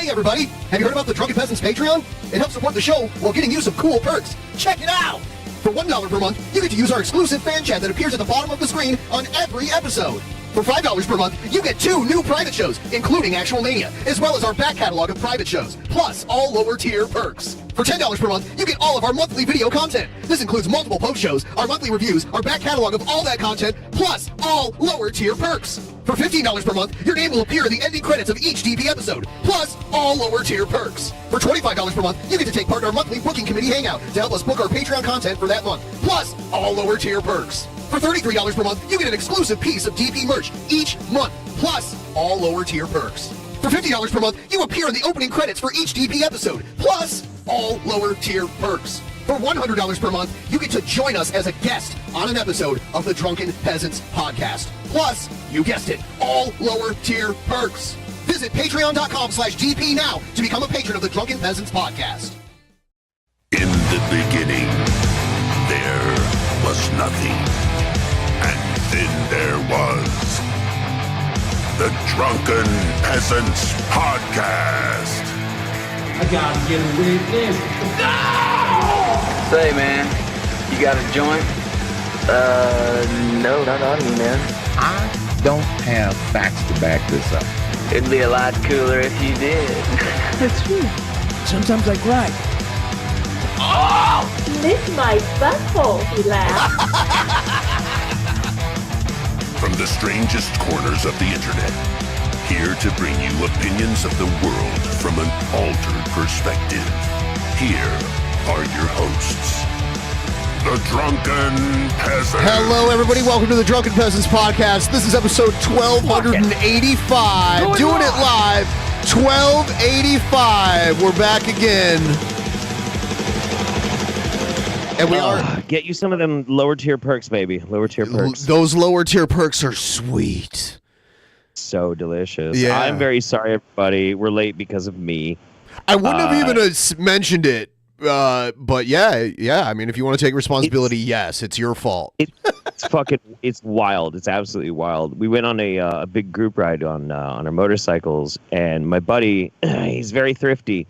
Hey everybody, have you heard about the Drunken Peasants Patreon? It helps support the show while getting you some cool perks. Check it out! For $1 per month, you get to use our exclusive fan chat that appears at the bottom of the screen on every episode. For $5 per month, you get 2 new private shows, including Actual Mania, as well as our back catalog of private shows, plus all lower tier perks. For $10 per month, you get all of our monthly video content. This includes multiple post shows, our monthly reviews, our back catalog of all that content, plus all lower tier perks. For $15 per month, your name will appear in the ending credits of each DP episode, plus all lower tier perks. For $25 per month, you get to take part in our monthly booking committee hangout to help us book our Patreon content for that month, plus all lower tier perks. For $33 per month, you get an exclusive piece of DP merch each month, plus all lower tier perks. For $50 per month, you appear in the opening credits for each DP episode, plus all lower tier perks. For $100 per month, you get to join us as a guest on an episode of the Drunken Peasants podcast. Plus, you guessed it, all lower tier perks. Visit patreon.com/DP now to become a patron of the Drunken Peasants podcast. In the beginning, there was nothing. And then there was the Drunken Peasants podcast. I gotta get a witness. No! Say, man, you got a joint? No, not on me, man. I don't have facts to back this up. It'd be a lot cooler if you did. That's true. Sometimes I cry. Oh! Lick my butthole, he laughed. From the strangest corners of the internet, here to bring you opinions of the world from an altered perspective. Here are your hosts, the Drunken Peasants. Hello, everybody. Welcome to the Drunken Peasants podcast. This is episode 1285. Doing it live. 1285. We're back again. And we are. Get you some of them lower tier perks, baby. Lower tier perks. Those lower tier perks are sweet. So delicious. Yeah. I'm very sorry, everybody. We're late because of me. I wouldn't have even mentioned it. But yeah. I mean, if you want to take responsibility, yes, it's your fault. It's wild. It's absolutely wild. We went on a big group ride on our motorcycles, and my buddy, he's very thrifty.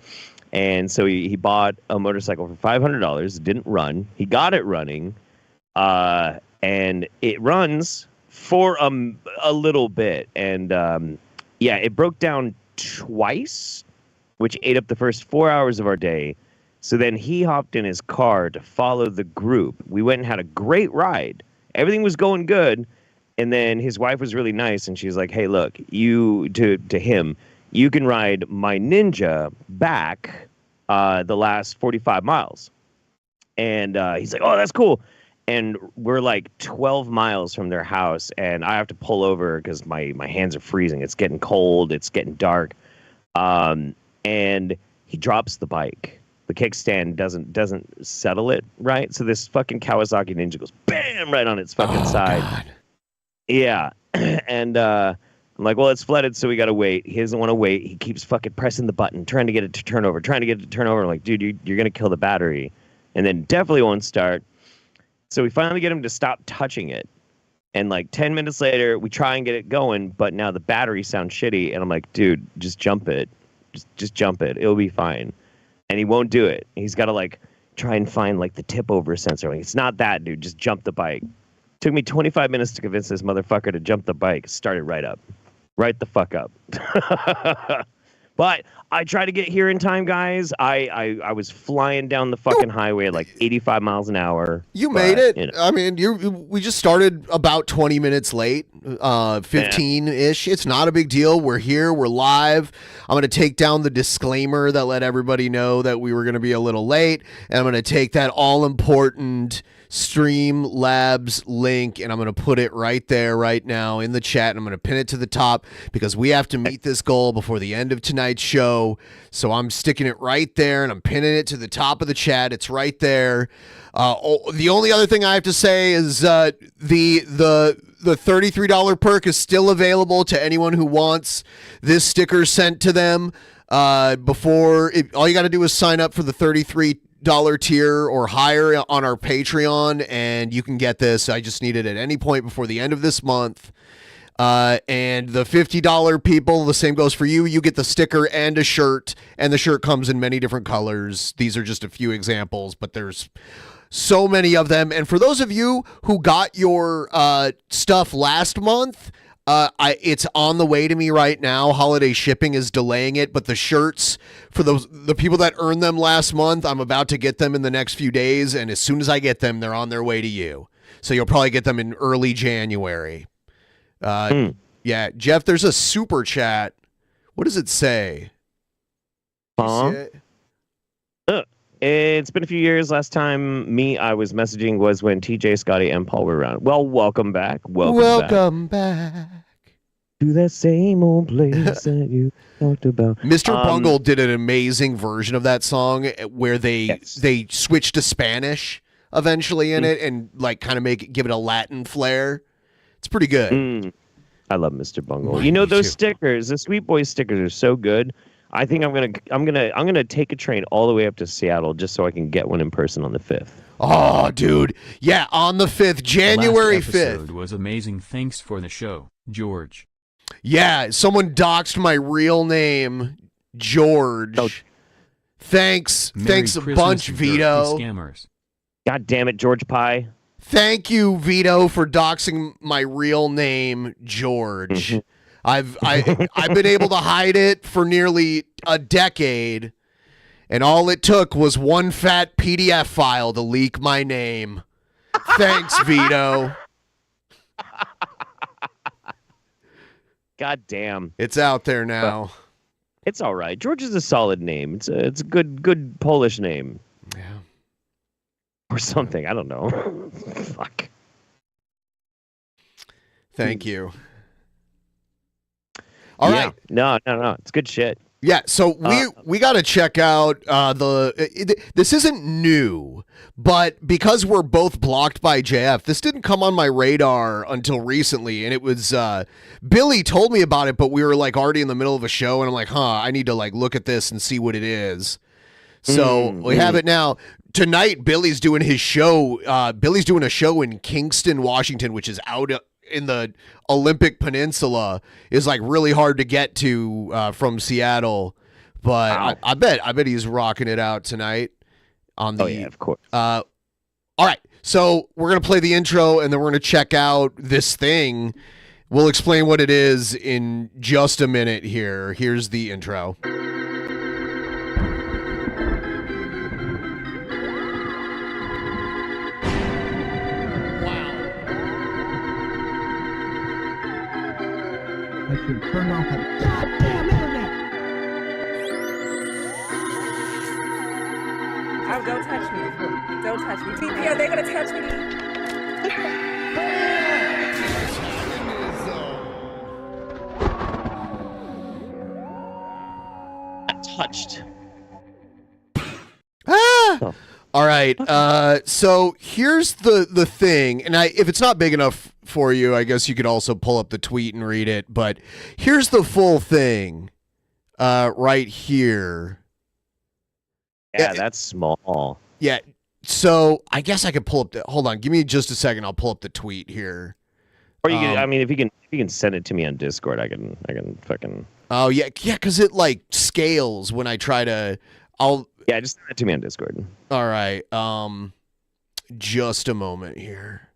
And so he bought a motorcycle for $500. Didn't run. He got it running, and it runs for a little bit. And it broke down twice, which ate up the first 4 hours of our day. So then he hopped in his car to follow the group. We went and had a great ride. Everything was going good. And then his wife was really nice, and she's like, "Hey, look, you to him." You can ride my Ninja back the last 45 miles. And he's like, "Oh, that's cool." And we're like 12 miles from their house, and I have to pull over because my hands are freezing. It's getting cold. It's getting dark. And he drops the bike. The kickstand doesn't settle it right. So this fucking Kawasaki Ninja goes bam right on its fucking side. God. Yeah. And I'm like, well, it's flooded, so we got to wait. He doesn't want to wait. He keeps fucking pressing the button, trying to get it to turn over. I'm like, dude, you're going to kill the battery. And then definitely won't start. So we finally get him to stop touching it. And like 10 minutes later, we try and get it going, but now the battery sounds shitty. And I'm like, dude, just jump it. Just jump it. It'll be fine. And he won't do it. He's got to like try and find like the tip over sensor. Like, it's not that, dude. Just jump the bike. Took me 25 minutes to convince this motherfucker to jump the bike. Started right up. Right the fuck up. But I tried to get here in time, guys. I was flying down the fucking highway at like 85 miles an hour. You made it. You know. I mean, we just started about 20 minutes late, 15-ish. It's not a big deal. We're here. We're live. I'm going to take down the disclaimer that let everybody know that we were going to be a little late. And I'm going to take that all-important Streamlabs link, and I'm going to put it right there right now in the chat, and I'm going to pin it to the top because we have to meet this goal before the end of tonight's show. So I'm sticking it right there, and I'm pinning it to the top of the chat. It's right there. The only other thing I have to say is the $33 perk is still available to anyone who wants this sticker sent to them. All you got to do is sign up for the $33 tier or higher on our Patreon, and you can get this. I just need it at any point before the end of this month. And the $50 people, the same goes for you. You get the sticker and a shirt, and the shirt comes in many different colors. These are just a few examples, but there's so many of them. And for those of you who got your stuff last month, it's on the way to me right now. Holiday shipping is delaying it, but the shirts for the people that earned them last month, I'm about to get them in the next few days, and as soon as I get them, they're on their way to you. So you'll probably get them in early January. Yeah, Jeff, there's a super chat. What does it say? It's been a few years. Last time I was messaging was when TJ, Scotty, and Paul were around. Well, welcome back. Welcome back to that same old place that you talked about. Mr. Bungle did an amazing version of that song where they switched to Spanish eventually in it and like kind of give it a Latin flair. It's pretty good. I love Mr. Bungle. You know those stickers, the Sweet Boy stickers are so good. I think I'm gonna take a train all the way up to Seattle just so I can get one in person on the 5th. Oh, dude. Yeah, on the 5th, January 5th. Last episode was amazing. Thanks for the show, George. Yeah, someone doxed my real name, George. Oh. Thanks a bunch, Vito. Scammers. God damn it, George Pie. Thank you, Vito, for doxing my real name, George. Mm-hmm. I've been able to hide it for nearly a decade, and all it took was one fat PDF file to leak my name. Thanks, Vito. God damn. It's out there now. It's all right. George is a solid name. It's a good Polish name. Yeah. Or something. I don't know. Fuck. Thank you. All right. No. It's good shit. Yeah, so we got to check out this isn't new, but because we're both blocked by JF, this didn't come on my radar until recently, and it was Billy told me about it, but we were like already in the middle of a show, and I'm like, I need to like look at this and see what it is. So we have it now. Tonight, Billy's doing his show. Billy's doing a show in Kingston, Washington, which is out in the Olympic Peninsula, is like really hard to get to from Seattle, but wow. I bet he's rocking it out tonight on the. Oh yeah, of course. All right, so we're gonna play the intro and then we're gonna check out this thing. We'll explain what it is in just a minute here. Here's the intro. I should turn off that goddamn internet. Oh, don't touch me. Don't touch me. TP, are they going to touch me? Touched. Oh. All right. So here's the thing, and if it's not big enough for you, I guess you could also pull up the tweet and read it. But here's the full thing, right here. Yeah, that's small. Yeah. So I guess I could pull up. Hold on. Give me just a second. I'll pull up the tweet here. Or you can. I mean, if you can send it to me on Discord, I can fucking. Oh yeah, because it like scales when I try to. Yeah, just send it to me on Discord. All right. Just a moment here.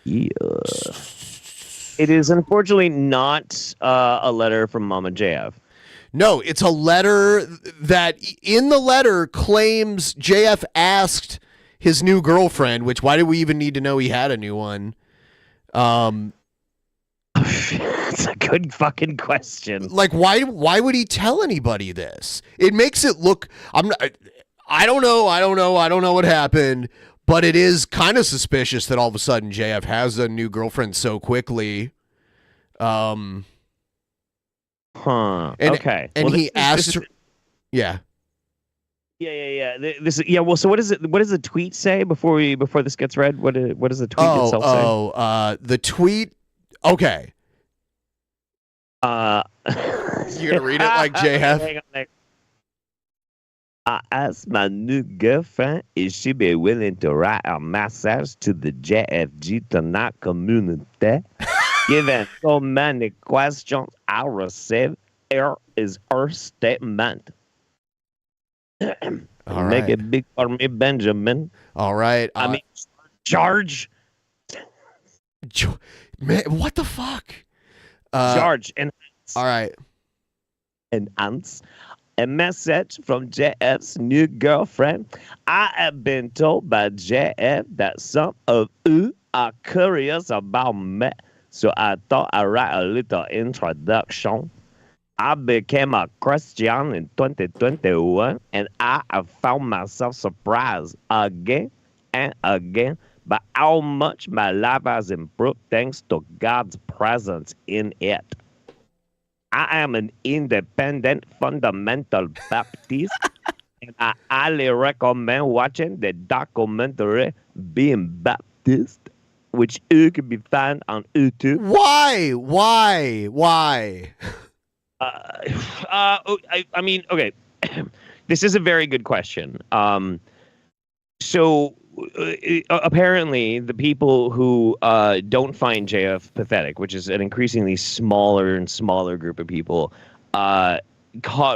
Yeah. It is unfortunately not a letter from Mama JF. No, it's a letter that in the letter claims JF asked his new girlfriend, which why do we even need to know he had a new one? That's a good fucking question. Like, why would he tell anybody this? It makes it look. I don't know what happened, but it is kind of suspicious that all of a sudden JF has a new girlfriend so quickly. Okay. And he asked her. Yeah. Yeah. Well, so what does the tweet say before this gets read? What does the tweet itself say? The tweet. Okay. You gonna read it like JF? Hang on. I asked my new girlfriend if she'd be willing to write a message to the JFG tonight community. Given so many questions I receive, here is our statement. All Make right. it big for me, Benjamin. All right. I mean, George. Man, what the fuck? George and all right. And ants. A message from JF's new girlfriend. I have been told by JF that some of you are curious about me, so I thought I'd write a little introduction. I became a Christian in 2021, and I have found myself surprised again and again by how much my life has improved thanks to God's presence in it. I am an independent fundamental Baptist, and I highly recommend watching the documentary Being Baptist, which you can be found on YouTube. Why? I mean, okay, this is a very good question. So apparently, the people who don't find JF pathetic, which is an increasingly smaller and smaller group of people, caught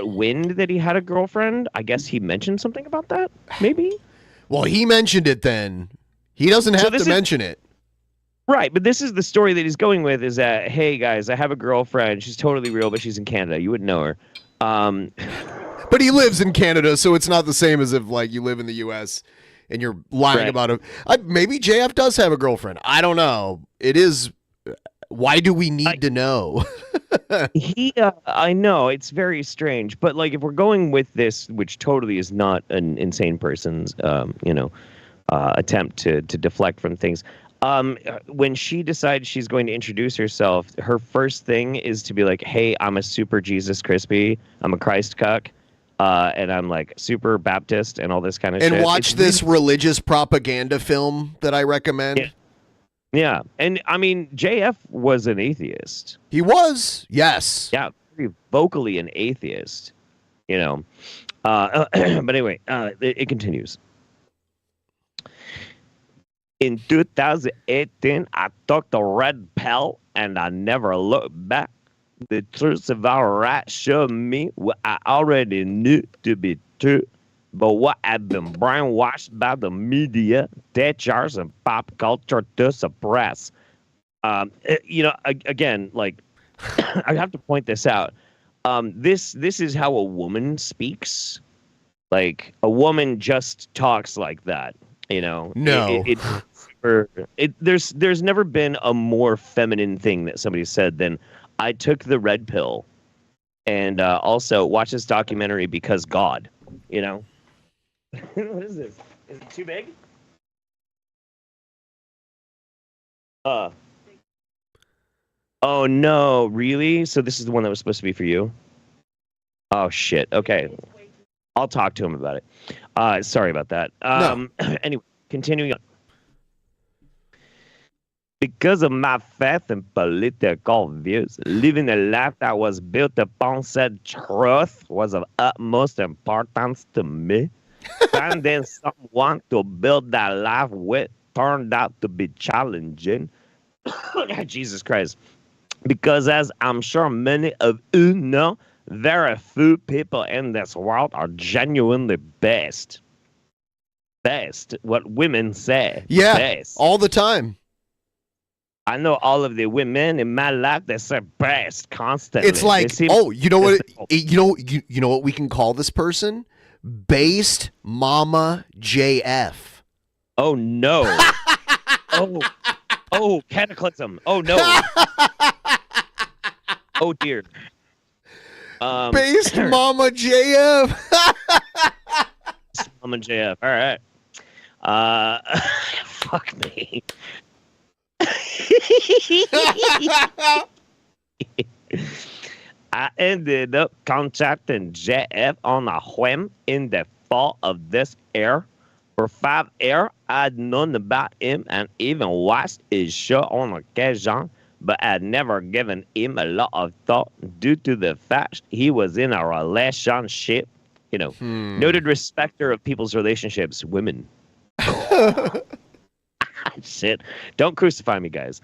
wind that he had a girlfriend. I guess he mentioned something about that, maybe? Well, he mentioned it then. He doesn't have to mention it. Right, but this is the story that he's going with is that, hey, guys, I have a girlfriend. She's totally real, but she's in Canada. You wouldn't know her. But he lives in Canada, so it's not the same as if, like, you live in the U.S., and you're lying about him. Maybe JF does have a girlfriend. I don't know. It is. Why do we need to know? I know it's very strange, but like if we're going with this, which totally is not an insane person's, attempt to deflect from things. When she decides she's going to introduce herself, her first thing is to be like, "Hey, I'm a super Jesus crispy. I'm a Christ cuck." And I'm like super Baptist and all this kind of shit. And watch this religious propaganda film that I recommend. Yeah. And I mean, JF was an atheist. He was, yes. Yeah, very vocally an atheist, you know. But anyway, it continues. In 2018, I took the red pill and I never looked back. The truth of our right showed me what I already knew to be true, but what had been brainwashed by the media, teachers, and pop culture to suppress. Again, like, I have to point this out. This is how a woman speaks. Like, a woman just talks like that, you know? No. There's never been a more feminine thing that somebody said than, I took the red pill, and also watch this documentary because God, you know. What is this? Is it too big? Oh no, really? So this is the one that was supposed to be for you? Oh shit. Okay, I'll talk to him about it. Sorry about that. Anyway, continuing on. Because of my faith and political views, living a life that was built upon said truth was of utmost importance to me. Finding someone to build that life with turned out to be challenging. Jesus Christ. Because as I'm sure many of you know, very few people in this world are genuinely best. Best. What women say. Yeah, best. all the time. I know all of the women in my life that say best constantly. It's like, you know what? You know what we can call this person? Based Mama JF. Oh no! oh, cataclysm! Oh no! Oh dear! Based Mama JF. Mama JF. All right. Fuck me. I ended up contacting JF on a whim in the fall of this year. For 5 years, I'd known about him and even watched his show on occasion, but I'd never given him a lot of thought due to the fact he was in a relationship. You know, noted respecter of people's relationships, women. Shit. Don't crucify me, guys.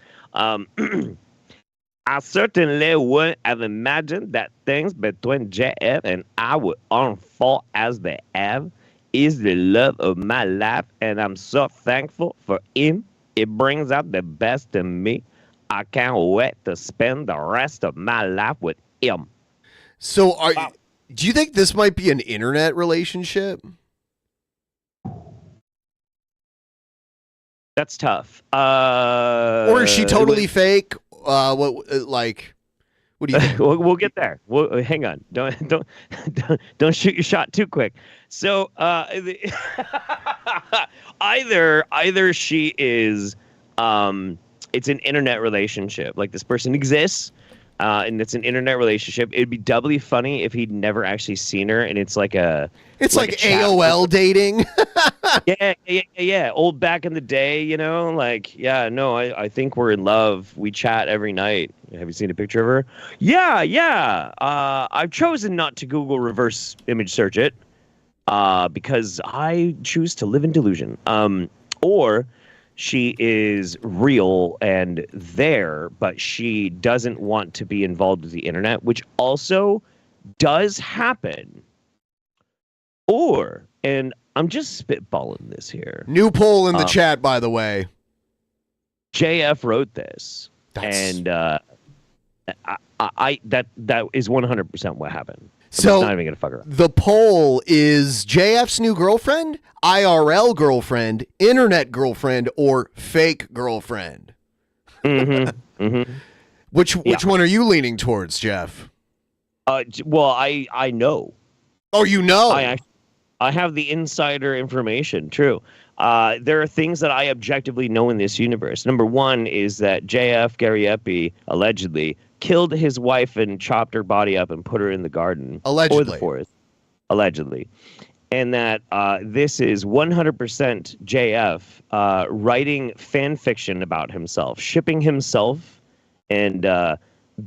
I certainly wouldn't have imagined that things between JF and I would unfold as they have. Is the love of my life, and I'm so thankful for him. It brings out the best in me. I can't wait to spend the rest of my life with him. So, do you think this might be an internet relationship? That's tough. Or is she totally fake? What do you think? We'll get there. Hang on. Don't shoot your shot too quick. So either she is it's an internet relationship. Like this person exists, and it's an internet relationship. It'd be doubly funny if he'd never actually seen her, and it's like a AOL dating. Yeah. Old back in the day, I think we're in love. We chat every night. Have you seen a picture of her? Yeah. I've chosen not to Google reverse image search it because I choose to live in delusion. Or she is real and there, but she doesn't want to be involved with the internet, which also does happen. And I'm just spitballing this here. New poll in the chat, by the way. JF wrote this, and that is 100% what happened. So I'm not even gonna fuck around. The poll is JF's new girlfriend, IRL girlfriend, internet girlfriend, or fake girlfriend. Which one are you leaning towards, Jeff? Well, I know. Oh, you know. I have the insider information. True. There are things that I objectively know in this universe. Number one is that JF Gariepy allegedly killed his wife and chopped her body up and put her in the garden or the forest. Allegedly. And that this is 100% JF writing fan fiction about himself, shipping himself and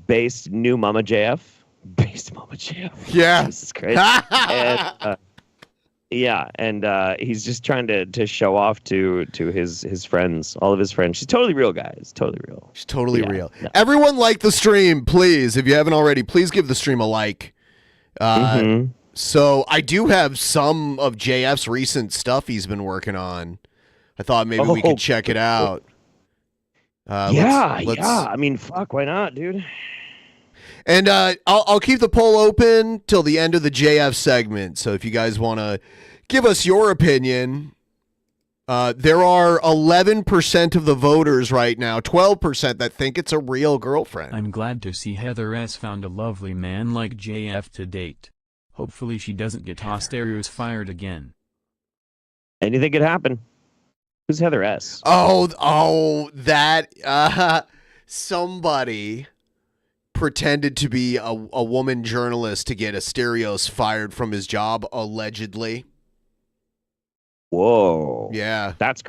based new Mama JF. Based Mama JF. Yeah. Jesus Christ. And he's just trying to show off to his friends, all of his friends. She's totally real, guys. Totally real. She's totally real. No. Everyone like the stream, please. If you haven't already, please give the stream a like. So I do have some of JF's recent stuff he's been working on. I thought maybe we could check it out. Let's I mean, fuck, why not, dude? And I'll keep the poll open till the end of the JF segment. So if you guys want to give us your opinion, there are 11% of the voters right now, 12% that think it's a real girlfriend. I'm glad to see Heather S. found a lovely man like JF to date. Hopefully she doesn't get Hosterios fired again. Anything could happen. Who's Heather S? That somebody pretended to be a woman journalist to get Asterios fired from his job, allegedly. Whoa. Yeah. That's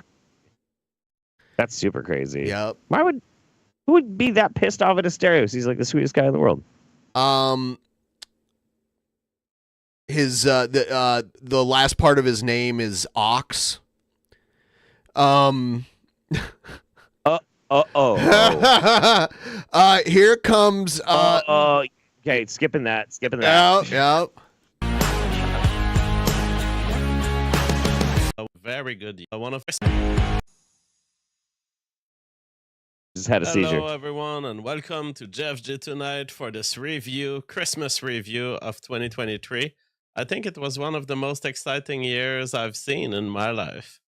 super crazy. Yep. Who would be that pissed off at Asterios? He's like the sweetest guy in the world. His the last part of his name is Ox. Here comes okay, skipping that. Yep. Very good. I want to just had a seizure. Hello everyone and welcome to Jeff G tonight for this Christmas review of 2023. I think it was one of the most exciting years I've seen in my life.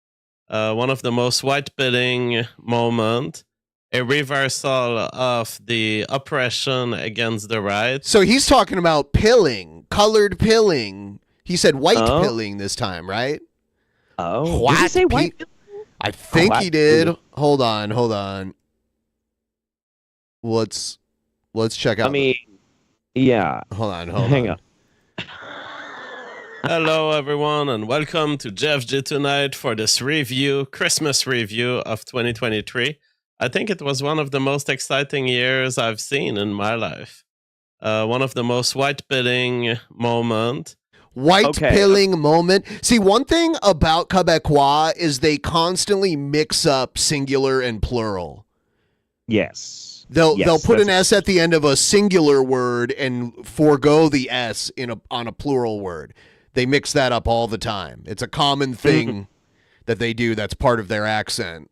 One of the most white-pilling moment, a reversal of the oppression against the right. So he's talking about pilling, colored pilling. He said white pilling this time, right? Oh, did he say white pilling? I think he did. Hold on. Let's check out. I mean, yeah. Hold on. Hang on. Hello everyone and welcome to Jeff G tonight for this Christmas review of 2023. I think it was one of the most exciting years I've seen in my life. One of the most white-pilling moment. White-pilling moment. See, one thing about Quebecois is they constantly mix up singular and plural. Yes. They'll put an S at the end of a singular word and forego the S on a plural word. They mix that up all the time. It's a common thing that they do. That's part of their accent.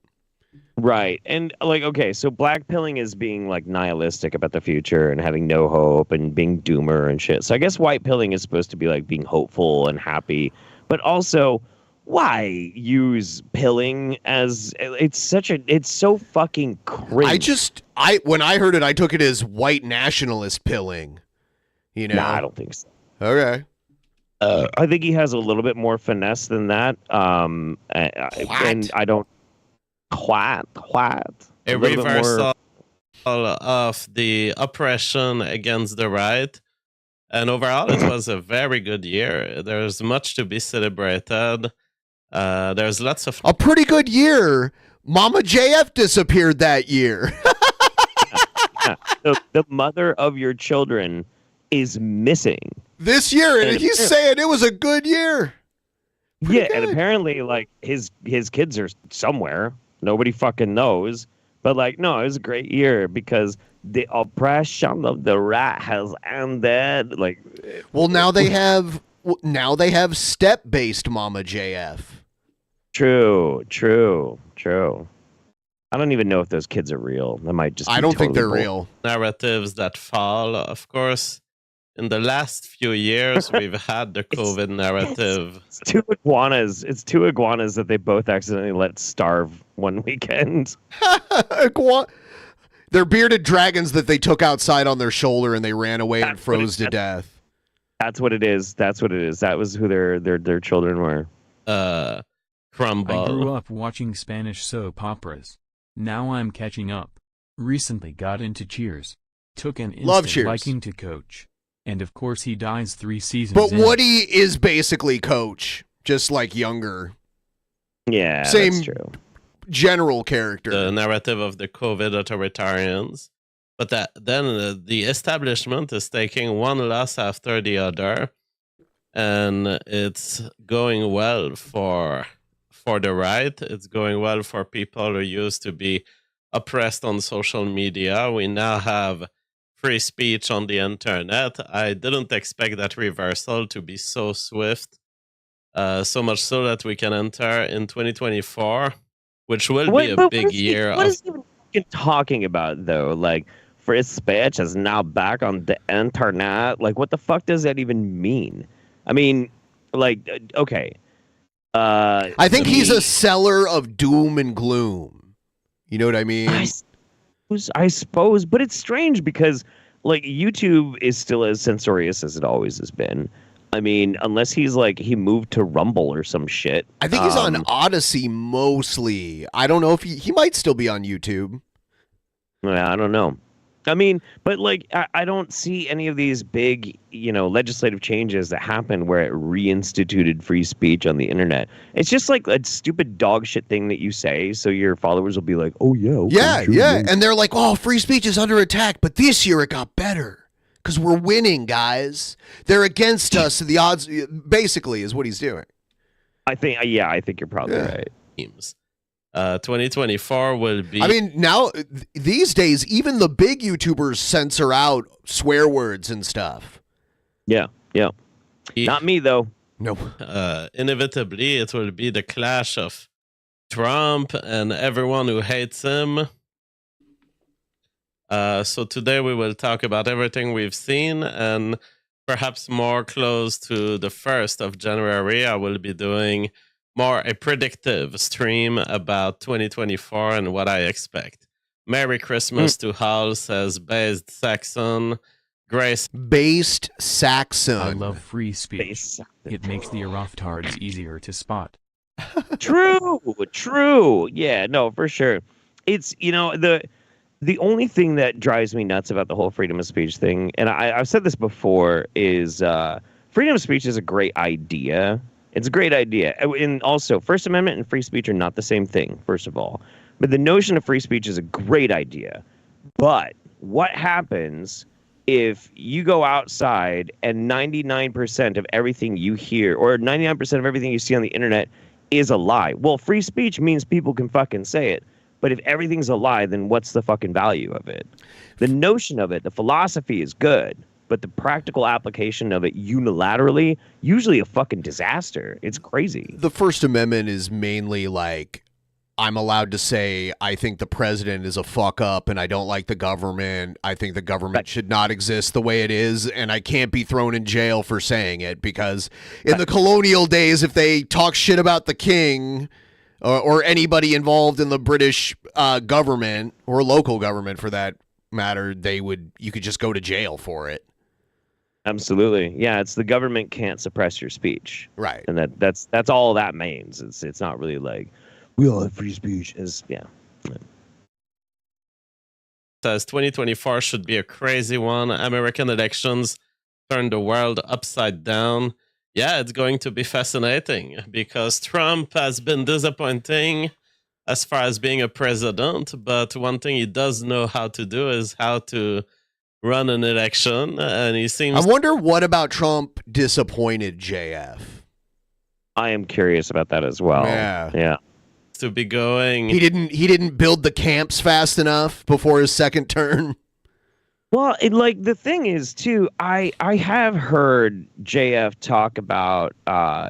Right. And like, okay, so black pilling is being like nihilistic about the future and having no hope and being doomer and shit. So I guess white pilling is supposed to be like being hopeful and happy, but also why use pilling as it's so fucking cringe. When I heard it, I took it as white nationalist pilling. You know? Nah, I don't think so. Okay. I think he has a little bit more finesse than that. And I don't quite. A reversal of the oppression against the right. And overall, it was a very good year. There's much to be celebrated. There's lots of... A pretty good year. Mama JF disappeared that year. The mother of your children is missing. This year, and he's saying it was a good year. Pretty good. And apparently, like, his kids are somewhere. Nobody fucking knows. But, like, no, it was a great year because the oppression of the right has ended. Like, well, now they have step-based Mama JF. True. I don't even know if those kids are real. That might just be I don't think they're totally real. Narratives that fall, of course. In the last few years, we've had the COVID narrative. It's two iguanas. It's two iguanas that they both accidentally let starve one weekend. They're bearded dragons that they took outside on their shoulder and they ran away and froze to death. That's what it is. That was who their children were. Crumble. I grew up watching Spanish soap operas. Now I'm catching up. Recently got into Cheers. Took an instant liking to Coach. And of course he dies 3 seasons But in. Woody is basically Coach, just like younger. Yeah, same that's true. General character. The narrative of the COVID authoritarians. But then the establishment is taking one loss after the other. And it's going well for the right. It's going well for people who used to be oppressed on social media. We now have free speech on the internet. I didn't expect that reversal to be so swift, so much so that we can enter in 2024, which will be a big year. What is he even talking about, though? Like, free speech is now back on the internet. Like, what the fuck does that even mean? I mean, like, okay. I think he's a seller of doom and gloom. You know what I mean? I suppose, but it's strange because, like, YouTube is still as censorious as it always has been. I mean, unless he's like he moved to Rumble or some shit. I think he's on Odyssey mostly. I don't know if he might still be on YouTube. Yeah, I don't know. I mean, but like, I don't see any of these big, legislative changes that happen where it reinstituted free speech on the internet. It's just like a stupid dog shit thing that you say, so your followers will be like, "Oh yeah, okay, yeah," and they're like, "Oh, free speech is under attack," but this year it got better because we're winning, guys. They're against us, and the odds, basically, is what he's doing. I think you're probably right. 2024 will be... I mean, now, these days, even the big YouTubers censor out swear words and stuff. Yeah. Not me, though. No. Inevitably, it will be the clash of Trump and everyone who hates him. So today we will talk about everything we've seen, and perhaps more close to the 1st of January, I will be doing more a predictive stream about 2024 and what I expect. Merry Christmas to Hal, says Based Saxon. Grace. Based Saxon. I love free speech. It makes the Aroftards easier to spot. True. Yeah, no, for sure. It's, the only thing that drives me nuts about the whole freedom of speech thing, and I've said this before, is freedom of speech is a great idea. It's a great idea. And also, First Amendment and free speech are not the same thing, first of all. But the notion of free speech is a great idea. But what happens if you go outside and 99% of everything you hear, or 99% of everything you see on the internet is a lie? Well, free speech means people can fucking say it. But if everything's a lie, then what's the fucking value of it? The notion of it, the philosophy is good, but the practical application of it unilaterally, usually a fucking disaster. It's crazy. The First Amendment is mainly like, I'm allowed to say I think the president is a fuck up and I don't like the government. I think the government should not exist the way it is, and I can't be thrown in jail for saying it, because in the colonial days, if they talk shit about the king or anybody involved in the British government or local government for that matter, you could just go to jail for it. Absolutely. Yeah, it's the government can't suppress your speech. Right. And that's all that means. It's not really like we all have free speech. Says 2024 should be a crazy one. American elections turn the world upside down. Yeah, it's going to be fascinating because Trump has been disappointing as far as being a president, but one thing he does know how to do is how to run an election, and he seems... I wonder what about Trump disappointed JF? I am curious about that as well. Yeah. To be going. He didn't build the camps fast enough before his second term. Well, the thing is too, I have heard JF talk about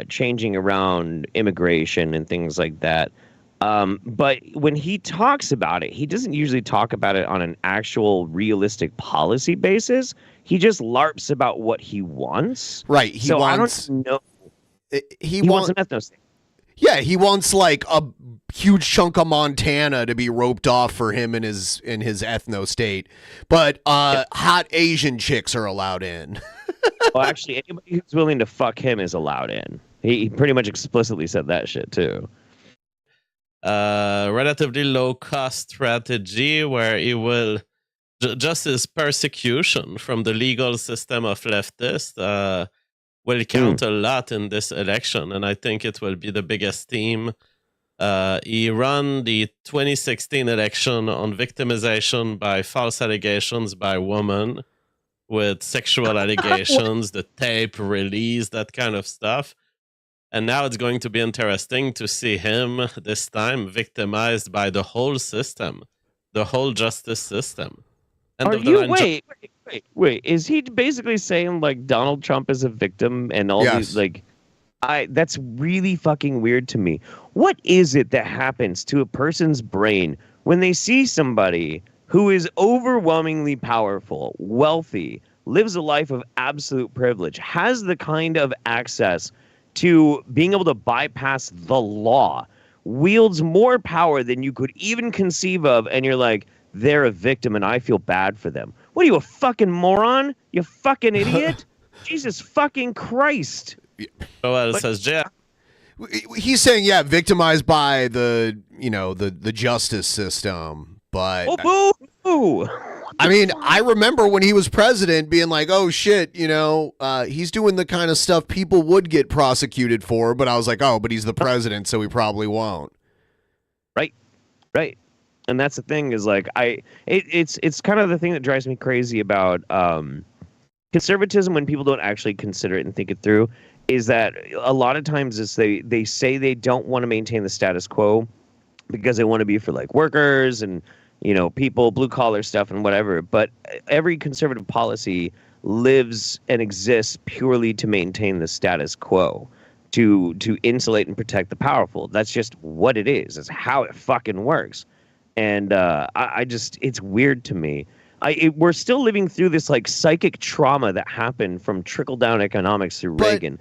changing around immigration and things like that. But when he talks about it, he doesn't usually talk about it on an actual realistic policy basis. He just LARPs about what he wants. Right. I don't know. He wants an ethno state. Yeah, he wants like a huge chunk of Montana to be roped off for him in his ethno state, but hot Asian chicks are allowed in. Well, actually, anybody who's willing to fuck him is allowed in. He pretty much explicitly said that shit too. Relatively low cost strategy where he will just his persecution from the legal system of leftists will count a lot in this election, and I think it will be the biggest theme. He ran the 2016 election on victimization by false allegations by women with sexual allegations, the tape release, that kind of stuff. And now it's going to be interesting to see him this time victimized by the whole system, the whole justice system. Wait, is he basically saying like Donald Trump is a victim and all these that's really fucking weird to me. What is it that happens to a person's brain when they see somebody who is overwhelmingly powerful, wealthy, lives a life of absolute privilege, has the kind of access to being able to bypass the law, wields more power than you could even conceive of, and you're like, they're a victim and I feel bad for them. What are you, a fucking moron? You fucking idiot? Jesus fucking Christ. Says Jeff. He's saying, victimized by the justice system, but I mean, I remember when he was president being like, oh shit, he's doing the kind of stuff people would get prosecuted for, but I was like, oh, but he's the president, so he probably won't. Right. And that's the thing is like, it's kind of the thing that drives me crazy about conservatism when people don't actually consider it and think it through, is that a lot of times they say they don't want to maintain the status quo because they want to be for like workers and people, blue collar stuff and whatever. But every conservative policy lives and exists purely to maintain the status quo, to insulate and protect the powerful. That's just what it is. It's how it fucking works. And it's weird to me. We're still living through this like psychic trauma that happened from trickle down economics through Reagan,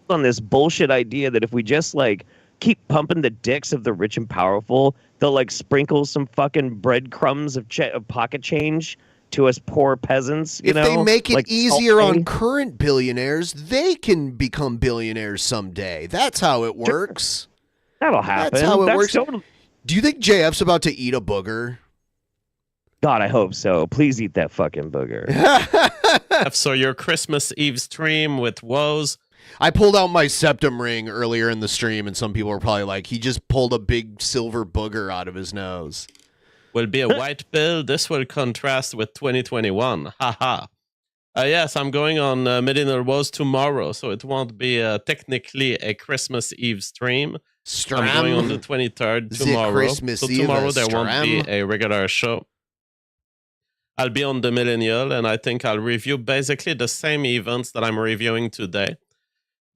on this bullshit idea that if we just like keep pumping the dicks of the rich and powerful, they'll like sprinkle some fucking breadcrumbs of pocket change to us poor peasants. If they make it easier on current billionaires, they can become billionaires someday. That's how it works. That'll happen. That's how it works. Totally... Do you think JF's about to eat a booger? God, I hope so. Please eat that fucking booger. So your Christmas Eve stream with Woes. I pulled out my septum ring earlier in the stream, and some people were probably like, he just pulled a big silver booger out of his nose. Will be a white pill. This will contrast with 2021. Haha. Yes, I'm going on Millennial Woes tomorrow, so it won't be technically a Christmas Eve stream. Stram. I'm going on the 23rd tomorrow. Christmas so Eve, tomorrow there won't be Stram. a regular show. I'll be on the Millennial, and I think I'll review basically the same events that I'm reviewing today,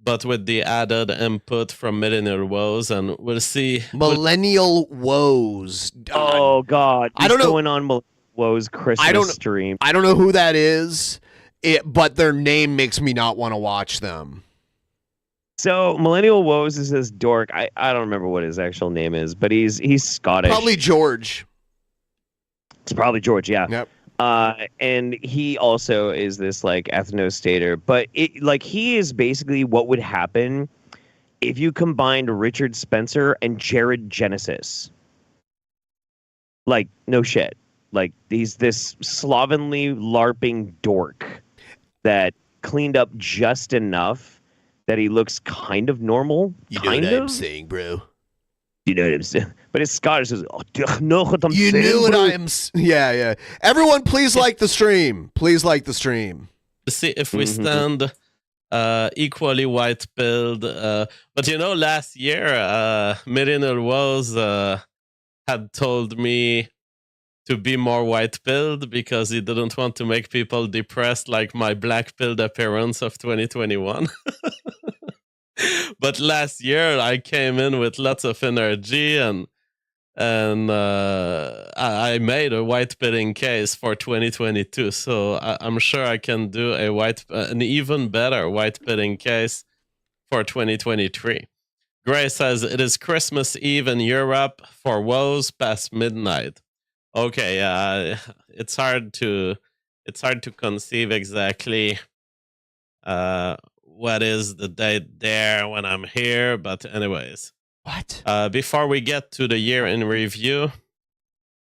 but with the added input from Millennial Woes, and we'll see. Millennial Woes. Oh God! I don't know. Going on Millennial Woes Christmas stream. I don't know who that is, but their name makes me not want to watch them. So Millennial Woes is this dork. I don't remember what his actual name is, but he's Scottish. Probably George. It's probably George. Yeah. Yep. And he also is this like ethno-stater, but he is basically what would happen if you combined Richard Spencer and Jared Genesis. Like, no shit. Like, he's this slovenly LARPing dork that cleaned up just enough that he looks kind of normal. You know what I'm saying, bro? You know what I'm saying? But it's Scottish. Know what I'm saying? You knew what I am. Yeah. Everyone, please like the stream. Please like the stream. See if we stand equally white-pilled. But last year, Millennial Woes had told me to be more white-pilled because he didn't want to make people depressed like my black-pilled appearance of 2021. But last year I came in with lots of energy and I made a white pilling case for 2022. So I'm sure I can do an even better white pilling case for 2023. Gray says it is Christmas Eve in Europe for Woes past midnight. Okay, it's hard to conceive exactly what is the date there when I'm here, but anyways. What? Before we get to the year in review,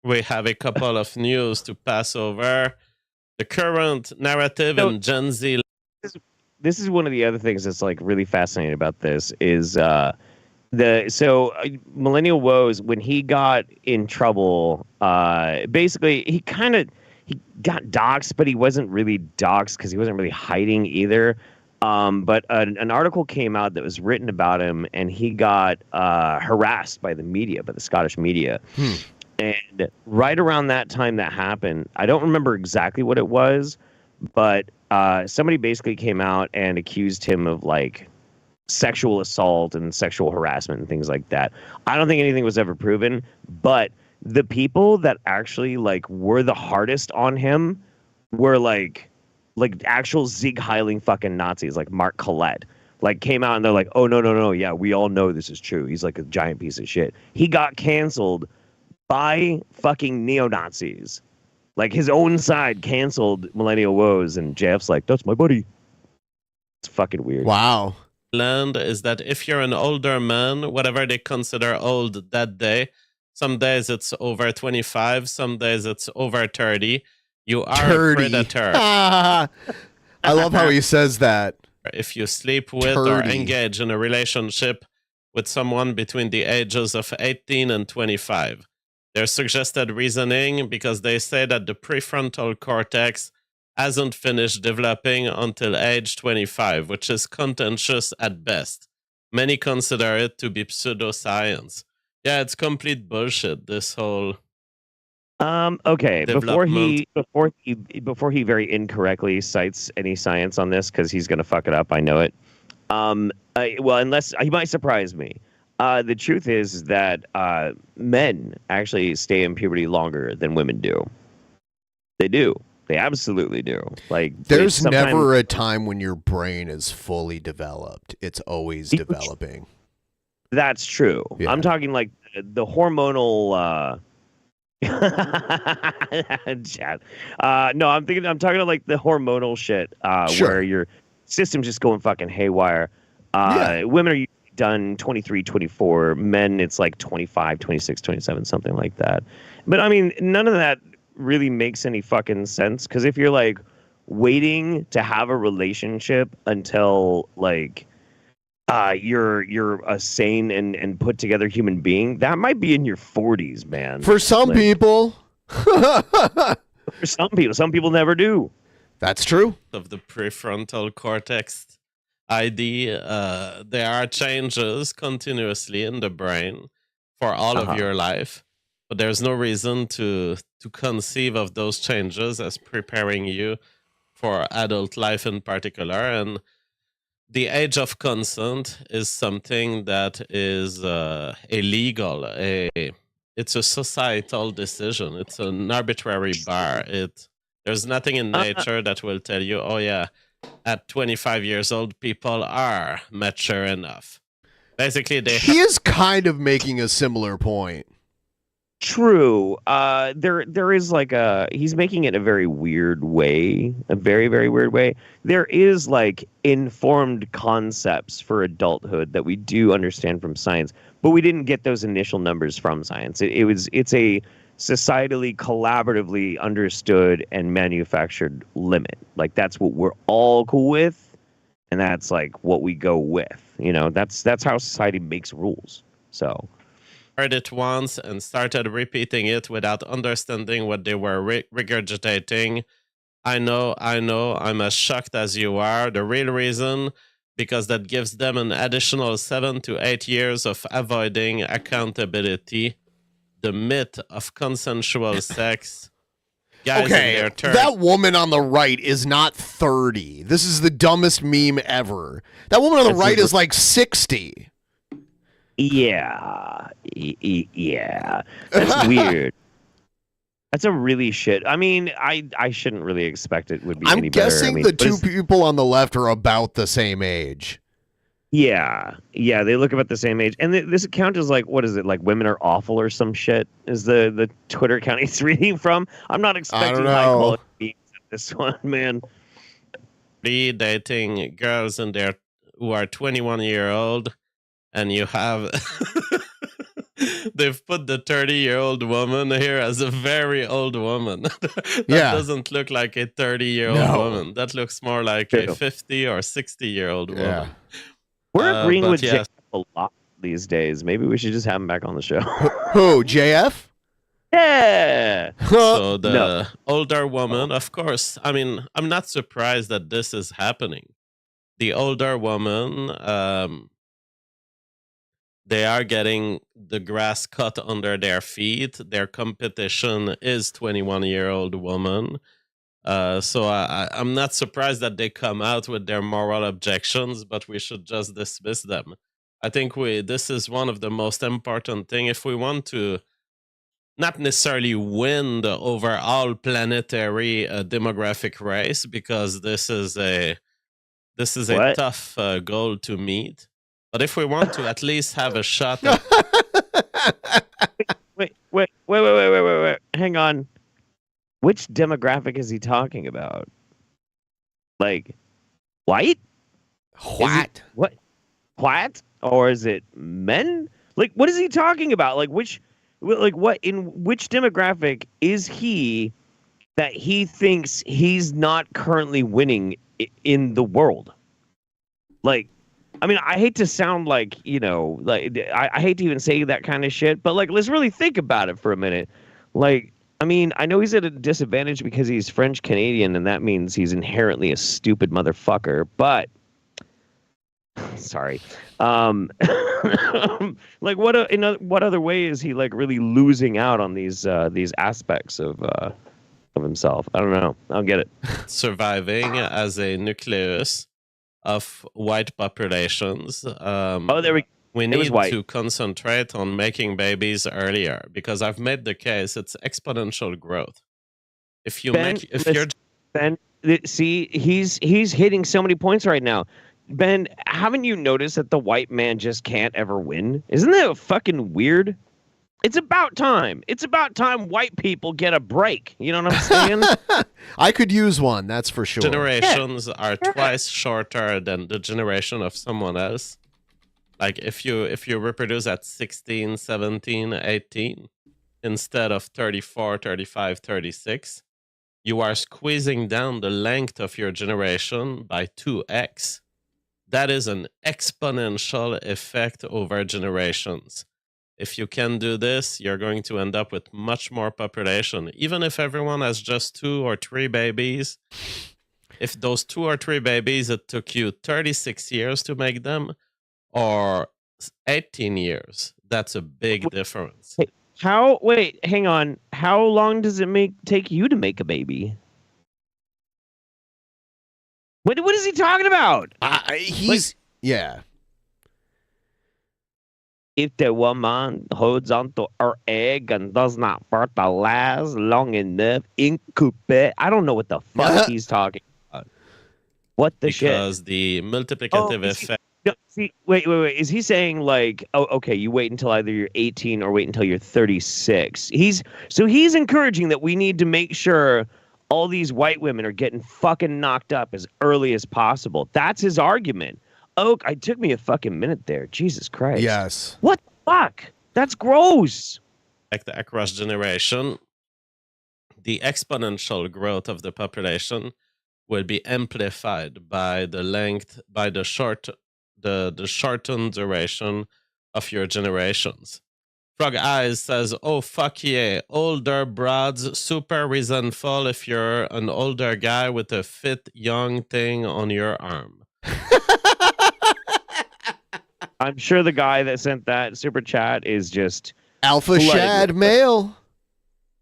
we have a couple of news to pass over. The current narrative in Gen Z. This is one of the other things that's like really fascinating about this is Millennial Woes, when he got in trouble, basically he got doxxed, but he wasn't really doxxed because he wasn't really hiding either. But an article came out that was written about him, and he got harassed by the media, by the Scottish media. And right around that time that happened, I don't remember exactly what it was, but somebody basically came out and accused him of like sexual assault and sexual harassment and things like that. I don't think anything was ever proven, but the people that actually like were the hardest on him were like actual Sieg Heiling fucking Nazis, like Mark Collette, like came out and they're like, oh, no. Yeah, we all know this is true. He's like a giant piece of shit. He got canceled by fucking neo-Nazis. Like his own side canceled Millennial Woes, and JF's like, that's my buddy. It's fucking weird. Wow. Land is that if you're an older man, whatever they consider old that day, some days it's over 25, some days it's over 30. You are a predator. I love how he says that. If you sleep with or engage in a relationship with someone between the ages of 18 and 25. Their suggested reasoning, because they say that the prefrontal cortex hasn't finished developing until age 25, which is contentious at best. Many consider it to be pseudoscience. Yeah, it's complete bullshit, this whole... Okay, before he very incorrectly cites any science on this, because he's gonna fuck it up, I know it. Unless he might surprise me. The truth is that men actually stay in puberty longer than women do. They do. They absolutely do. Like, there's never a time when your brain is fully developed. It's always developing. That's true. Yeah. I'm talking like the hormonal. Chat. No, I'm talking about like the hormonal shit where your system's just going fucking haywire. Women are done 23, 24. Men, it's like 25, 26, 27, something like that. But I mean, none of that really makes any fucking sense, because if you're like waiting to have a relationship until like you're a sane and put together human being, that might be in your 40s, man. For some people. For some people never do. That's true. Of the prefrontal cortex. ID, there are changes continuously in the brain for all of your life, but there's no reason to conceive of those changes as preparing you for adult life in particular. And the age of consent is something that is illegal. It's a societal decision. It's an arbitrary bar. There's nothing in nature that will tell you, oh yeah, at 25 years old, people are mature enough. Basically, he is kind of making a similar point. True. There is like he's making it a very weird way, a very, very weird way. There is like informed concepts for adulthood that we do understand from science, but we didn't get those initial numbers from science. It's a societally, collaboratively understood and manufactured limit. Like that's what we're all cool with, and that's like what we go with. You know, that's how society makes rules. So. Heard it once and started repeating it without understanding what they were regurgitating. I know, I'm as shocked as you are. The real reason, because that gives them an additional 7 to 8 years of avoiding accountability. The myth of consensual sex. Guys okay, that woman on the right is not 30. This is the dumbest meme ever. That woman on the right is like 60. Yeah. Yeah. That's weird. That's a really shit. I mean, I shouldn't really expect it would be any better. I'm guessing the two people on the left are about the same age. Yeah. Yeah, they look about the same age. And this account is like, what is it? Like women are awful or some shit is the Twitter account he's reading from. I'm not expecting high quality memes at this one, man. Dating girls in there who are 21-year-old. And you have, they've put the 30-year-old woman here as a very old woman. That doesn't look like a 30-year-old woman. That looks more like a 50 or 60-year-old woman. We're agreeing with JF a lot these days. Maybe we should just have him back on the show. Who, JF? Yeah. So the older woman, of course, I mean, I'm not surprised that this is happening. The older woman, they are getting the grass cut under their feet. Their competition is 21-year-old woman. So I'm not surprised that they come out with their moral objections, but we should just dismiss them. I think this is one of the most important thing if we want to not necessarily win the overall planetary demographic race, because this is a tough goal to meet. But if we want to at least have a shot at... Wait. Hang on. Which demographic is he talking about? Like, white? What? What? White? Or is it men? Like, what is he talking about? Like, what, in which demographic is he that he thinks he's not currently winning in the world? Like, I mean, I hate to sound like, you know, like I hate to even say that kind of shit, but like, let's really think about it for a minute. Like, I mean, I know he's at a disadvantage because he's French Canadian, and that means he's inherently a stupid motherfucker. But sorry, like what other way is he like really losing out on these aspects of himself? I don't know. I don't get it. Surviving as a nucleus of white populations. We need to concentrate on making babies earlier, because I've made the case it's exponential growth. If you see, he's hitting so many points right now. Ben, haven't you noticed that the white man just can't ever win? Isn't that fucking weird? It's about time. It's about time white people get a break. You know what I'm saying? I could use one, that's for sure. Generations are twice shorter than the generation of someone else. Like if you reproduce at 16, 17, 18 instead of 34, 35, 36, you are squeezing down the length of your generation by 2x. That is an exponential effect over generations. If you can do this, you're going to end up with much more population. Even if everyone has just 2 or 3 babies, if those 2 or 3 babies, it took you 36 years to make them, or 18 years. That's a big difference. Wait, hang on. How long does it take you to make a baby? What is he talking about? Yeah. If the woman holds onto her egg and does not fertilize long enough, incubate. I don't know what the fuck he's talking about. What the shit? Because the multiplicative effect. No, see, wait. Is he saying like, oh, okay, you wait until either you're 18 or wait until you're 36? He's encouraging that we need to make sure all these white women are getting fucking knocked up as early as possible. That's his argument. Oh, it took me a fucking minute there. Jesus Christ. Yes. What the fuck? That's gross. Like the across generation, the exponential growth of the population will be amplified by the shortened duration of your generations. Frog Eyes says, oh, fuck yeah. Older broads, super resentful if you're an older guy with a fit young thing on your arm. I'm sure the guy that sent that super chat is just Alpha Shad male.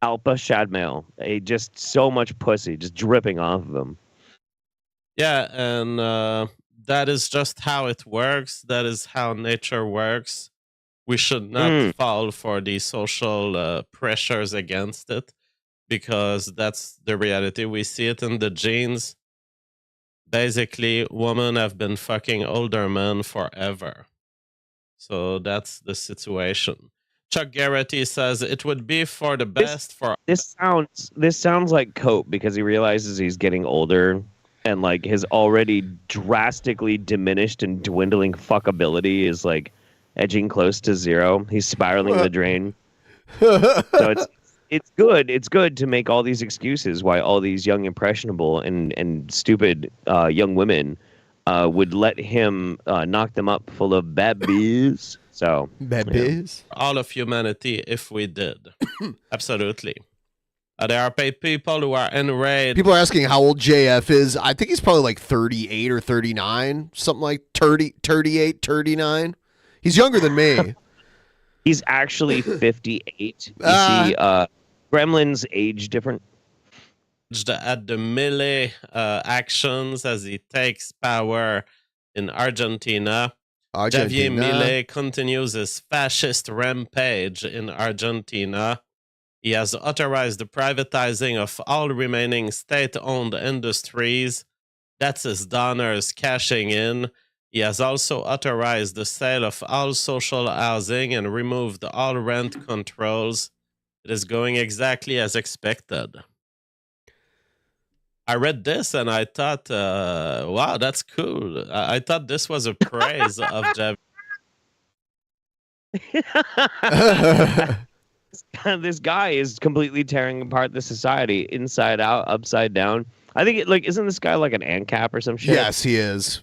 Alpha Shad male. Just so much pussy just dripping off of him. Yeah, and that is just how it works. That is how nature works. We should not fall for the social pressures against it, because that's the reality. We see it in the genes. Basically, women have been fucking older men forever. So that's the situation. Chuck Garrity says it would be for the best This sounds like Cope, because he realizes he's getting older and like his already drastically diminished and dwindling fuckability is like edging close to zero. He's spiraling the drain. So it's good to make all these excuses why all these young, impressionable and stupid young women would let him knock them up full of babies. So babies, all of humanity, if we did. Absolutely. There are people who are enraged. People are asking how old JF is. I think he's probably like 38 or 39, something like 38, 39. He's younger than me. He's actually 58. You see, Gremlin's age different. At the melee actions as he takes power in Argentina. Javier Milei continues his fascist rampage in Argentina. He has authorized the privatizing of all remaining state-owned industries. That's his donors cashing in. He has also authorized the sale of all social housing and removed all rent controls. It is going exactly as expected. I read this and I thought, wow, that's cool. I thought this was a praise of Jeff. This guy is completely tearing apart the society inside out, upside down. I think isn't this guy like an ANCAP or some shit? Yes, he is.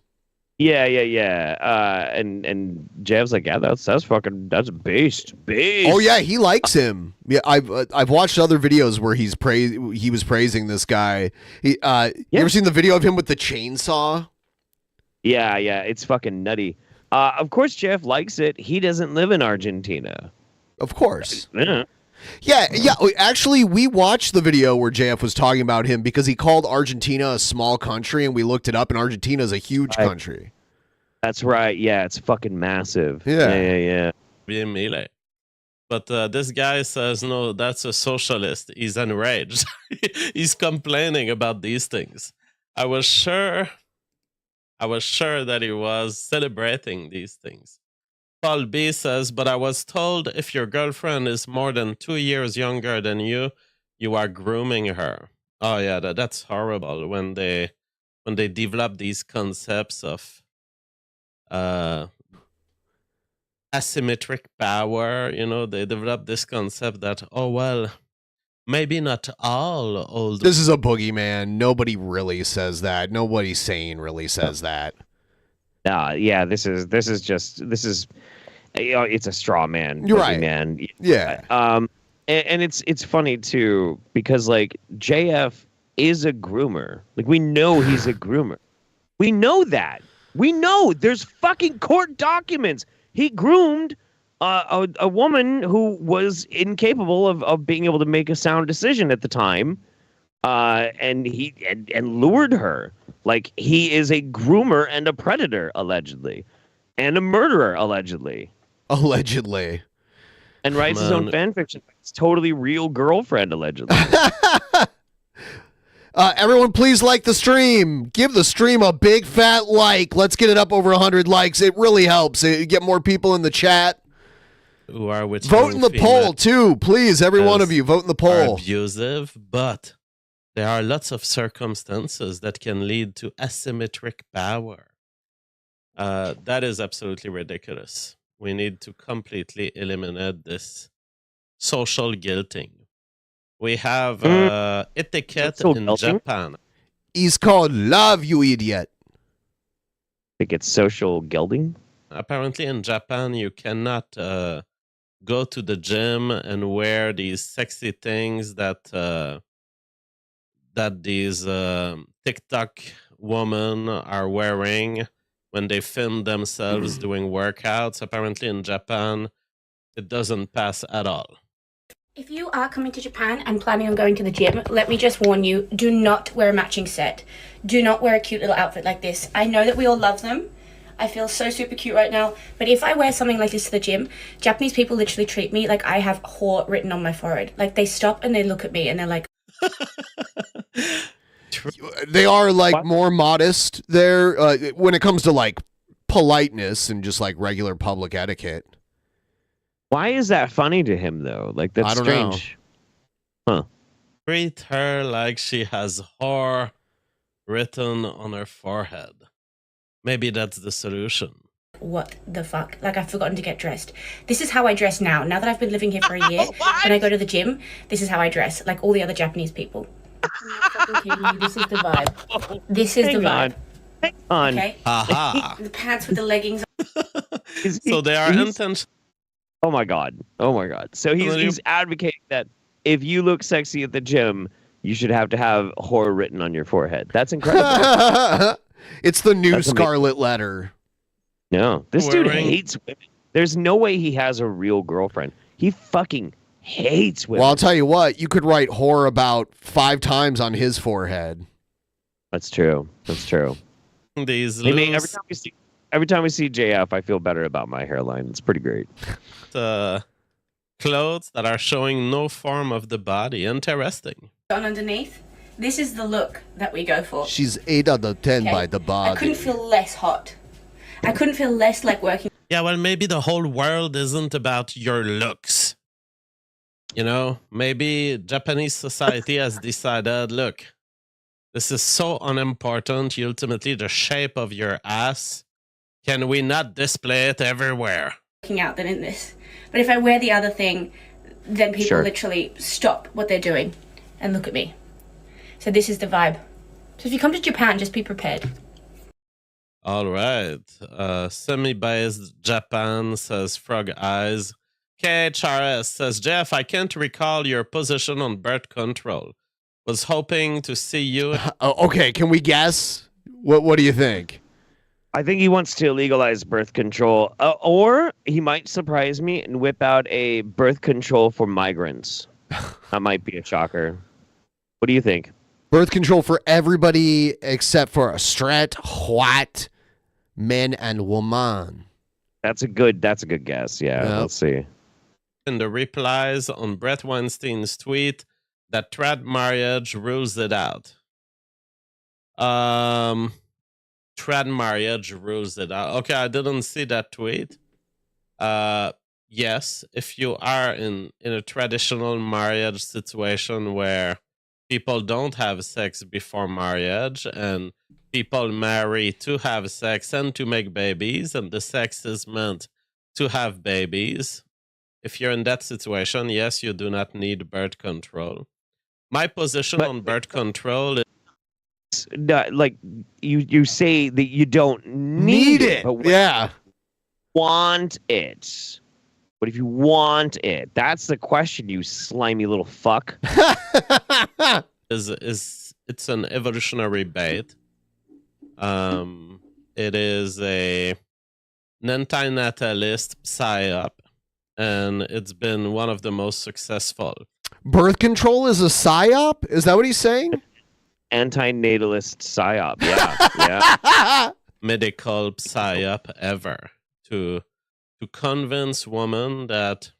Yeah. And Jev's like, yeah, that's a beast. Oh yeah, he likes him. Yeah, I've watched other videos where he was praising this guy. You ever seen the video of him with the chainsaw? Yeah, it's fucking nutty. Of course, Jeff likes it. He doesn't live in Argentina. Of course. Yeah. Actually, we watched the video where JF was talking about him because he called Argentina a small country, and we looked it up, and Argentina is a huge country. That's right. Yeah, it's fucking massive. Yeah. But this guy says, no, that's a socialist. He's enraged. He's complaining about these things. I was sure that he was celebrating these things. Paul B says, but I was told if your girlfriend is more than 2 years younger than you, you are grooming her. Oh yeah, that's horrible when they develop these concepts of asymmetric power. They develop this concept that, oh well, maybe not all old. This is a boogeyman. Nobody really says that. Nobody sane really says that. Yeah, this is it's a straw man. You're right, man. Yeah. And it's funny too because like JF is a groomer. Like, we know he's a groomer. We know that. We know there's fucking court documents. He groomed a woman who was incapable of being able to make a sound decision at the time, and he lured her. Like, he is a groomer and a predator, allegedly, and a murderer, allegedly. Allegedly. And writes his own fan fiction. It's totally real girlfriend, allegedly. Everyone, please like the stream. Give the stream a big fat like. Let's get it up over 100 likes. It really helps. Get more people in the chat. Who are which vote in the poll too, please. Every one of you, vote in the poll. Abusive, but there are lots of circumstances that can lead to asymmetric power. That is absolutely ridiculous. We need to completely eliminate this social guilting. We have etiquette in Japan. It's called love, you idiot. I think it's social gelding. Apparently in Japan, you cannot go to the gym and wear these sexy things that these TikTok women are wearing when they film themselves doing workouts. Apparently in Japan, it doesn't pass at all. If you are coming to Japan and planning on going to the gym, let me just warn you, do not wear a matching set. Do not wear a cute little outfit like this. I know that we all love them. I feel so super cute right now. But if I wear something like this to the gym, Japanese people literally treat me like I have whore written on my forehead. Like, they stop and they look at me and they're like... They are like more modest there when it comes to like politeness and just like regular public etiquette. Why is that funny to him though? Like, that's strange. Huh. Treat her like she has whore written on her forehead. Maybe that's the solution. What the fuck? Like, I've forgotten to get dressed. This is how I dress now. Now that I've been living here for a year, when I go to the gym, this is how I dress, like all the other Japanese people. This is the vibe. This is the vibe. Hang on. Okay? Aha. The pants with the leggings. So they are intentional. Oh my god. Oh my god. So he's advocating that if you look sexy at the gym, you should have to have whore written on your forehead. That's incredible. It's the new Scarlet Letter. No, this dude hates women. There's no way he has a real girlfriend. He fucking hates women. Well, I'll tell you what, you could write whore about 5 times on his forehead. That's true. That's true. These every time we see JF, I feel better about my hairline. It's pretty great. Clothes that are showing no form of the body. Interesting. On underneath, this is the look that we go for. She's 8 out of 10 by the body. I couldn't feel less hot. I couldn't feel less like working. Yeah, well, maybe the whole world isn't about your looks. You know, maybe Japanese society has decided, look, this is so unimportant, ultimately, the shape of your ass. Can we not display it everywhere? Working out than in this. But if I wear the other thing, then people literally stop what they're doing and look at me. So this is the vibe. So if you come to Japan, just be prepared. All right. Semi-biased Japan says Frog Eyes. KHRS says, Jeff, I can't recall your position on birth control. Was hoping to see you. Okay, can we guess? What do you think? I think he wants to legalize birth control, or he might surprise me and whip out a birth control for migrants. That might be a shocker. What do you think? Birth control for everybody except for a straight white men and woman. That's a good guess. Yeah, let's see. In the replies on Brett Weinstein's tweet that trad marriage rules it out. Trad marriage rules it out. Okay, I didn't see that tweet. Yes, if you are in a traditional marriage situation where people don't have sex before marriage and people marry to have sex and to make babies, and the sex is meant to have babies. If you're in that situation, yes, you do not need birth control. My position on birth control is like you say that you don't need it, but want it. But if you want it, that's the question, you slimy little fuck. Is it's an evolutionary bait. It is an antinatalist psyop, and it's been one of the most successful. Birth control is a psyop? Is that what he's saying? Antinatalist psyop. Yeah, yeah. Medical psyop ever to convince women that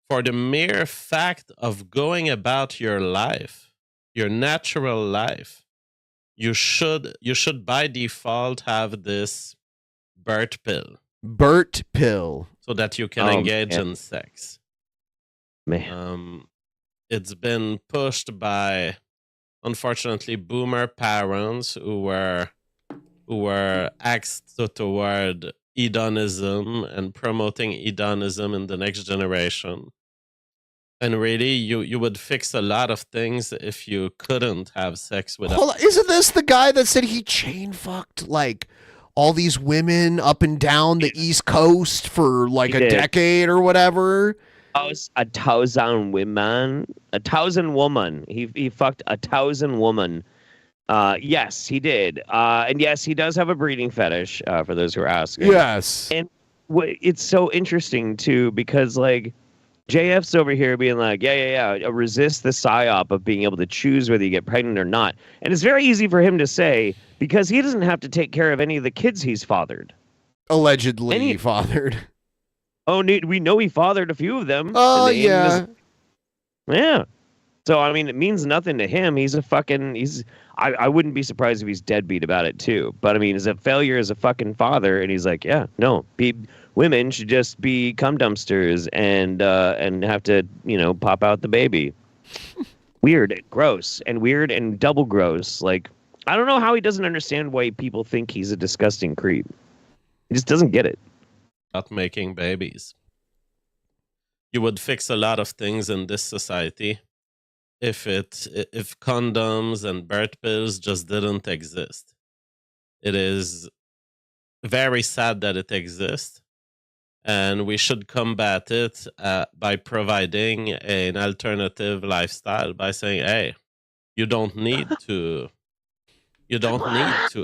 for the mere fact of going about your life, your natural life, you should by default have this Bert pill. Bert pill. So that you can engage in sex. Man. It's been pushed by, unfortunately, boomer parents who were axed toward hedonism and promoting hedonism in the next generation. And really, you would fix a lot of things if you couldn't have sex without. Hold on, isn't this the guy that said he chain fucked like all these women up and down the East Coast for like a decade or whatever? 1,000 women, 1,000 women. He fucked 1,000 women. Yes, he did. And yes, he does have a breeding fetish, for those who are asking. Yes. And it's so interesting, too, because, like, JF's over here being like, yeah, resist the psyop of being able to choose whether you get pregnant or not. And it's very easy for him to say because he doesn't have to take care of any of the kids he's fathered. Allegedly fathered. Oh, we know he fathered a few of them. Oh, yeah. Yeah. So, I mean, it means nothing to him. He's a fucking... I wouldn't be surprised if he's deadbeat about it, too. But, I mean, he's a failure as a fucking father, and he's like, yeah, no, women should just be cum dumpsters and have to, pop out the baby. Weird, gross, and weird and double gross. Like, I don't know how he doesn't understand why people think he's a disgusting creep. He just doesn't get it. Not making babies. You would fix a lot of things in this society if condoms and birth pills just didn't exist. It is very sad that it exists, and we should combat it by providing an alternative lifestyle by saying, hey, you don't need to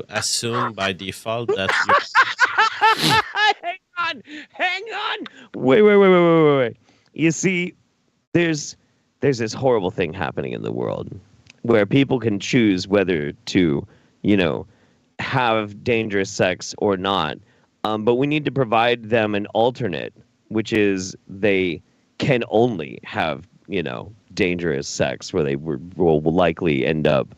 assume by default that Hang on. Wait. You see, there's this horrible thing happening in the world where people can choose whether to, have dangerous sex or not. But we need to provide them an alternate, which is they can only have, dangerous sex where they will likely end up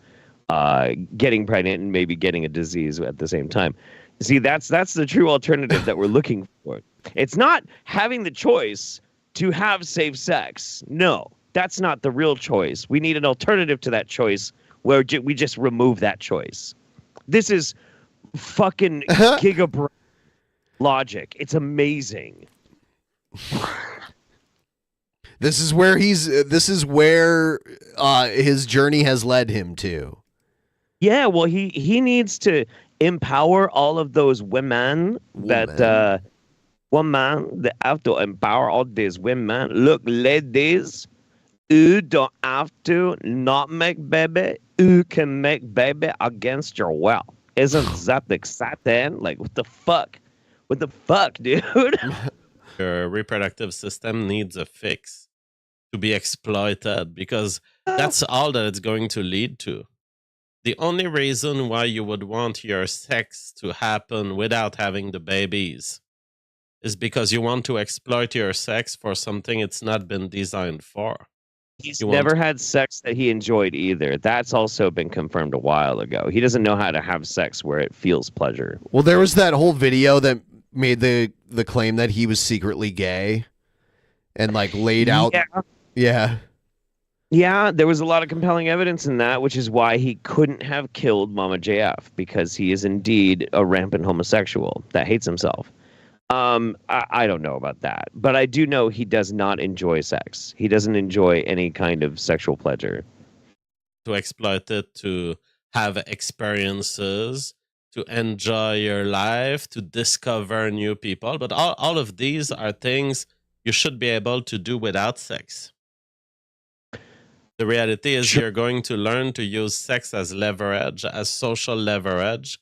getting pregnant and maybe getting a disease at the same time. See, that's the true alternative that we're looking for. It's not having the choice to have safe sex. No, that's not the real choice. We need an alternative to that choice where we just remove that choice. This is fucking gigabrain logic. It's amazing. This is where his journey has led him to. Yeah, well, he needs to empower all of those women that have to empower all these women. Look, ladies, you don't have to not make baby. You can make baby against your will. Isn't that exciting? Like, what the fuck? What the fuck, dude? Your reproductive system needs a fix to be exploited because that's all that it's going to lead to. The only reason why you would want your sex to happen without having the babies is because you want to exploit your sex for something it's not been designed for. He's never had sex that he enjoyed either. That's also been confirmed a while ago. He doesn't know how to have sex where it feels pleasure. Well, there was that whole video that made the claim that he was secretly gay and like laid out. Yeah. Yeah, there was a lot of compelling evidence in that, which is why he couldn't have killed Mama JF, because he is indeed a rampant homosexual that hates himself. I don't know about that, but I do know he does not enjoy sex. He doesn't enjoy any kind of sexual pleasure. To exploit it, to have experiences, to enjoy your life, to discover new people. But all of these are things you should be able to do without sex. The reality is you're going to learn to use sex as leverage, as social leverage,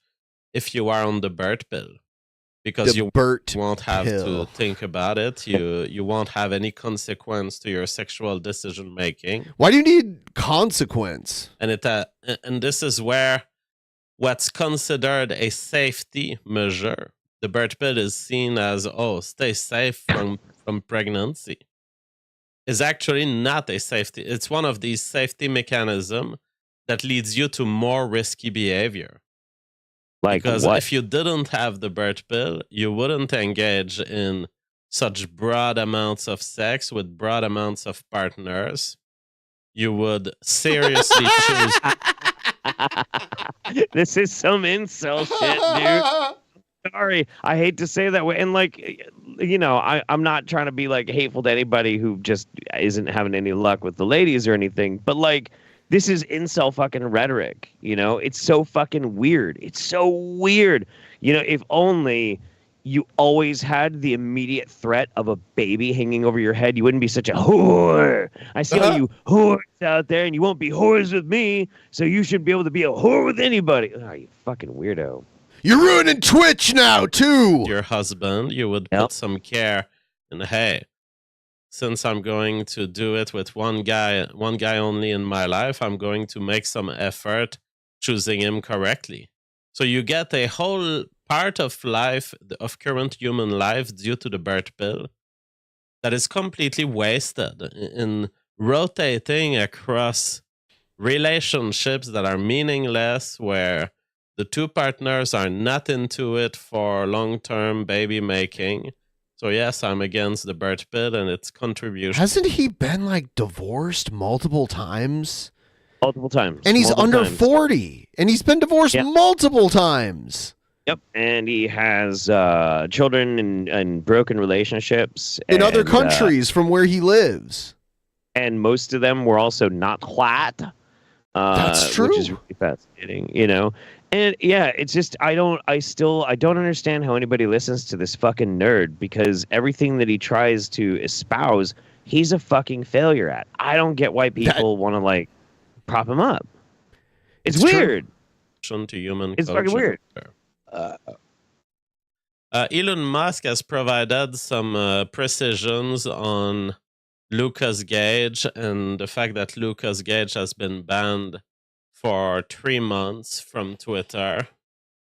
if you are on the Bert pill. Because you won't have to think about it. You won't have any consequence to your sexual decision making. Why do you need consequence? And this is where what's considered a safety measure, the Bert pill is seen as, stay safe from pregnancy, is actually not a safety. It's one of these safety mechanisms that leads you to more risky behavior. Because if you didn't have the Bert pill, you wouldn't engage in such broad amounts of sex with broad amounts of partners. You would seriously choose. This is some incel shit, dude. Sorry, I hate to say that way. And I'm not trying to be hateful to anybody who just isn't having any luck with the ladies or anything. But this is incel fucking rhetoric, It's so fucking weird. It's so weird. If only you always had the immediate threat of a baby hanging over your head, you wouldn't be such a whore. I see all you whores out there, and you won't be whores with me, so you should be able to be a whore with anybody. Oh, you fucking weirdo. You're ruining Twitch now, too. Your husband, you would put some care in, hey, since I'm going to do it with one guy only in my life, I'm going to make some effort choosing him correctly. So you get a whole part of life, of current human life, due to the Bert pill, that is completely wasted in rotating across relationships that are meaningless, where the two partners are not into it for long-term baby making. So yes, I'm against the Bert pill and its contribution. Hasn't he been divorced multiple times? Multiple times. And he's under 40. And he's been divorced multiple times. Yep. And he has children and broken relationships. In other countries from where he lives. And most of them were also not white. That's true. Which is really fascinating, And yeah, it's just I don't understand how anybody listens to this fucking nerd, because everything that he tries to espouse, he's a fucking failure at. I don't get why people want to prop him up. It's weird. To human it's culture. Fucking weird. Elon Musk has provided some precisions on Lucas Gage and the fact that Lucas Gage has been banned for 3 months from Twitter.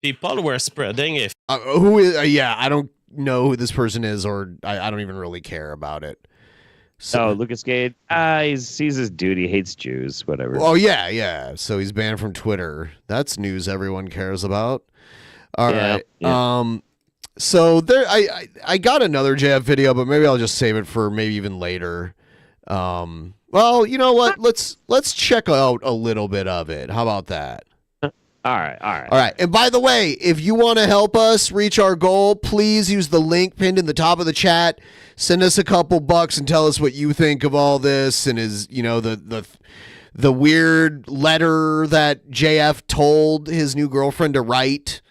People were spreading who is? I don't know who this person is, or I don't even really care about it. So Lucas Gage, he sees his dude. He hates Jews. Whatever. Oh yeah. So he's banned from Twitter. That's news everyone cares about. All right. Yeah. So there, I got another JF video, but maybe I'll just save it for maybe even later. Well, you know what? Let's check out a little bit of it. How about that? All right. And by the way, if you want to help us reach our goal, please use the link pinned in the top of the chat. Send us a couple bucks and tell us what you think of all this, and is the weird letter that JF told his new girlfriend to write.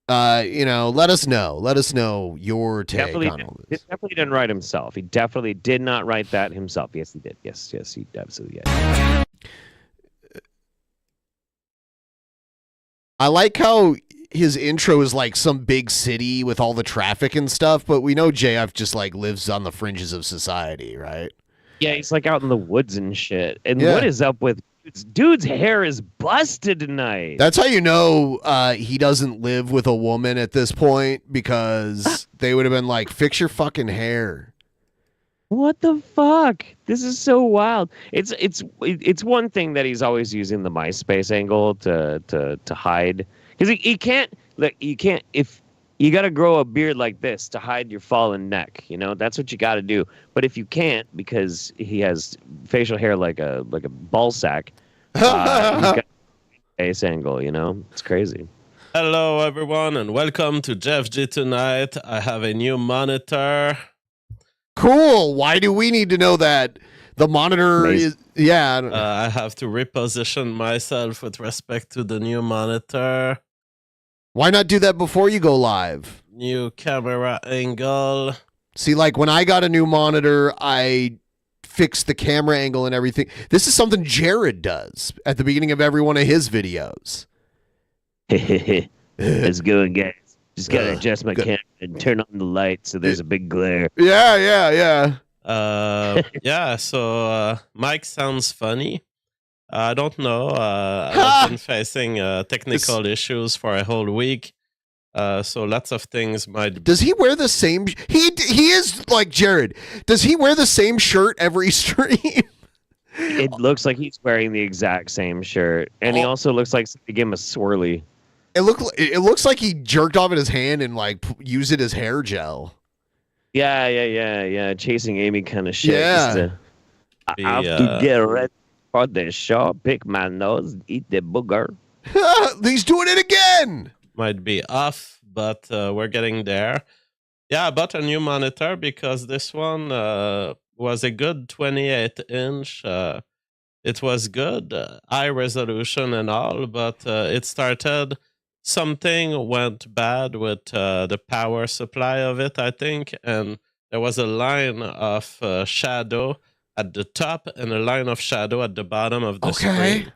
Let us know. Let us know your take on all this. He definitely didn't write himself. He definitely did not write that himself. Yes, he did. Yes, he absolutely did. I like how his intro is some big city with all the traffic and stuff, but we know JF just lives on the fringes of society, right? Yeah, he's out in the woods and shit. And what is up with dude's hair is busted tonight? That's how you know he doesn't live with a woman at this point, because they would have been fix your fucking hair. What the fuck? This is so wild. It's one thing that he's always using the MySpace angle to hide, because he can't if you got to grow a beard like this to hide your fallen neck. That's what you got to do. But if you can't, because he has facial hair like a ball sack, he's got a face angle. It's crazy. Hello everyone, and welcome to Jeff G tonight. I have a new monitor. Cool. Why do we need to know that? The monitor is... Yeah. I have to reposition myself with respect to the new monitor. Why not do that before you go live? New camera angle. See, when I got a new monitor, I fix the camera angle and everything. This is something Jared does at the beginning of every one of his videos. Let's go and guys. Just gotta adjust my camera and turn on the light so there's a big glare. Yeah. So Mike sounds funny. I don't know. I've been facing technical issues for a whole week. So lots of things might. Does he wear the same? He is like Jared. Does he wear the same shirt every stream? It looks like he's wearing the exact same shirt, and he also looks like they gave him a swirly. It looks like he jerked off in his hand and like used it as hair gel. Yeah. Chasing Amy kind of shit. Yeah. I have to get ready for the show. Pick my nose, eat the booger. He's doing it again. Might be off, but we're getting there. Yeah, I bought a new monitor because this one was a good 28-inch. It was good, high resolution and all, but it started. Something went bad with the power supply of it, I think, and there was a line of shadow at the top and a line of shadow at the bottom of the screen.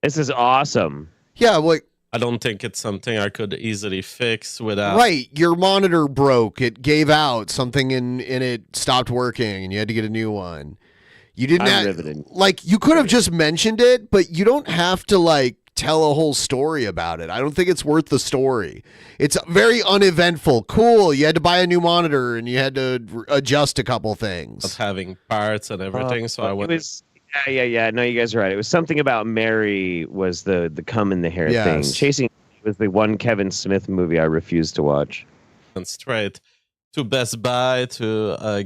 This is awesome. Yeah, like I don't think it's something I could easily fix without. Right, your monitor broke. It gave out something and it stopped working, and you had to get a new one. You didn't like you could have just mentioned it, but you don't have to like tell a whole story about it. I don't think it's worth the story. It's very uneventful. Cool. You had to buy a new monitor and you had to adjust a couple things. Of having parts and everything, so I went. Yeah. No, you guys are right. It was something about Mary was the come in the hair thing. Chasing was the one Kevin Smith movie I refused to watch. And straight to Best Buy to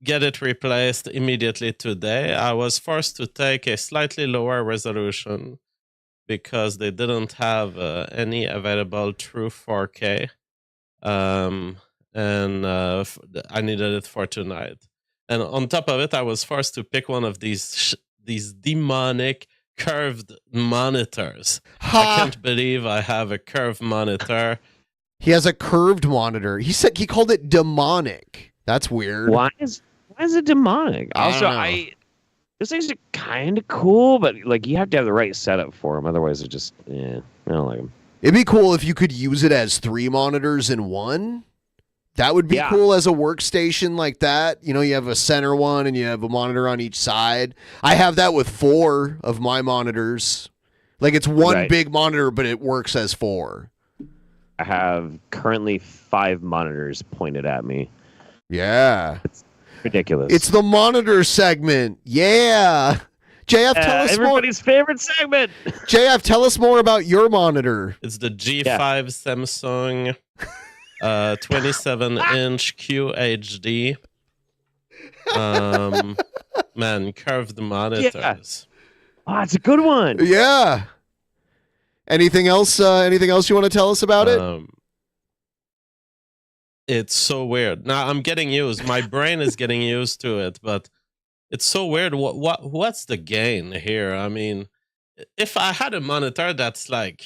get it replaced immediately today. I was forced to take a slightly lower resolution because they didn't have any available true 4K. And I needed it for tonight. And on top of it, I was forced to pick one of these demonic curved monitors. I can't believe I have a curved monitor. He has a curved monitor. He called it demonic. That's weird. Why is it demonic? Those things are kind of cool, but like you have to have the right setup for them. Otherwise, they're just I don't like them. It'd be cool if you could use it as 3 monitors in one. That would be cool as a workstation like that. You know, you have a center one and you have a monitor on each side. I have that with 4 of my monitors. Like it's one big monitor, but it works as 4. I have currently 5 monitors pointed at me. Yeah. It's ridiculous. It's the monitor segment. Yeah. JF, tell us everybody's favorite segment. JF, tell us more about your monitor. It's the G5 Samsung 27-inch QHD. Man, curved monitors. Oh, it's a good one. Yeah. Anything else? Anything else you want to tell us about it? It's so weird. Now I'm getting used. My brain is getting used to it, but it's so weird. What's the gain here? I mean, if I had a monitor that's like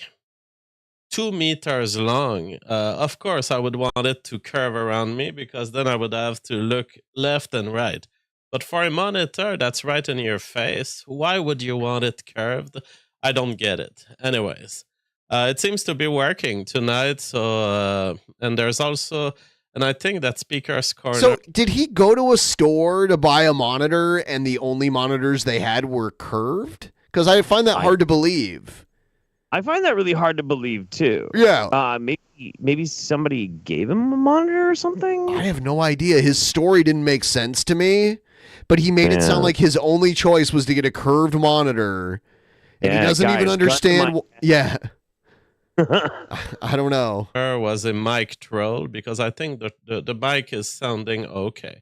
2 meters long, of course I would want it to curve around me because then I would have to look left and right. But for a monitor that's right in your face, why would you want it curved? I don't get it. Anyways, it seems to be working tonight. So, and there's also, and I think that Speaker's Corner. So did he go to a store to buy a monitor and the only monitors they had were curved? Because I find that hard to believe. I find that really hard to believe too. Yeah. Maybe somebody gave him a monitor or something. I have no idea. His story didn't make sense to me, but he made it sound like his only choice was to get a curved monitor. And he doesn't even understand. Yeah. I don't know. Was a mic troll because I think the mic is sounding okay.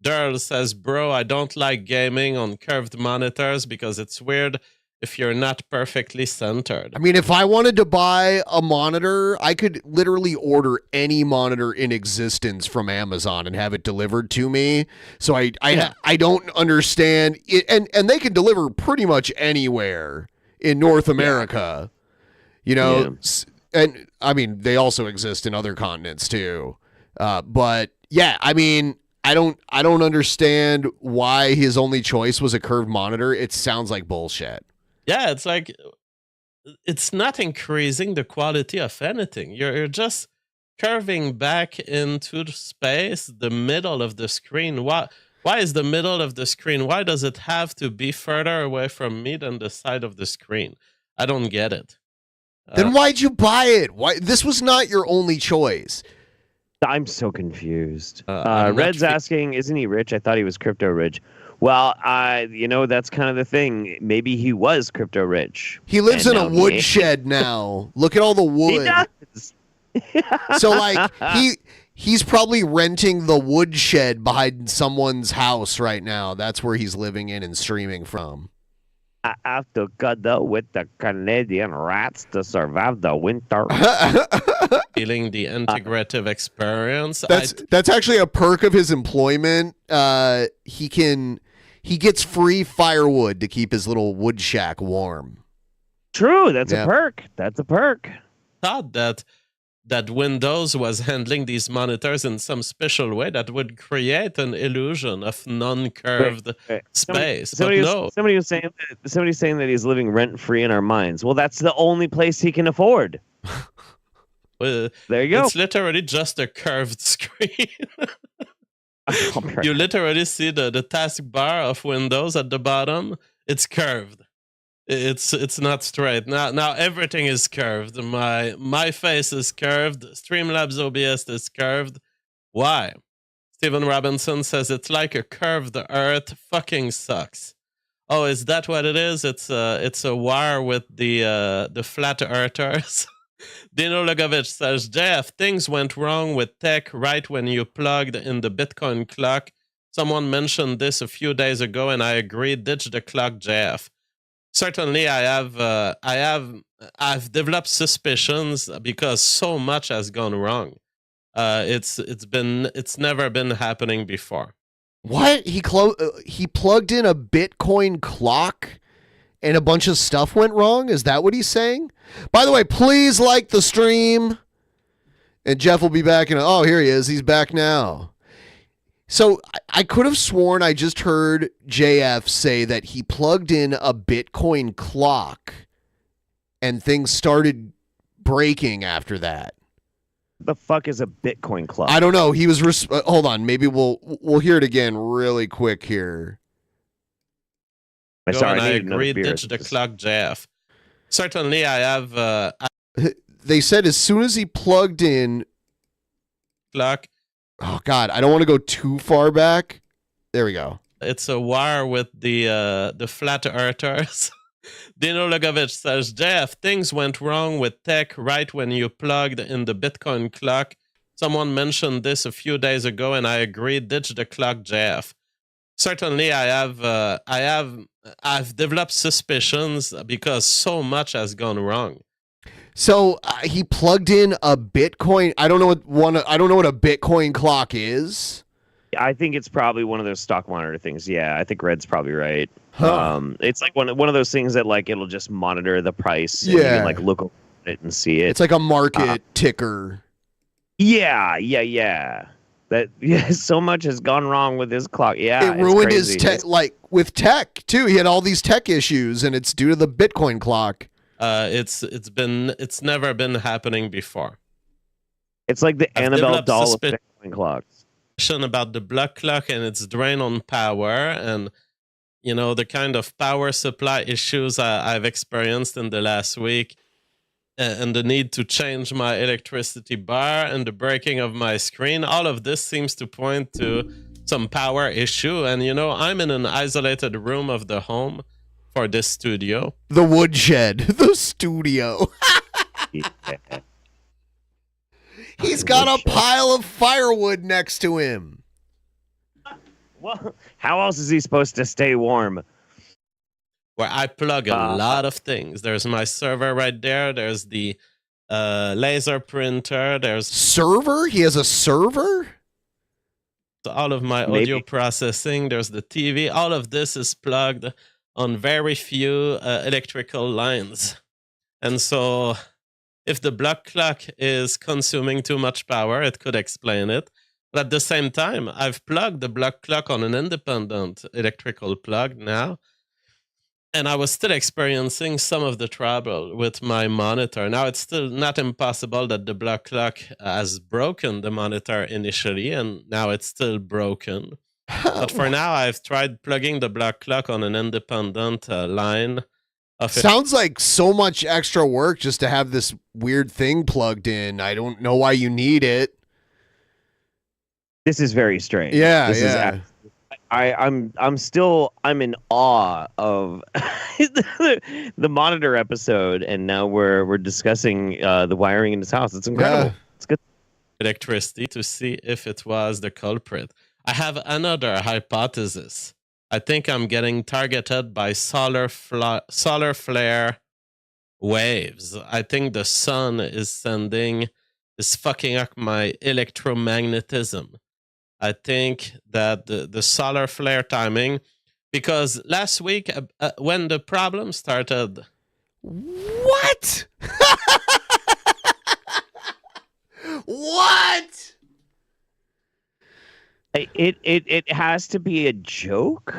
Daryl says, bro, I don't like gaming on curved monitors because it's weird if you're not perfectly centered. I mean, if I wanted to buy a monitor, I could literally order any monitor in existence from Amazon and have it delivered to me. So I don't understand it, and they can deliver pretty much anywhere in North America. You know, and I mean, they also exist in other continents too. But yeah, I mean, I don't understand why his only choice was a curved monitor. It sounds like bullshit. Yeah, it's like it's not increasing the quality of anything. You're just curving back into space, the middle of the screen. Why is the middle of the screen? Why does it have to be further away from me than the side of the screen? I don't get it. Then why'd you buy it? Why this was not your only choice? I'm so confused. Red's asking, isn't he rich? I thought he was crypto rich. Well, that's kind of the thing. Maybe he was crypto rich. He lives in a woodshed now. Look at all the wood. He does. So like he's probably renting the woodshed behind someone's house right now. That's where he's living in and streaming from. I have to cuddle with the Canadian rats to survive the winter. Feeling the integrative experience. That's actually a perk of his employment. He gets free firewood to keep his little wood shack warm. True, that's a perk. That's a perk. Thought that Windows was handling these monitors in some special way that would create an illusion of non-curved space. Somebody was saying that he's living rent-free in our minds. Well, that's the only place he can afford. Well, there you go. It's literally just a curved screen. You literally see the taskbar of Windows at the bottom. It's curved. It's not straight. Now everything is curved. My face is curved. Streamlabs OBS is curved. Why? Stephen Robinson says it's like a curved earth. Fucking sucks. Oh, is that what it is? It's a war with the flat earthers. Dino Logovich says, JF, things went wrong with tech right when you plugged in the Bitcoin clock. Someone mentioned this a few days ago, and I agree. Ditch the clock, JF. Certainly, I've developed suspicions because so much has gone wrong. It's never been happening before. What? He plugged in a Bitcoin clock and a bunch of stuff went wrong? Is that what he's saying? By the way, please like the stream. And Jeff will be back in here he is. He's back now. So I could have sworn I just heard JF say that he plugged in a Bitcoin clock and things started breaking after that. The fuck is a Bitcoin clock? I don't know. He was hold on. Maybe we'll hear it again really quick here. Sorry, I agree. Ditch the clock, JF. Certainly, I have. They said as soon as he plugged in clock. Oh God, I don't want to go too far back. There we go. It's a war with the flat earthers. Dino Logovich says, JF, things went wrong with tech right when you plugged in the Bitcoin clock. Someone mentioned this a few days ago, and I agree. Ditch the clock, JF. Certainly, I've developed suspicions because so much has gone wrong. So he plugged in a Bitcoin. I don't know what a Bitcoin clock is. I think it's probably one of those stock monitor things. Yeah, I think Red's probably right. Huh. It's like one of those things that like it'll just monitor the price. And you can like look at it and see it. It's like a market ticker. Yeah. That so much has gone wrong with his clock. Yeah, it ruined his tech. Like with tech too. He had all these tech issues, and it's due to the Bitcoin clock. It's never been happening before. It's like the Annabelle doll of Bitcoin clocks. About the block clock and its drain on power, and the kind of power supply issues I've experienced in the last week, and the need to change my electricity bar and the breaking of my screen. All of this seems to point to some power issue, and I'm in an isolated room of the home for this studio. The woodshed. The studio. He's got a pile of firewood next to him. Well, how else is he supposed to stay warm? Where I plug a lot of things. There's my server right there. There's the laser printer. There's server? He has a server? All of my audio processing. There's the TV. All of this is plugged on very few electrical lines. And so if the block clock is consuming too much power, it could explain it. But at the same time, I've plugged the block clock on an independent electrical plug now, and I was still experiencing some of the trouble with my monitor. Now, it's still not impossible that the block clock has broken the monitor initially, and now it's still broken. But for now, I've tried plugging the block clock on an independent line. Sounds like so much extra work just to have this weird thing plugged in. I don't know why you need it. This is very strange. Yeah, this yeah. Is, I'm in awe of the monitor episode, and now we're discussing the wiring in his house. It's incredible. Yeah. It's good. Electricity to see if it was the culprit. I have another hypothesis. I think I'm getting targeted by solar flare waves. I think the sun is fucking up my electromagnetism. I think that the solar flare timing, because last week when the problem started. What? What? It has to be a joke,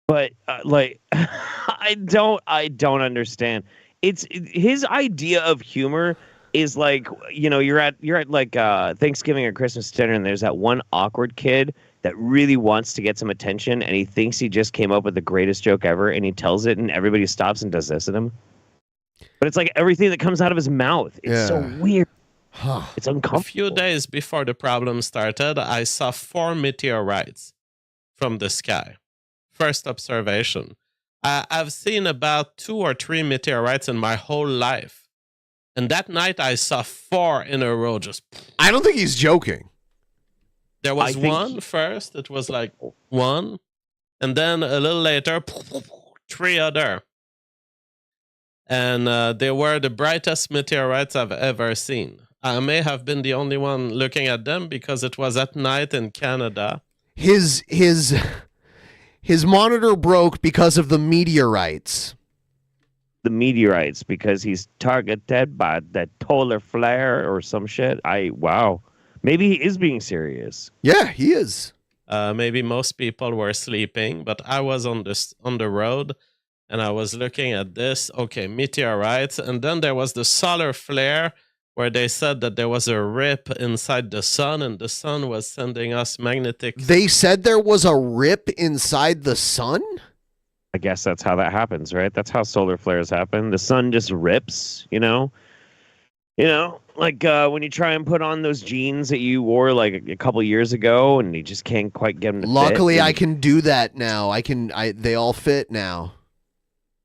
but like I don't understand. It's his idea of humor is like, you know, you're at like Thanksgiving or Christmas dinner, and there's that one awkward kid that really wants to get some attention, and he thinks he just came up with the greatest joke ever, and he tells it, and everybody stops and does this at him. But it's like everything that comes out of his mouth. It's so weird. Huh. It's uncomfortable. A few days before the problem started, I saw 4 meteorites from the sky. First observation. I've seen about 2 or 3 meteorites in my whole life. And that night I saw 4 in a row. Just. I don't think he's joking. There was one first. It was like 1. And then a little later, 3 other. And they were the brightest meteorites I've ever seen. I may have been the only one looking at them because it was at night in Canada. His monitor broke because of the meteorites. The meteorites, because he's targeted by that solar flare or some shit. Wow. Maybe he is being serious. Yeah, he is. Maybe most people were sleeping, but I was on the road, and I was looking at this. Okay, meteorites. And then there was the solar flare, where they said that there was a rip inside the sun, and the sun was sending us magnetic. They said there was a rip inside the sun? I guess that's how that happens, right? That's how solar flares happen. The sun just rips, you know? Like when you try and put on those jeans that you wore like a couple years ago, and you just can't quite get them to Luckily, fit. I can do that now. They all fit now.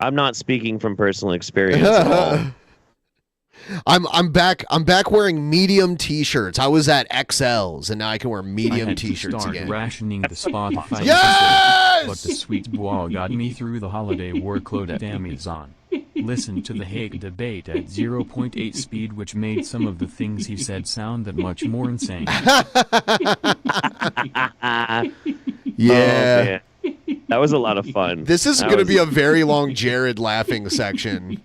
I'm not speaking from personal experience at all. I'm back wearing medium t-shirts. I was at XLs, and now I can wear medium t-shirts again. Rationing the Spotify Yes! episode, but the sweet bois got me through the holiday workload at Amazon. Listen to the Hague debate at 0.8 speed, which made some of the things he said sound that much more insane. Yeah. Oh, that was a lot of fun. This is going to be a very long Jared laughing section.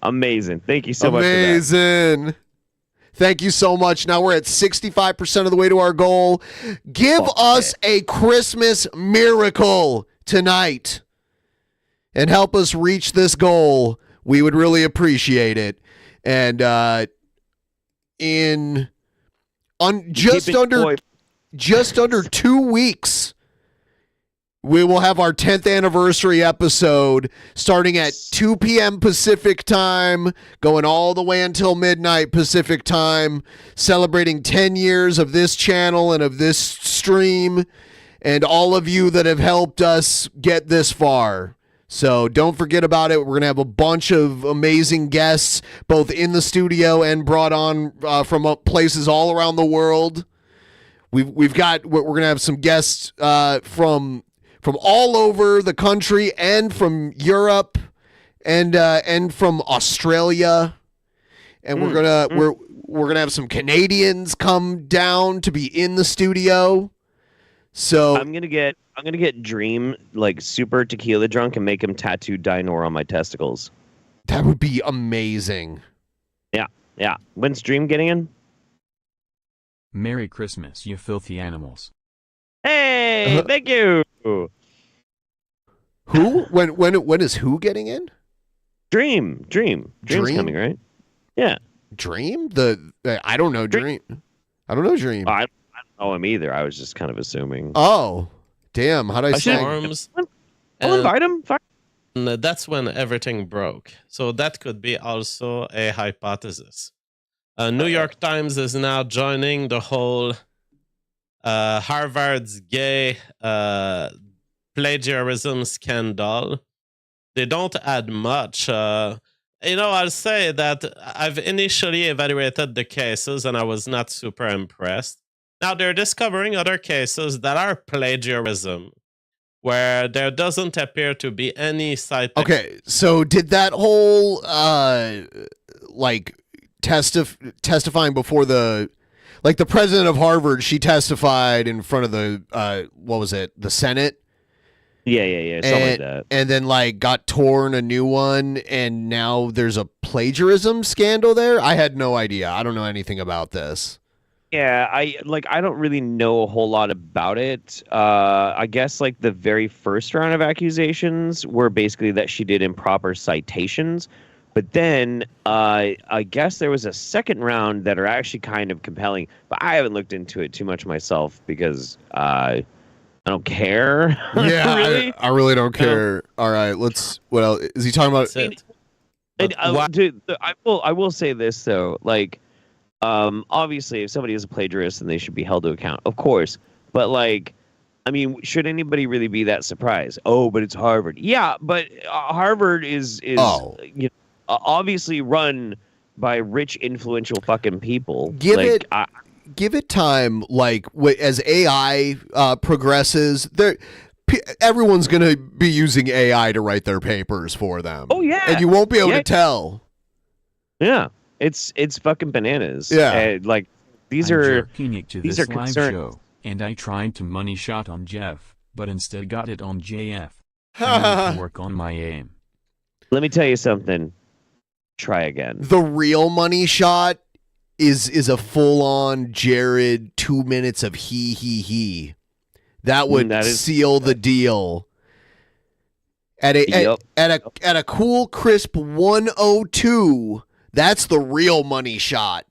Amazing. Thank you so much. Amazing. Thank you so much. Now we're at 65% of the way to our goal. Give us a Christmas miracle tonight and help us reach this goal. We would really appreciate it. And just under 2 weeks, we will have our 10th anniversary episode starting at 2 p.m. Pacific time, going all the way until midnight Pacific time, celebrating 10 years of this channel and of this stream, and all of you that have helped us get this far. So don't forget about it. We're going to have a bunch of amazing guests, both in the studio and brought on from places all around the world. We're going to have some guests from all over the country and from Europe and from Australia. And we're gonna have some Canadians come down to be in the studio. So I'm gonna get Dream like super tequila drunk and make him tattoo Dinor on my testicles. That would be amazing. Yeah. When's Dream getting in? Merry Christmas, you filthy animals. Hey, thank you. Who? When is who getting in? Dream's coming, right? Yeah. Dream? I don't know Dream. I don't know Dream. I don't know him either. I was just kind of assuming. Oh, damn! How'd I say? I'll invite him. And that's when everything broke. So that could be also a hypothesis. New York Times is now joining the whole Harvard's gay plagiarism scandal. They don't add much. I'll say that I've initially evaluated the cases and I was not super impressed. Now they're discovering other cases that are plagiarism, where there doesn't appear to be any citation. Okay, so did that whole testifying before the president of Harvard, she testified in front of the what was it, the Senate? Yeah, something like that. And then got torn a new one, and now there's a plagiarism scandal there? I had no idea. I don't know anything about this. Yeah, I don't really know a whole lot about it. I guess the very first round of accusations were basically that she did improper citations. But then I guess there was a second round that are actually kind of compelling. But I haven't looked into it too much myself because I don't care. Yeah, really? I really don't care. All right, what else? Is he talking about? I will say this, though. Obviously, if somebody is a plagiarist, then they should be held to account, of course. But should anybody really be that surprised? Oh, but it's Harvard. Yeah, but Harvard is obviously run by rich, influential fucking people. Give it time. As AI progresses, everyone's gonna be using AI to write their papers for them. Oh yeah, and you won't be able to tell. Yeah. It's fucking bananas. Yeah, these are live show, and I tried to money shot on Jeff, but instead got it on JF. I need to work on my aim. Let me tell you something. Try again. The real money shot is a full-on Jared 2 minutes of he. That would seal the deal. At a cool crisp 102. That's the real money shot.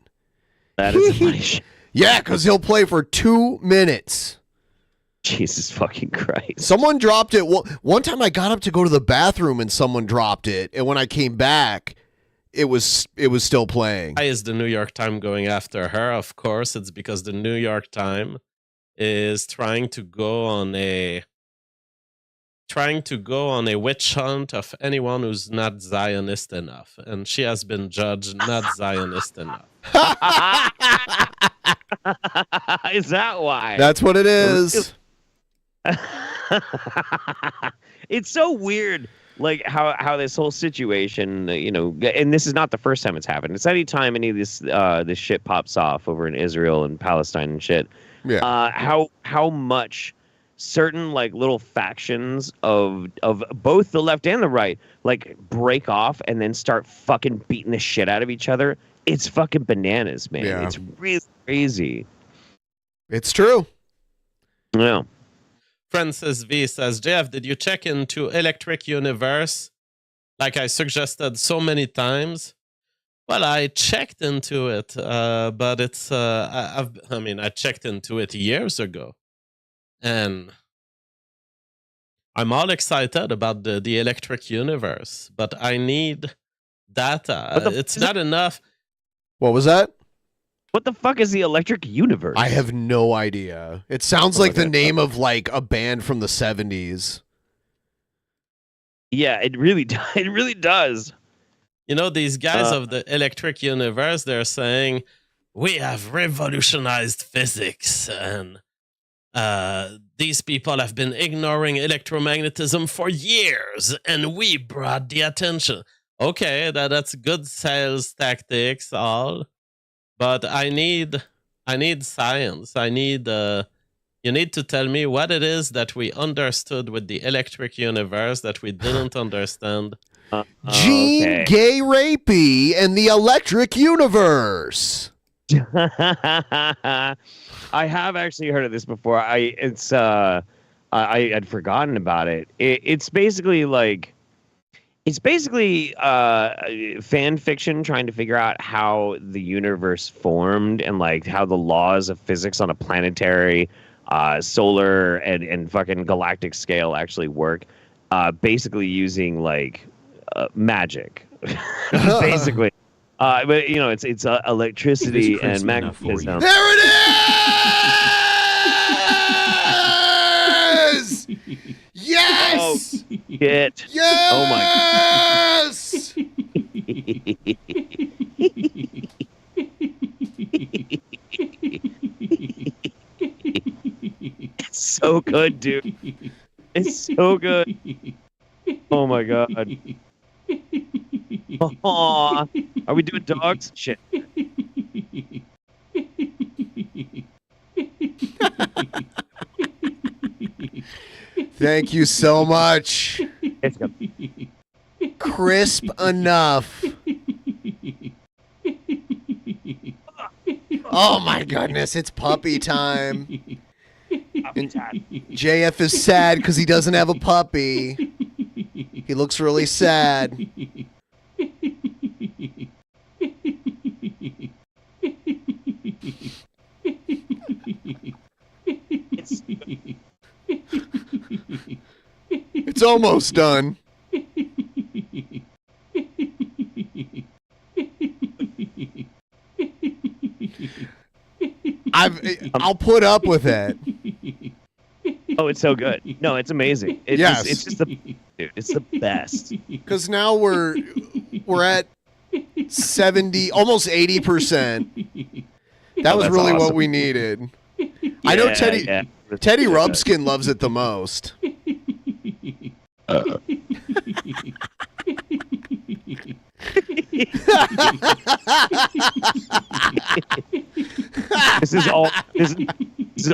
That is a money shot. Yeah, because he'll play for 2 minutes. Jesus fucking Christ. Someone dropped it. Well, one time I got up to go to the bathroom and someone dropped it. And when I came back, it was still playing. Why is the New York Times going after her? Of course, it's because the New York Times is trying to go on a witch hunt of anyone who's not Zionist enough, and she has been judged not Zionist enough. Is that why? That's what it is. It's so weird, how this whole situation, and this is not the first time it's happened. It's any time any of this shit pops off over in Israel and Palestine and shit. Yeah. How much certain little factions of both the left and the right break off and then start fucking beating the shit out of each other. It's fucking bananas, man. Yeah. It's really crazy. It's true. Yeah. Francis V says, Jeff, did you check into Electric Universe like I suggested so many times? Well, I checked into it, but it's I checked into it years ago. And I'm all excited about the Electric Universe, but I need data. It's not enough. What was that? What the fuck is the Electric Universe? I have no idea. It sounds like the name of a band from the 70s. Yeah, it really does. These guys of the Electric Universe, they're saying, we have revolutionized physics, and these people have been ignoring electromagnetism for years, and we brought the attention. Okay, that's good sales tactics, all, but I need science. I need You need to tell me what it is that we understood with the electric universe that we didn't understand. Gene Gariepy and the Electric Universe. I have actually heard of this before. I had forgotten about it. It's basically fan fiction trying to figure out how the universe formed and like how the laws of physics on a planetary, solar and fucking galactic scale actually work. Basically using like magic, basically. But you know, it's electricity and magnetism. There it is! Yes! Oh, shit. Yes! Oh my. It's so good, dude. It's so good. Oh my god. Aww. Are we doing dogs? Shit. Thank you so much. It's good. Crisp enough. Oh my goodness, it's puppy time. JF is sad because he doesn't have a puppy. He looks really sad. It's almost done. I'll put up with it. Oh, it's so good. No, it's amazing. Yes. It's just it's the best. Because now we're at 70, almost 80%. That was really awesome. what we needed. I know Teddy Rubskin loves it the most. This is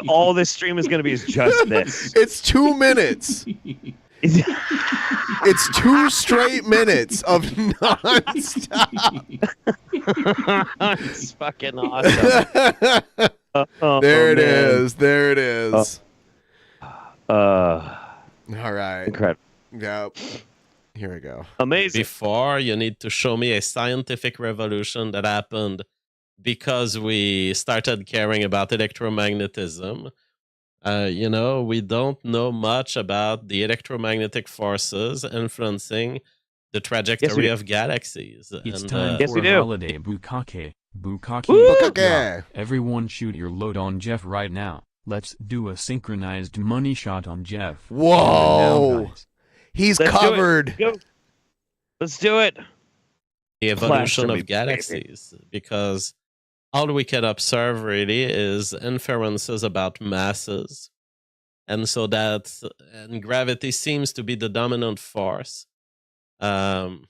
all this stream is going to be is just this. It's 2 minutes. It's 2 straight minutes of nonstop. It's fucking awesome. There it is. There it is. All right. Incredible. Yep. Here we go. Amazing. Before, you need to show me a scientific revolution that happened because we started caring about electromagnetism. You know, we don't know much about the electromagnetic forces influencing the trajectory of galaxies. It's and, time Yes, for we do. holiday bukkake. Bukkake. Bukkake. Everyone shoot your load on Jeff right now. Let's do a synchronized money shot on Jeff. Whoa. Now, guys. He's Let's covered. Let's do it. the evolution of galaxies, because all we can observe really is inferences about masses. And so and gravity seems to be the dominant force. I'm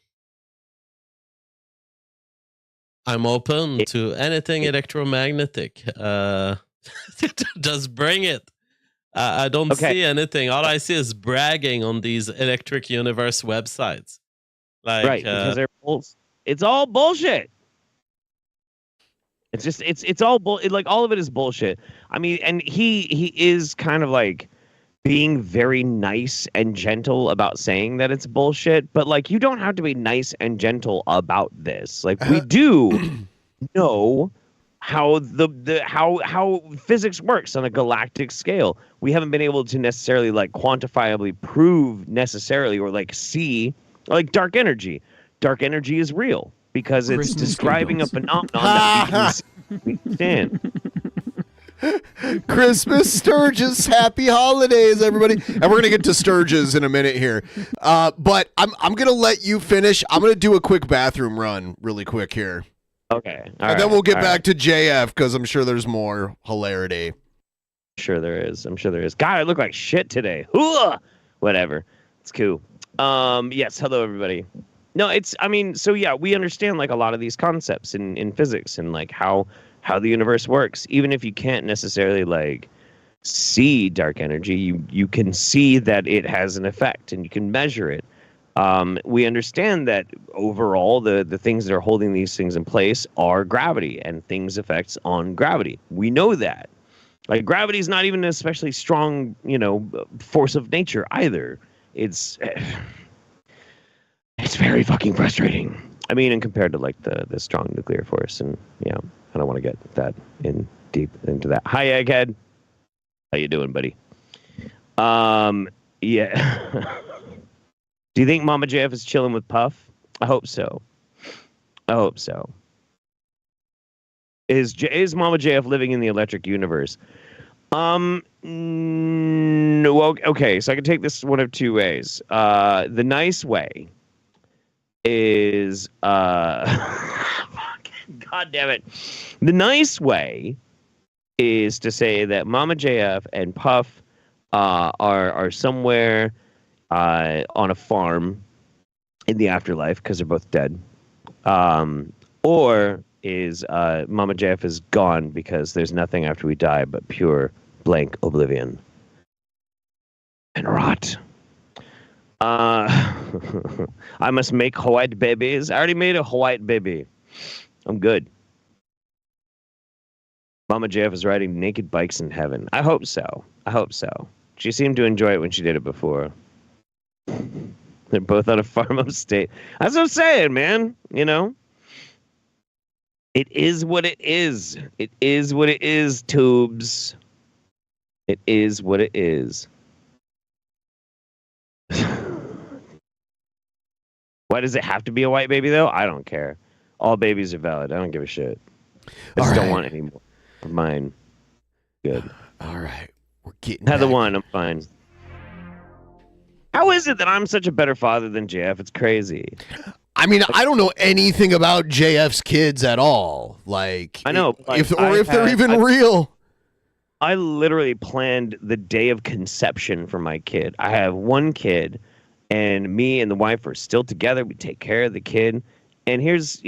open to anything electromagnetic. Just bring it. I don't see anything. All I see is bragging on these Electric Universe websites. Like, right, because it's all bullshit. It's just it's all like all of it is bullshit. I mean, and he is kind of like being very nice and gentle about saying that it's bullshit, but like you don't have to be nice and gentle about this. Like we do know how how physics works on a galactic scale. We haven't been able to necessarily like quantifiably prove necessarily or like see like dark energy. Dark energy is real because it's describing a phenomenon that we can understand. Christmas, Sturgis, happy holidays, everybody. And we're gonna get to Sturgis in a minute here. But I'm gonna let you finish. I'm gonna do a quick bathroom run really quick here. Okay. And then we'll get back to JF because I'm sure there's more hilarity. Sure there is. I'm sure there is. God, I look like shit today. Whatever. It's cool. Yes, hello everybody. No, so yeah, we understand like a lot of these concepts in physics and like how the universe works, even if you can't necessarily like see dark energy. You can see that it has an effect, and you can measure it. We understand that overall the things that are holding these things in place are gravity and things effects on gravity. We know that. Like, gravity is not even an especially strong, force of nature either. It's very fucking frustrating. I mean, and compared to like the strong nuclear force, and I don't want to get that deep into that. Hi, Egghead. How you doing, buddy? Yeah. Do you think Mama JF is chilling with Puff? I hope so. Is Mama JF living in the electric universe? No, well, okay, so I can take this one of two ways. The nice way is God damn it. The nice way is to say that Mama JF and Puff are somewhere on a farm in the afterlife because they're both dead. Or is Mama JF is gone because there's nothing after we die but pure blank oblivion and rot. I must make white babies. I already made a white baby. I'm good. Mama JF is riding naked bikes in heaven. I hope so. She seemed to enjoy it when she did it before. They're both on a farm upstate. That's what I'm saying, man. It is what it is. It is what it is, tubes. It is what it is. Why does it have to be a white baby, though? I don't care. All babies are valid. I don't give a shit. I just don't want any more of mine. Good. All right. We're getting Heather one, I'm fine. How is it that I'm such a better father than JF? It's crazy. I mean, I don't know anything about JF's kids at all. Like, I know, if they're even real. I literally planned the day of conception for my kid. I have one kid, and me and the wife are still together. We take care of the kid. And here's,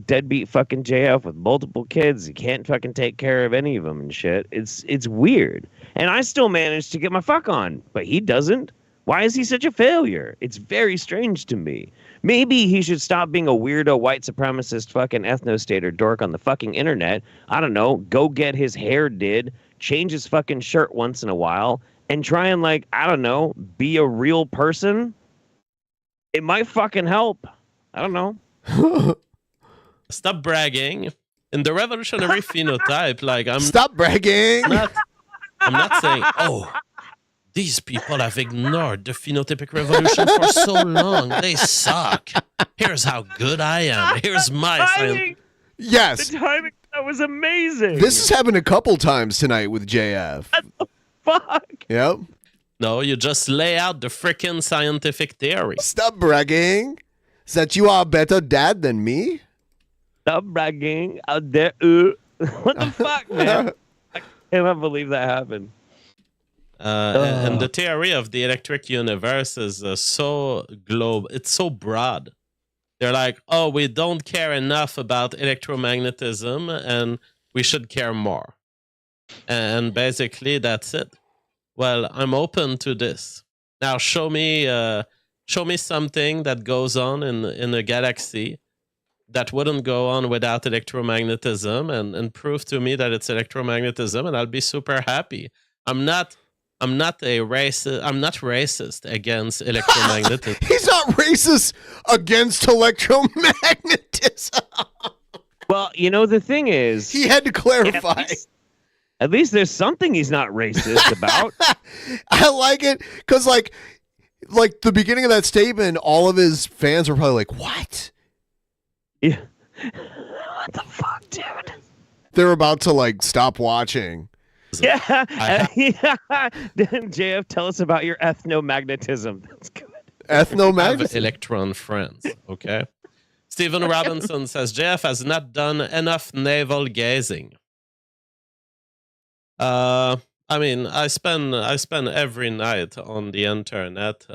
deadbeat fucking JF with multiple kids. He can't fucking take care of any of them and shit. It's weird. And I still managed to get my fuck on, but he doesn't. Why is he such a failure? It's very strange to me. Maybe he should stop being a weirdo white supremacist fucking ethnostater dork on the fucking internet. I don't know. Go get his hair did, change his fucking shirt once in a while, and try and, like, I don't know, be a real person. It might fucking help. I don't know. Stop bragging. In the revolutionary phenotype, like, Stop bragging. I'm not saying, these people have ignored the phenotypic revolution for so long. They suck. Here's how good I am. Here's my timing. Yes. The timing, that was amazing. This has happened a couple times tonight with JF. What the fuck? Yep. No, you just lay out the freaking scientific theory. Stop bragging. Is that you are a better dad than me? Stop bragging out there. What the fuck, man? I cannot believe that happened. And the theory of the electric universe is it's so broad. They're like, we don't care enough about electromagnetism and we should care more. And basically that's it. Well, I'm open to this. Now show me something that goes on in a galaxy that wouldn't go on without electromagnetism and prove to me that it's electromagnetism and I'll be super happy. I'm not racist. I'm not racist against electromagnetism. He's not racist against electromagnetism. Well, the thing is, he had to clarify. At least there's something he's not racist about. I like it because, like the beginning of that statement, all of his fans were probably like, "What? Yeah, what the fuck, dude?" They're about to stop watching. Yeah. JF, tell us about your ethnomagnetism. That's good. Ethnomagnetism. Electron friends, okay? Stephen Robinson says JF has not done enough navel gazing. I mean, I spend every night on the internet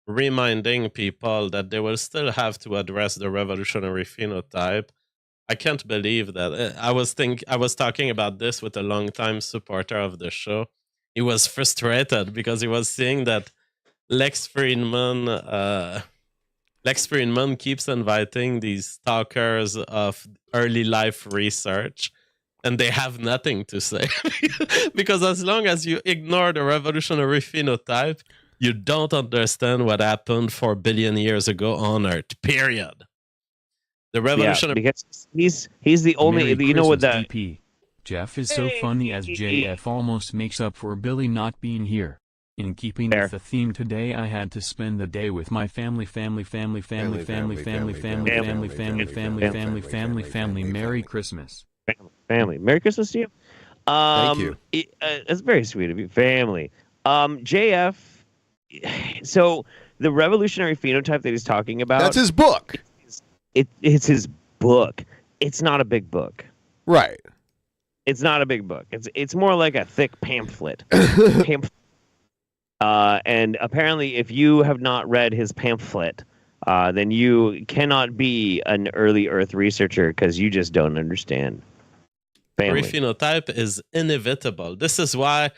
reminding people that they will still have to address the revolutionary phenotype. I can't believe that. I was talking about this with a longtime supporter of the show. he was frustrated because he was seeing that Lex Friedman keeps inviting these stalkers of early life research, and they have nothing to say. Because as long as you ignore the revolutionary phenotype, you don't understand what happened 4 billion years ago on Earth, period. The revolutionary... Yeah, because he's the only... Merry you know what Christmas, that... DP. Jeff is so funny as JF almost makes up for Billy not being here. In keeping with the theme today, I had to spend the day with my family. Merry Christmas. Family. Merry Christmas to you. Thank you. That's very sweet of you. Family. JF, so the revolutionary phenotype that he's talking about... That's his book. It's his book. It's not a big book. Right. It's not a big book. It's more like a thick pamphlet. And apparently, if you have not read his pamphlet, then you cannot be an early Earth researcher because you just don't understand. Family. Phenotype is inevitable. This is why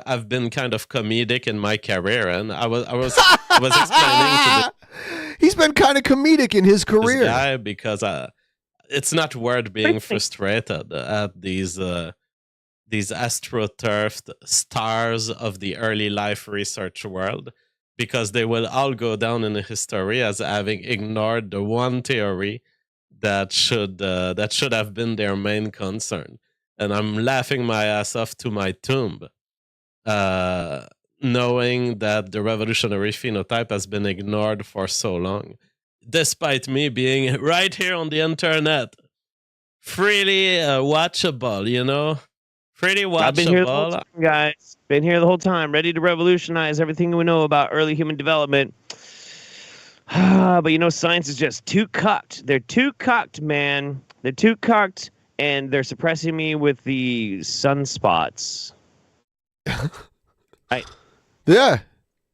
I've been kind of comedic in my career, and I was explaining to he's been kind of comedic in his career, this guy, because it's not worth being frustrated at these astroturfed stars of the early life research world, because they will all go down in history as having ignored the one theory that should have been their main concern. And I'm laughing my ass off to my tomb, knowing that the revolutionary phenotype has been ignored for so long, despite me being right here on the internet, freely watchable, you know? Pretty watchable. I've been here the whole time, guys. Been here the whole time, ready to revolutionize everything we know about early human development. But you know, science is just too cucked. They're too cucked, man. They're too cucked, and they're suppressing me with the sunspots. Yeah.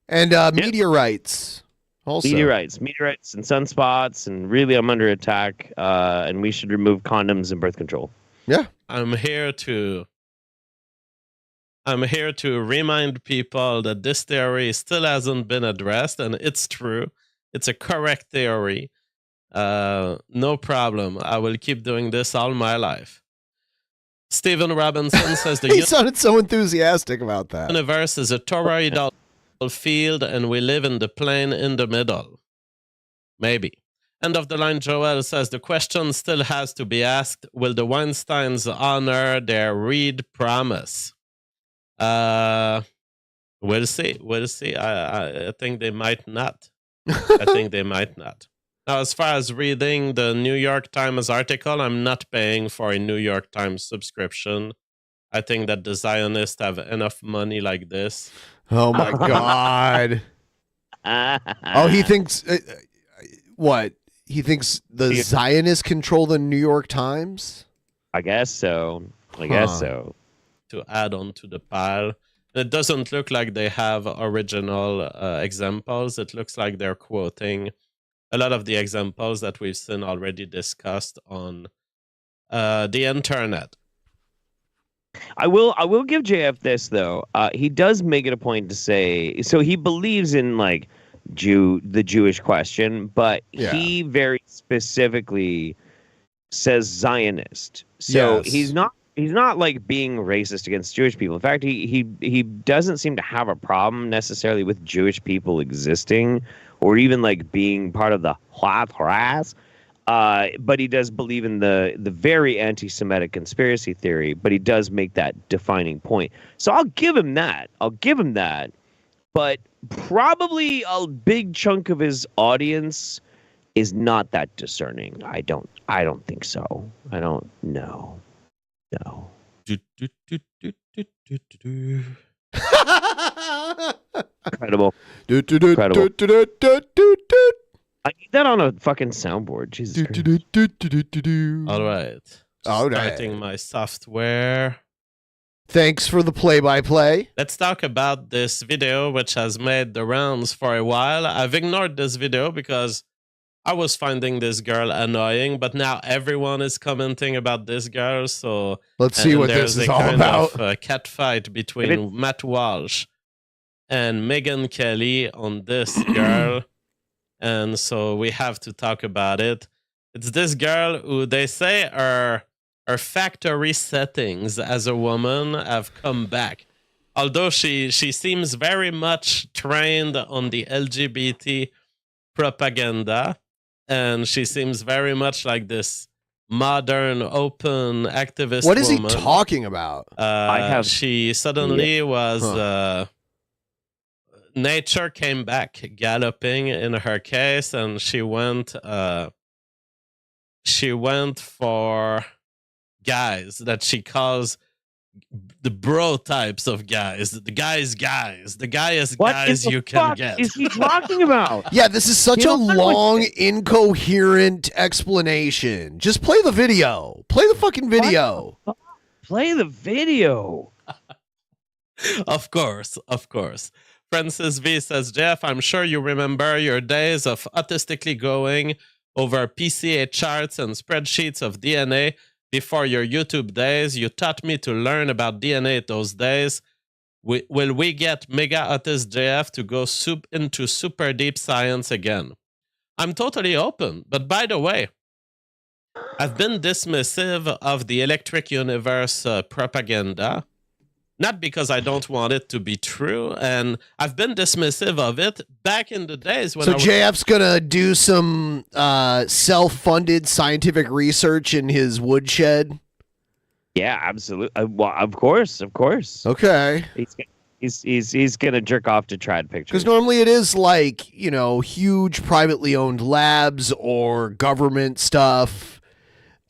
And meteorites. Also. Meteorites and sunspots, and really I'm under attack, and we should remove condoms and birth control. Yeah. I'm here to remind people that this theory still hasn't been addressed, and it's true. It's a correct theory. No problem. I will keep doing this all my life. Stephen Robinson says he sounded so enthusiastic about that. The universe is a toroidal field, and we live in the plane in the middle. Maybe. End of the line, Joel says the question still has to be asked. Will the Weinsteins honor their Reed promise? We'll see. We'll see. I think they might not. I think they might not. Now, as far as reading the New York Times article, I'm not paying for a New York Times subscription. I think that the Zionists have enough money like this. Oh, my God. Oh, he thinks... what? He thinks the Zionists control the New York Times? I guess so. I guess so. To add on to the pile. It doesn't look like they have original examples. It looks like they're quoting a lot of the examples that we've seen already discussed on the internet. I will give JF this, though. He does make it a point to say, so he believes in like the Jewish question, but he very specifically says Zionist. So he's not like being racist against Jewish people. In fact, he doesn't seem to have a problem necessarily with Jewish people existing or even like being part of the white race. But he does believe in the very anti-Semitic conspiracy theory, but he does make that defining point. So I'll give him that. But probably a big chunk of his audience is not that discerning. I don't think so. I don't know. No. Incredible. I need that on a fucking soundboard. Jesus Christ. All right. Starting my software. Thanks for the play-by-play. Let's talk about this video, which has made the rounds for a while. I've ignored this video because I was finding this girl annoying, but now everyone is commenting about this girl. So let's see what this is all about. There's a cat fight between Matt Walsh and Megyn Kelly on this girl. And so we have to talk about it. It's this girl who they say her factory settings as a woman have come back. Although she seems very much trained on the LGBT propaganda, and she seems very much like this modern, open activist. What is woman. he talking about? She suddenly was. Nature came back galloping in her case, and she went for guys that she calls the bro types of guys, the guys, the guyest guys you can get. What is he talking about? Yeah, this is such a long, incoherent explanation. Just play the video. Play the fucking video. Play the video. Of course. Francis V says, Jeff, I'm sure you remember your days of autistically going over PCA charts and spreadsheets of DNA. Before your YouTube days, you taught me to learn about DNA those days. Will we get Mega Autist JF to go into super deep science again? I'm totally open. But by the way, I've been dismissive of the electric universe propaganda. Not because I don't want it to be true, and I've been dismissive of it back in the days when. So JF's gonna do some self-funded scientific research in his woodshed. Yeah, absolutely. Well, of course. Okay. He's gonna jerk off to trad pictures. Because normally it is like huge privately owned labs or government stuff.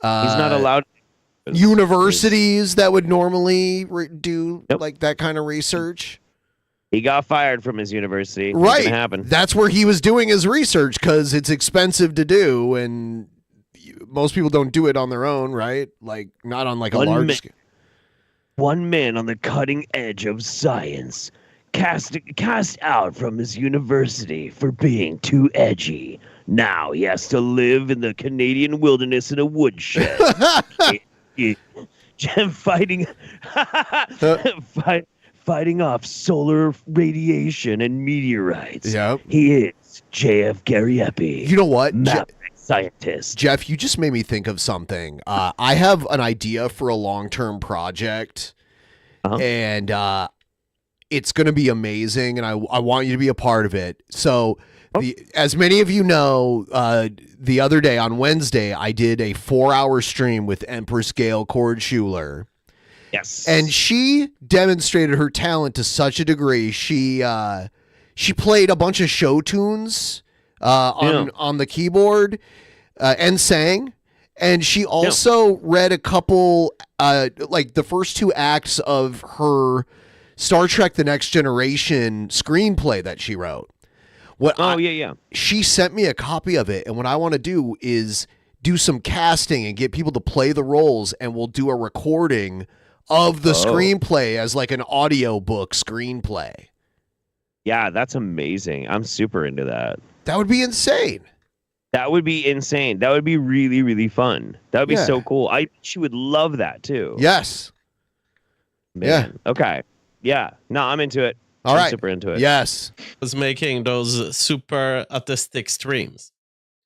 He's not allowed. Universities that would normally do like that kind of research. He got fired from his university. Right. Happen. That's where he was doing his research because it's expensive to do, and most people don't do it on their own, right? Like not on like a large scale. One man on the cutting edge of science cast out from his university for being too edgy. Now he has to live in the Canadian wilderness in a woodshed. Fighting off solar radiation and meteorites. Yep. He is JF Gariepy. You know what? Scientist. Jeff, you just made me think of something. I have an idea for a long-term project, and it's going to be amazing, and I want you to be a part of it. So, as many of you know, the other day on Wednesday, I did a 4-hour stream with Empress Gail Cord Schuler. Yes. And she demonstrated her talent to such a degree. She played a bunch of show tunes on the keyboard and sang. And she also read a couple, like the first 2 acts of her Star Trek The Next Generation screenplay that she wrote. She sent me a copy of it, and what I want to do is do some casting and get people to play the roles, and we'll do a recording of the screenplay as like an audiobook screenplay. Yeah, that's amazing. I'm super into that. That would be insane. That would be insane. That would be really, really fun. That would be so cool. She would love that too. Yes. Man. Yeah. Okay. Yeah. No, I'm into it. All right. Super into it. Yes. Was making those super autistic streams.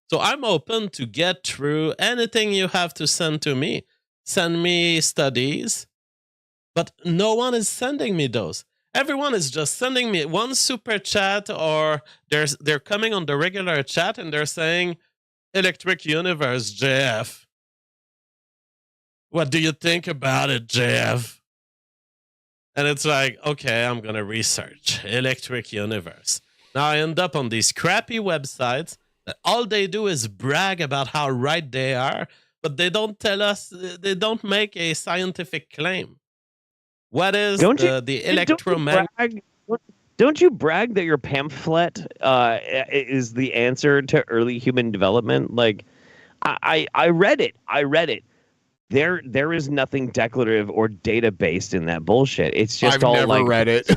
So I'm open to get through anything you have to send to me. Send me studies, but no one is sending me those. Everyone is just sending me one super chat, or they're coming on the regular chat and they're saying, Electric Universe, JF. What do you think about it, JF? And it's like, okay, I'm going to research Electric Universe. Now I end up on these crappy websites that all they do is brag about how right they are, but they don't tell us, they don't make a scientific claim. What is the electromagnetic? Don't you brag that your pamphlet is the answer to early human development? Like, I read it. There is nothing declarative or data based in that bullshit. It's just I've never read it.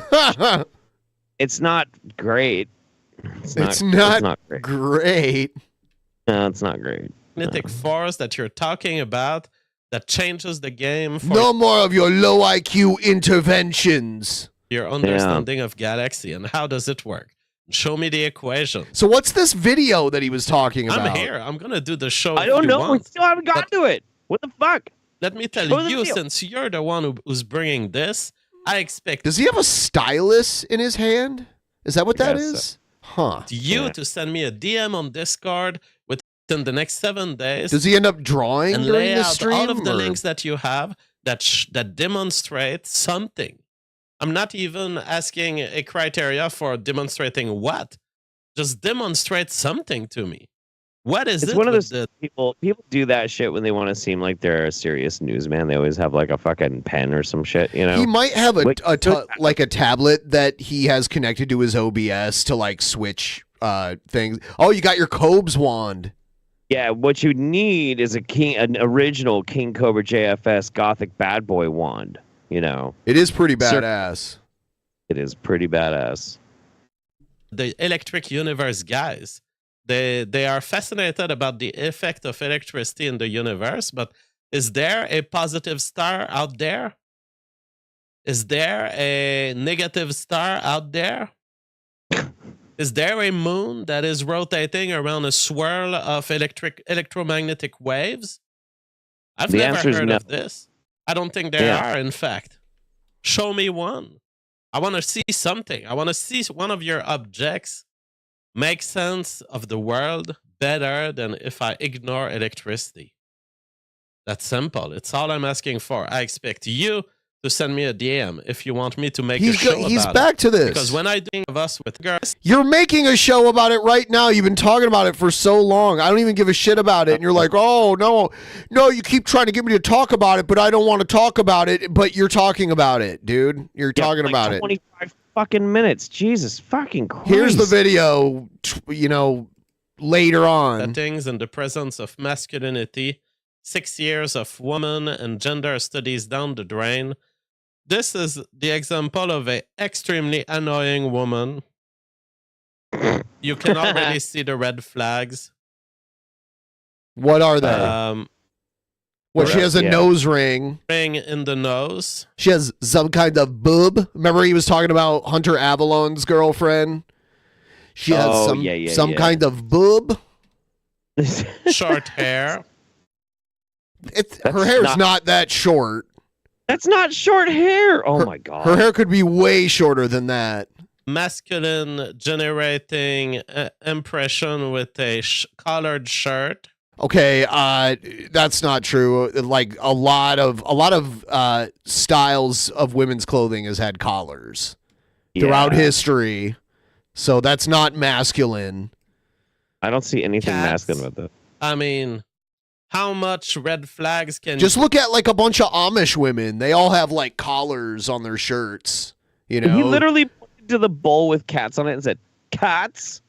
It's not great. It's not great. No, it's not great. Magnetic force that you're talking about that changes the game for no more of your low IQ interventions. Your understanding of galaxy and how does it work? Show me the equation. So what's this video that he was talking about? I'm here. I'm gonna do the show. I don't know. We still haven't gotten to it. What the fuck? Let me tell you, since you're the one who's bringing this, I expect. Does he have a stylus in his hand? Is that what that is? Huh. You to send me a DM on Discord within the next 7 days. Does he end up drawing and during lay the out stream? all of the links that you have that demonstrate something? I'm not even asking a criteria for demonstrating what. Just demonstrate something to me. What is it's it? One of those people do that shit when they want to seem like they're a serious newsman. They always have like a fucking pen or some shit, you know. He might have like a tablet that he has connected to his OBS to like switch things. Oh, you got your Cobes wand. Yeah, what you need is an original King Cobra JFS Gothic bad boy wand. You know, it is pretty badass. It is pretty badass. The Electric Universe guys, they are fascinated about the effect of electricity in the universe, but is there a positive star out there? Is there a negative star out there? Is there a moon that is rotating around a swirl of electromagnetic waves? I've never heard of this. I don't think there are, in fact. Show me one. I want to see something. I want to see one of your objects make sense of the world better than if I ignore electricity. That's simple. It's all I'm asking for. I expect you to send me a DM if you want me to make a show about it. He's back to this. Because when I do of us with girls... You're making a show about it right now. You've been talking about it for so long. I don't even give a shit about it. And you're like, oh, no, you keep trying to get me to talk about it, but I don't want to talk about it. But you're talking about it, dude. You're talking about 25 fucking minutes. Jesus fucking Christ. Here's the video, later on. Settings in the presence of masculinity. 6 years of woman and gender studies down the drain. This is the example of an extremely annoying woman. You can already see the red flags. What are they? She has a nose ring. Ring in the nose. She has some kind of boob. Remember he was talking about Hunter Avalon's girlfriend? She has some kind of boob. Short hair. Her hair's not that short. That's not short hair. Oh my God. Her hair could be way shorter than that. Masculine generating impression with a collared shirt. Okay, that's not true. Like a lot of styles of women's clothing has had collars throughout history. So that's not masculine. I don't see anything masculine with it. I mean, how much red flags can just look at like a bunch of Amish women? They all have like collars on their shirts. You know, he literally pointed to the bowl with cats on it and said, "Cats?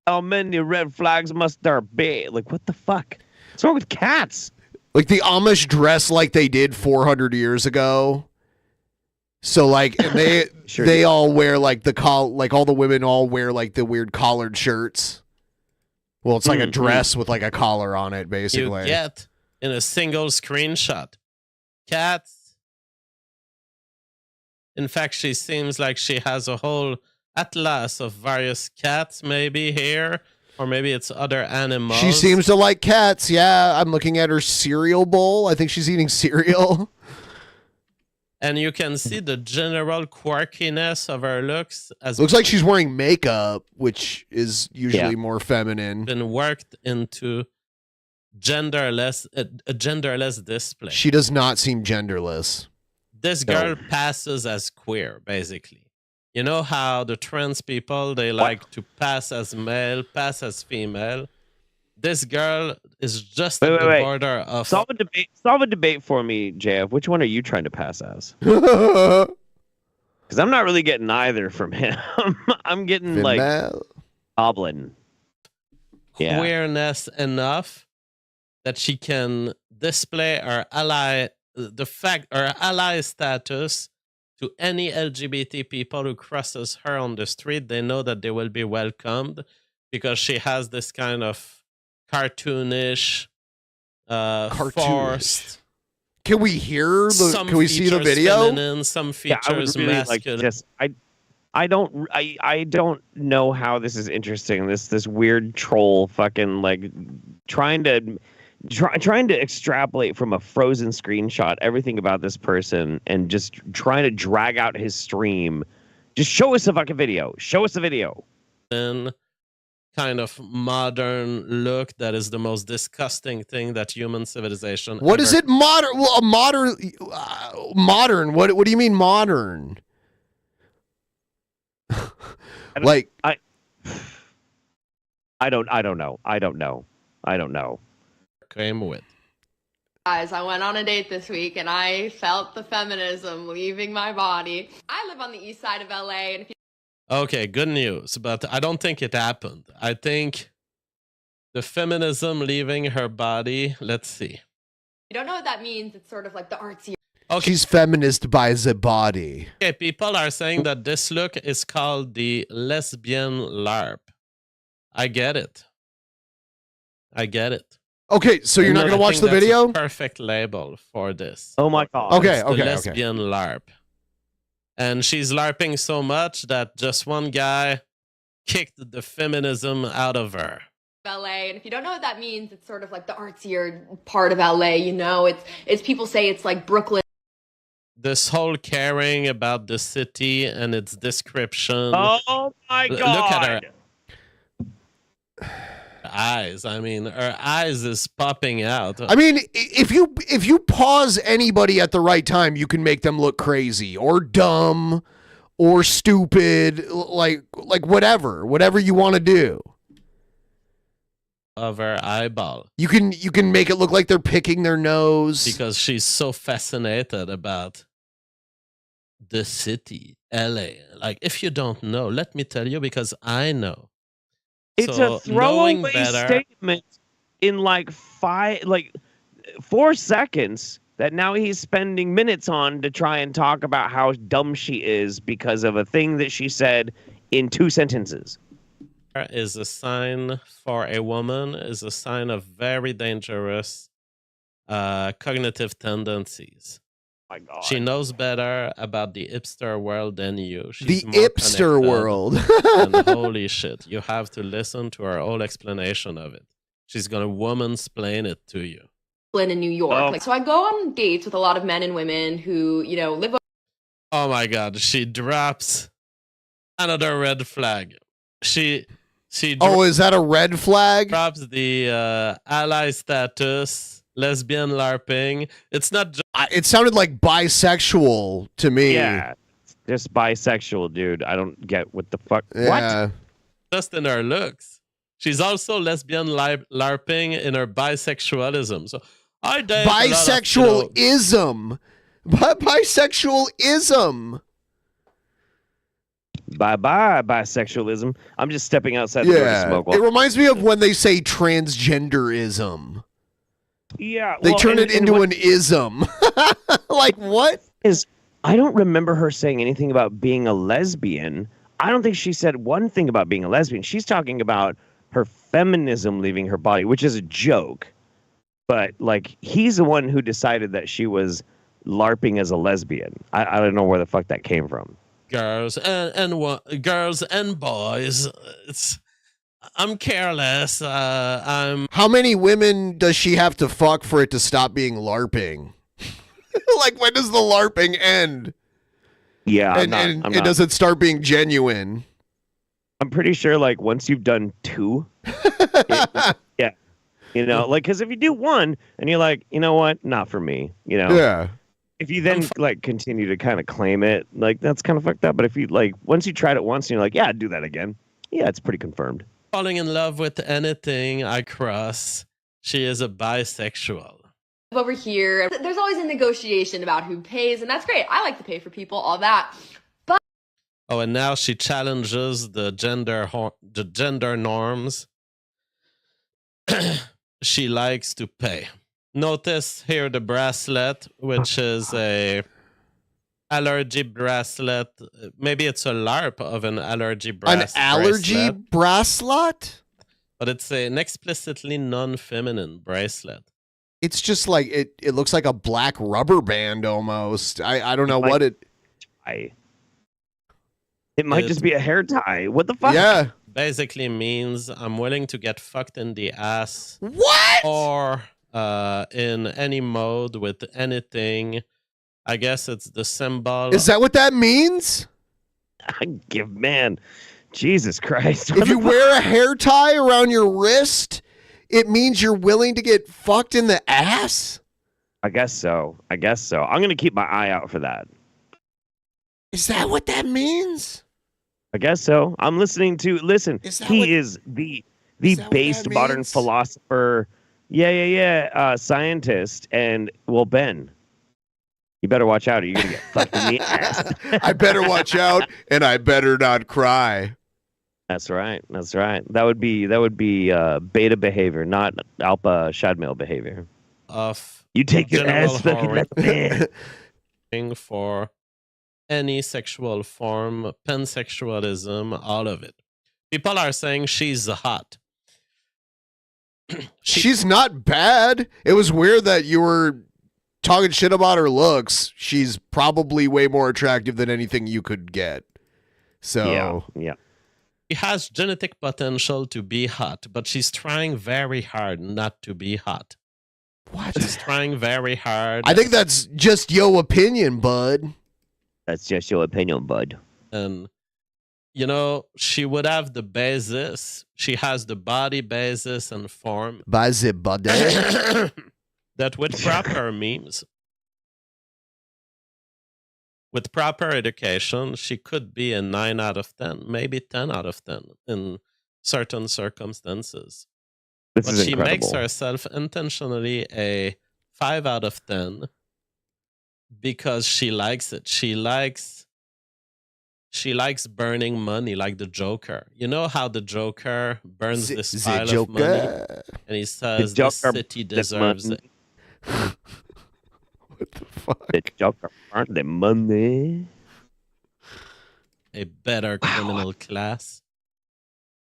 How many red flags must there be?" Like, what the fuck? What's wrong with cats? Like the Amish dress like they did 400 years ago. So like they they all wear like all the women all wear like the weird collared shirts. Well, it's like a dress with like a collar on it, basically. You get in a single screenshot. Cats. In fact, she seems like she has a whole atlas of various cats maybe here, or maybe it's other animals. She seems to like cats. Yeah, I'm looking at her cereal bowl. I think she's eating cereal. And you can see the general quirkiness of her looks. Looks like she's wearing makeup, which is usually more feminine. Been worked into a genderless display. She does not seem genderless. This girl passes as queer, basically. You know how the trans people, they like to pass as male, pass as female. This girl is just at the border of... Solve a debate for me, JF. Which one are you trying to pass as? Because I'm not really getting either from him. I'm getting like goblin. Yeah. Queerness enough that she can display her ally status to any LGBT people who crosses her on the street. They know that they will be welcomed because she has this kind of cartoonish, forced. Can we hear the? Can we see the video? Feminine, some features masculine. I don't know how this is interesting. This weird troll fucking like trying to extrapolate from a frozen screenshot everything about this person and just trying to drag out his stream. Just show us a fucking video. Show us the video. And kind of modern look that is the most disgusting thing that human civilization. What is it? Modern? Well, a modern. Modern. What do you mean modern? Like I don't know. Came with. Guys, I went on a date this week and I felt the feminism leaving my body. I live on the east side of LA, and if you Okay, good news, but I don't think it happened. I think the feminism leaving her body. Let's see. don't know what that means, it's sort of like the artsy. Okay. She's feminist by the body. Okay, people are saying that this look is called the lesbian LARP. I get it. Okay, so you're not going to watch the video? A perfect label for this. Oh my god. Okay, the lesbian LARP. And she's LARPing so much that just one guy kicked the feminism out of her. LA, and if you don't know what that means, it's sort of like the artsier part of LA, you know? It's people say it's like Brooklyn. This whole caring about the city and its description. Oh my god. Look at her eyes. I mean, her eyes is popping out. I mean, if you pause anybody at the right time, you can make them look crazy or dumb or stupid, like whatever you want to do. Of her eyeball. You can make it look like they're picking their nose. Because she's so fascinated about the city, LA. Like, if you don't know, let me tell you, because I know. It's a throwaway statement in like 4 seconds that now he's spending minutes on to try and talk about how dumb she is because of a thing that she said in 2 sentences. Is a sign for a woman, is a sign of very dangerous cognitive tendencies. My God. She knows better about the hipster world than you. She's the hipster world. And holy shit, you have to listen to her whole explanation of it. She's gonna woman-splain it to you. In New York. So I go on dates with a lot of men and women who, live. Oh my God, she drops another red flag. Oh, is that a red flag? Drops the ally status, lesbian LARPing. It's not just... It sounded like bisexual to me. Yeah, just bisexual, dude. I don't get what the fuck. Yeah. What? Just in her looks. She's also lesbian LARPing in her bisexualism. So I date bisexualism. Bisexualism. Bye-bye, bisexualism. I'm just stepping outside the door to smoke. It reminds me of when they say transgenderism. Yeah. They turn it into an ism. Like, what? I don't remember her saying anything about being a lesbian. I don't think she said one thing about being a lesbian. She's talking about her feminism leaving her body, which is a joke. But, like, he's the one who decided that she was LARPing as a lesbian. I don't know where the fuck that came from. Girls and boys. I'm careless. How many women does she have to fuck for it to stop being LARPing? Like, when does the LARPing end? Yeah, does it start being genuine? I'm pretty sure, like, once you've done 2, yeah, like, because if you do 1 and you're like, you know what, not for me, yeah. If you then like continue to kind of claim it, like, that's kind of fucked up. But if you like, once you tried it once and you're like, yeah, do that again. Yeah, it's pretty confirmed. Falling in love with anything I cross. She is a bisexual. Over here, there's always a negotiation about who pays, and that's great. I like to pay for people, all that. But and now she challenges the gender norms. She likes to pay. Notice here the bracelet, which is a allergy bracelet. Maybe it's a LARP of an allergy bracelet. An allergy bracelet? but it's an explicitly non-feminine bracelet. It's just like it looks like a black rubber band almost. I don't know what it. It might just be a hair tie. What the fuck? Yeah. Basically means I'm willing to get fucked in the ass. What? Or in any mode with anything. I guess it's the symbol. Is that what that means? Man, Jesus Christ. If you wear a hair tie around your wrist, it means you're willing to get fucked in the ass? I guess so. I'm going to keep my eye out for that. Is that what that means? I guess so. I'm listening to... Listen, he is the based modern philosopher. Yeah. Scientist. And, well, Ben, you better watch out or you're going to get fucked in the ass. I better watch out and I better not cry. That's right. That would be beta behavior, not alpha shad male behavior. You take your ass fucking like a man. For any sexual form, pansexualism, all of it. People are saying she's hot. She's not bad. It was weird that you were talking shit about her looks. She's probably way more attractive than anything you could get. So yeah. She has genetic potential to be hot, but she's trying very hard not to be hot. What? She's trying very hard. I think that's just your opinion, bud. That's just your opinion, bud. And, she would have the basis. She has the body basis and form. Body. That with proper memes, with proper education, she could be a 9 out of 10, maybe 10 out of 10 in certain circumstances. But she makes herself intentionally a 5 out of 10 because she likes it. She likes burning money like the Joker. You know how the Joker burns this pile of money? And he says the city deserves it. What the fuck? The Joker burned the money. A better criminal class.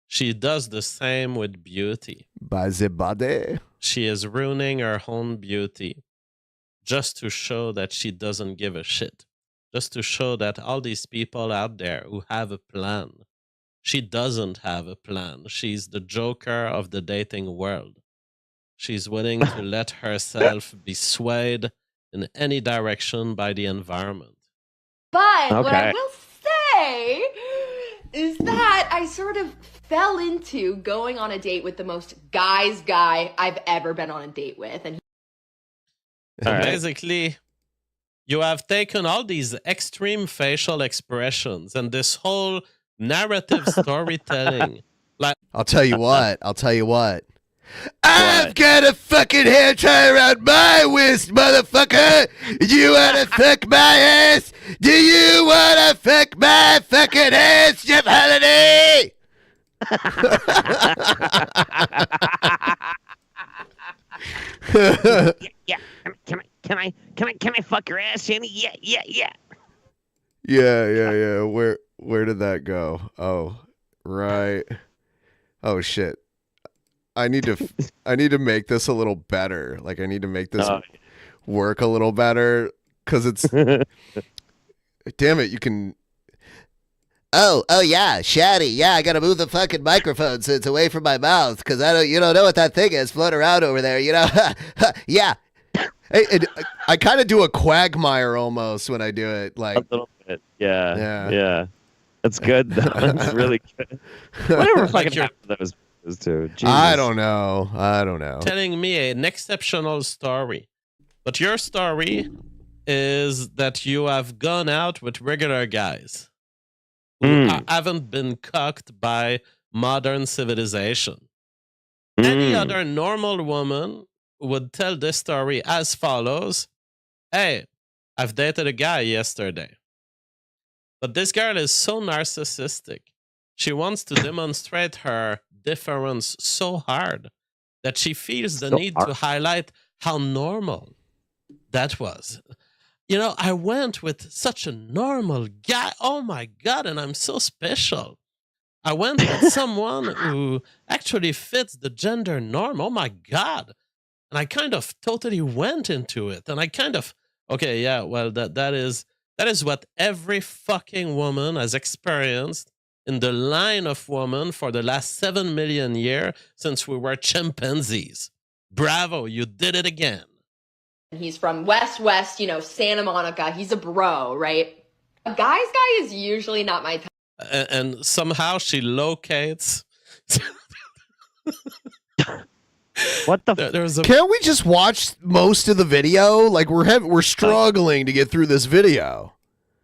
She does the same with beauty. By the body. She is ruining her own beauty just to show that she doesn't give a shit. Just to show that all these people out there who have a plan, she doesn't have a plan. She's the Joker of the dating world. She's willing to let herself be swayed in any direction by the environment. But what I will say is that I sort of fell into going on a date with the most guy's guy I've ever been on a date with. And basically, you have taken all these extreme facial expressions and this whole narrative storytelling. I'll tell you what. I've got a fucking hair tie around my waist, motherfucker. You wanna fuck my ass? Do you wanna fuck my fucking ass, Jeff Holiday? Yeah. Can I fuck your ass, Jenny? Yeah. Yeah. Where did that go? Oh, right. Oh shit. I need to make this a little better. Like I need to make this work a little better because it's. Damn it! You can. Oh yeah, Shaddy. Yeah, I gotta move the fucking microphone so it's away from my mouth because you don't know what that thing is floating around over there. Yeah. I kind of do a Quagmire almost when I do it. Like a little bit. Yeah. That's good. That's really good. Whatever fucking happened to those two. Jesus. I don't know. Telling me an exceptional story. But your story is that you have gone out with regular guys who haven't been cucked by modern civilization. Any other normal woman would tell this story as follows. Hey, I've dated a guy yesterday. But this girl is so narcissistic. She wants to demonstrate her difference so hard that she feels the need to highlight how normal that was. I went with such a normal guy. Oh my God, and I'm so special. I went with someone who actually fits the gender norm. Oh my God. And I kind of totally went into it. And I kind of, okay, yeah, well, that is what every fucking woman has experienced in the line of women for the last 7 million years since we were chimpanzees. Bravo, you did it again. He's from West, Santa Monica. He's a bro, right? A guy's guy is usually not my type. And somehow she locates. What the? Can't we just watch most of the video? Like we're struggling to get through this video.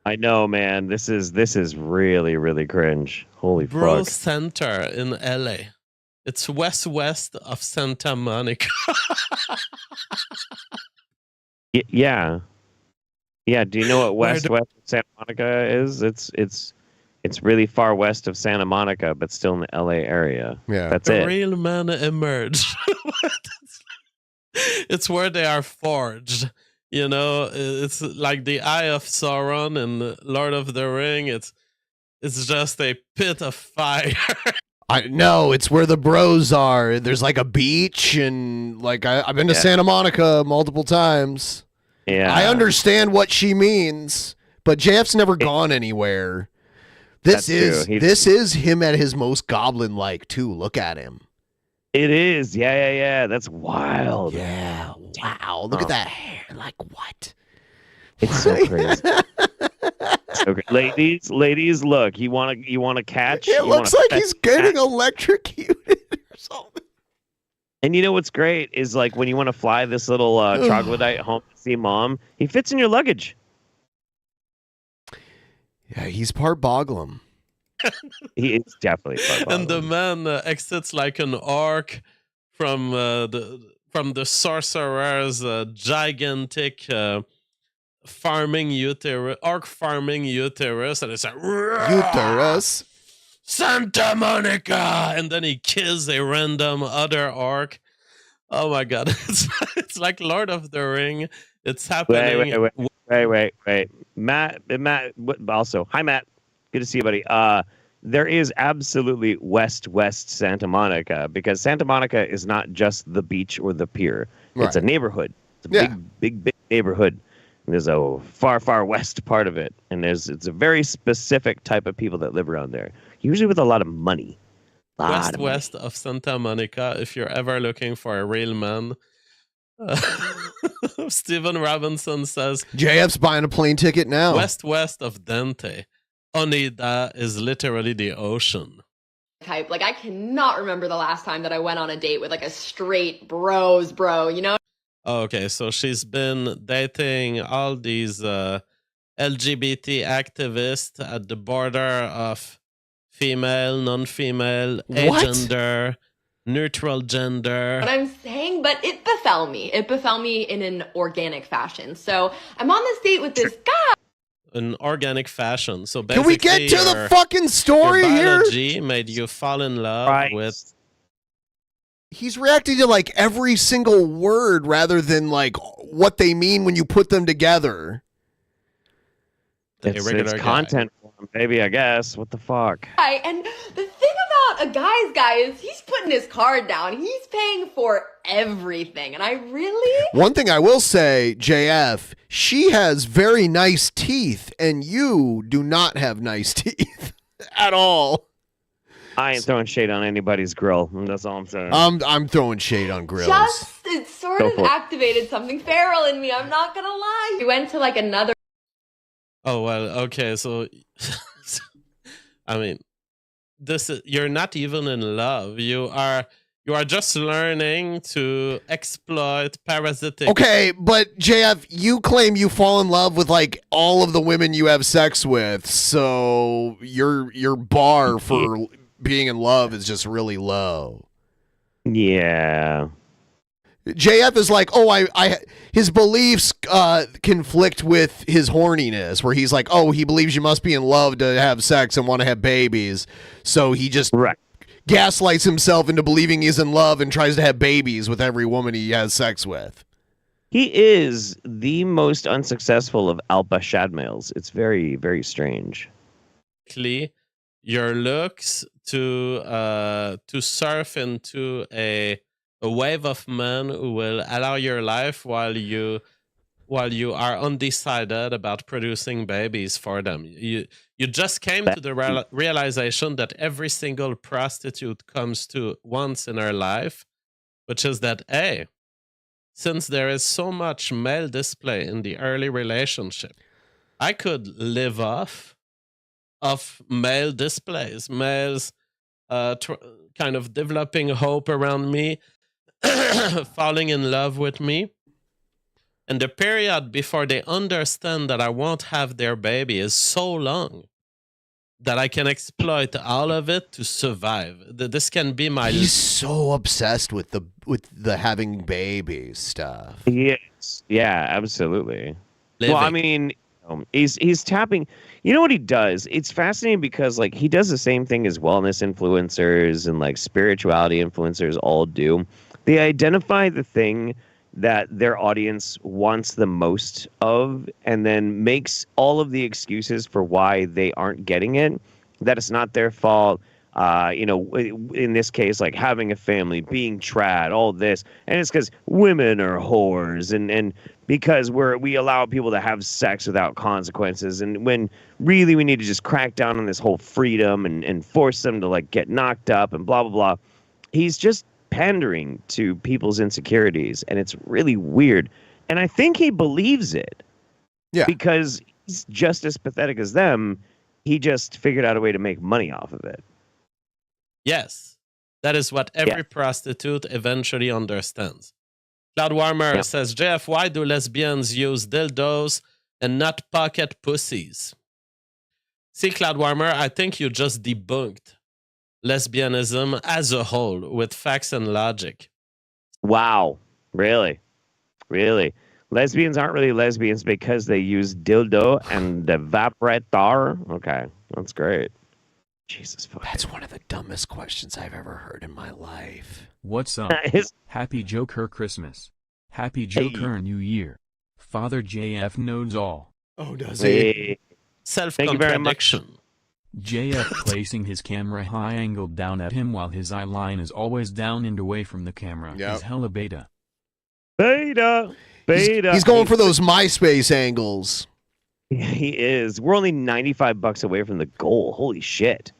I know, man. This is really, really cringe. Holy Bro fuck. Center in LA. It's west of Santa Monica. Yeah. Yeah. Do you know what west of Santa Monica is? It's really far west of Santa Monica, but still in the LA area. Yeah. That's the it. real men emerge. It's where they are forged. You know, it's like the Eye of Sauron in Lord of the Ring. It's just a pit of fire. I know, it's where the bros are. There's like a beach, and like I've been to Santa Monica multiple times. Yeah. I understand what she means, but JF's never gone anywhere. This is him at his most goblin-like too. Look at him. It is. Yeah. That's wild. Yeah. Wow. Look at that hair. Like what? It's so crazy. So ladies, look. You want to catch? It looks like he's getting electrocuted or something. And you know what's great is like when you want to fly this little troglodyte home to see mom, he fits in your luggage. Yeah, he's part Boglum. He is definitely part Boglum. And the man exits like an orc from the sorcerer's gigantic farming uterus, orc farming uterus, and it's like uterus. Santa Monica, and then he kills a random other orc. Oh my God, it's like Lord of the Ring. It's happening. Wait. Matt. Also, hi Matt. Good to see you, buddy. There is absolutely West Santa Monica, because Santa Monica is not just the beach or the pier. Right. It's a neighborhood. It's a big neighborhood. And there's a far west part of it, and it's a very specific type of people that live around there, usually with a lot of money. West of Santa Monica, if you're ever looking for a real man. Steven Robinson says JF's buying a plane ticket now. West of Dante. Oneida is literally the ocean. Type. Like, I cannot remember the last time that I went on a date with like a straight bro, you know? Okay, so she's been dating all these LGBT activists at the border of female, non-female, agender, neutral gender. What I'm saying, but it befell me. It befell me in an organic fashion. So I'm on this date with this guy. An organic fashion. So basically, can we get to the fucking story your biology here? Made you fall in love with. He's reacting to like every single word rather than like what they mean when you put them together. It's content for him, baby, I guess. What the fuck? And the thing about a guy's guy is he's putting his card down. He's paying for everything. And I really... One thing I will say, JF, she has very nice teeth, and you do not have nice teeth at all. I ain't throwing shade on anybody's grill. That's all I'm saying. I'm throwing shade on grills. It sort of activated something feral in me. I'm not going to lie. We went to like another... Oh, well, okay, so... I mean, you're not even in love. You are just learning to exploit parasitic... Okay, but JF, you claim you fall in love with like all of the women you have sex with, so your bar for being in love is just really low. Yeah. JF is like, his beliefs conflict with his horniness, where he's like, he believes you must be in love to have sex and want to have babies. So he just gaslights himself into believing he's in love and tries to have babies with every woman he has sex with. He is the most unsuccessful of alpha shad males. It's very, very strange. Your looks to surf into a wave of men who will allow your life while you are undecided about producing babies for them. You just came to the realization that every single prostitute comes to once in her life, which is that, hey, since there is so much male display in the early relationship, I could live off of male displays, males kind of developing hope around me, falling in love with me. And the period before they understand that I won't have their baby is so long that I can exploit all of it to survive. This can be my... He's so obsessed with the having babies stuff. Yes. Yeah, absolutely. Well, I mean, he's tapping... You know what he does? It's fascinating because like he does the same thing as wellness influencers and like spirituality influencers all do. They identify the thing that their audience wants the most of and then makes all of the excuses for why they aren't getting it, that it's not their fault. In this case, like having a family, being trad, all this. And it's because women are whores and because we allow people to have sex without consequences. And when really we need to just crack down on this whole freedom and force them to like get knocked up and blah, blah, blah. He's just pandering to people's insecurities, and it's really weird. And I think he believes it. Yeah. Because he's just as pathetic as them. He just figured out a way to make money off of it. Yes. That is what every prostitute eventually understands. Cloud Warmer says, JF, why do lesbians use dildos and not pocket pussies? See, Cloud Warmer, I think you just debunked lesbianism as a whole with facts and logic. Wow. Really? Lesbians aren't really lesbians because they use dildo and the vibrator? Okay, that's great. Jesus fuck. That's one of the dumbest questions I've ever heard in my life. What's up? Happy Joker Christmas. Happy Joker New Year. Father JF knows all. Oh, does he? Self-contradiction. JF placing his camera high angled down at him while his eye line is always down and away from the camera is hella beta. Beta. He's going for those MySpace angles. Yeah, he is. We're only $95 away from the goal. Holy shit.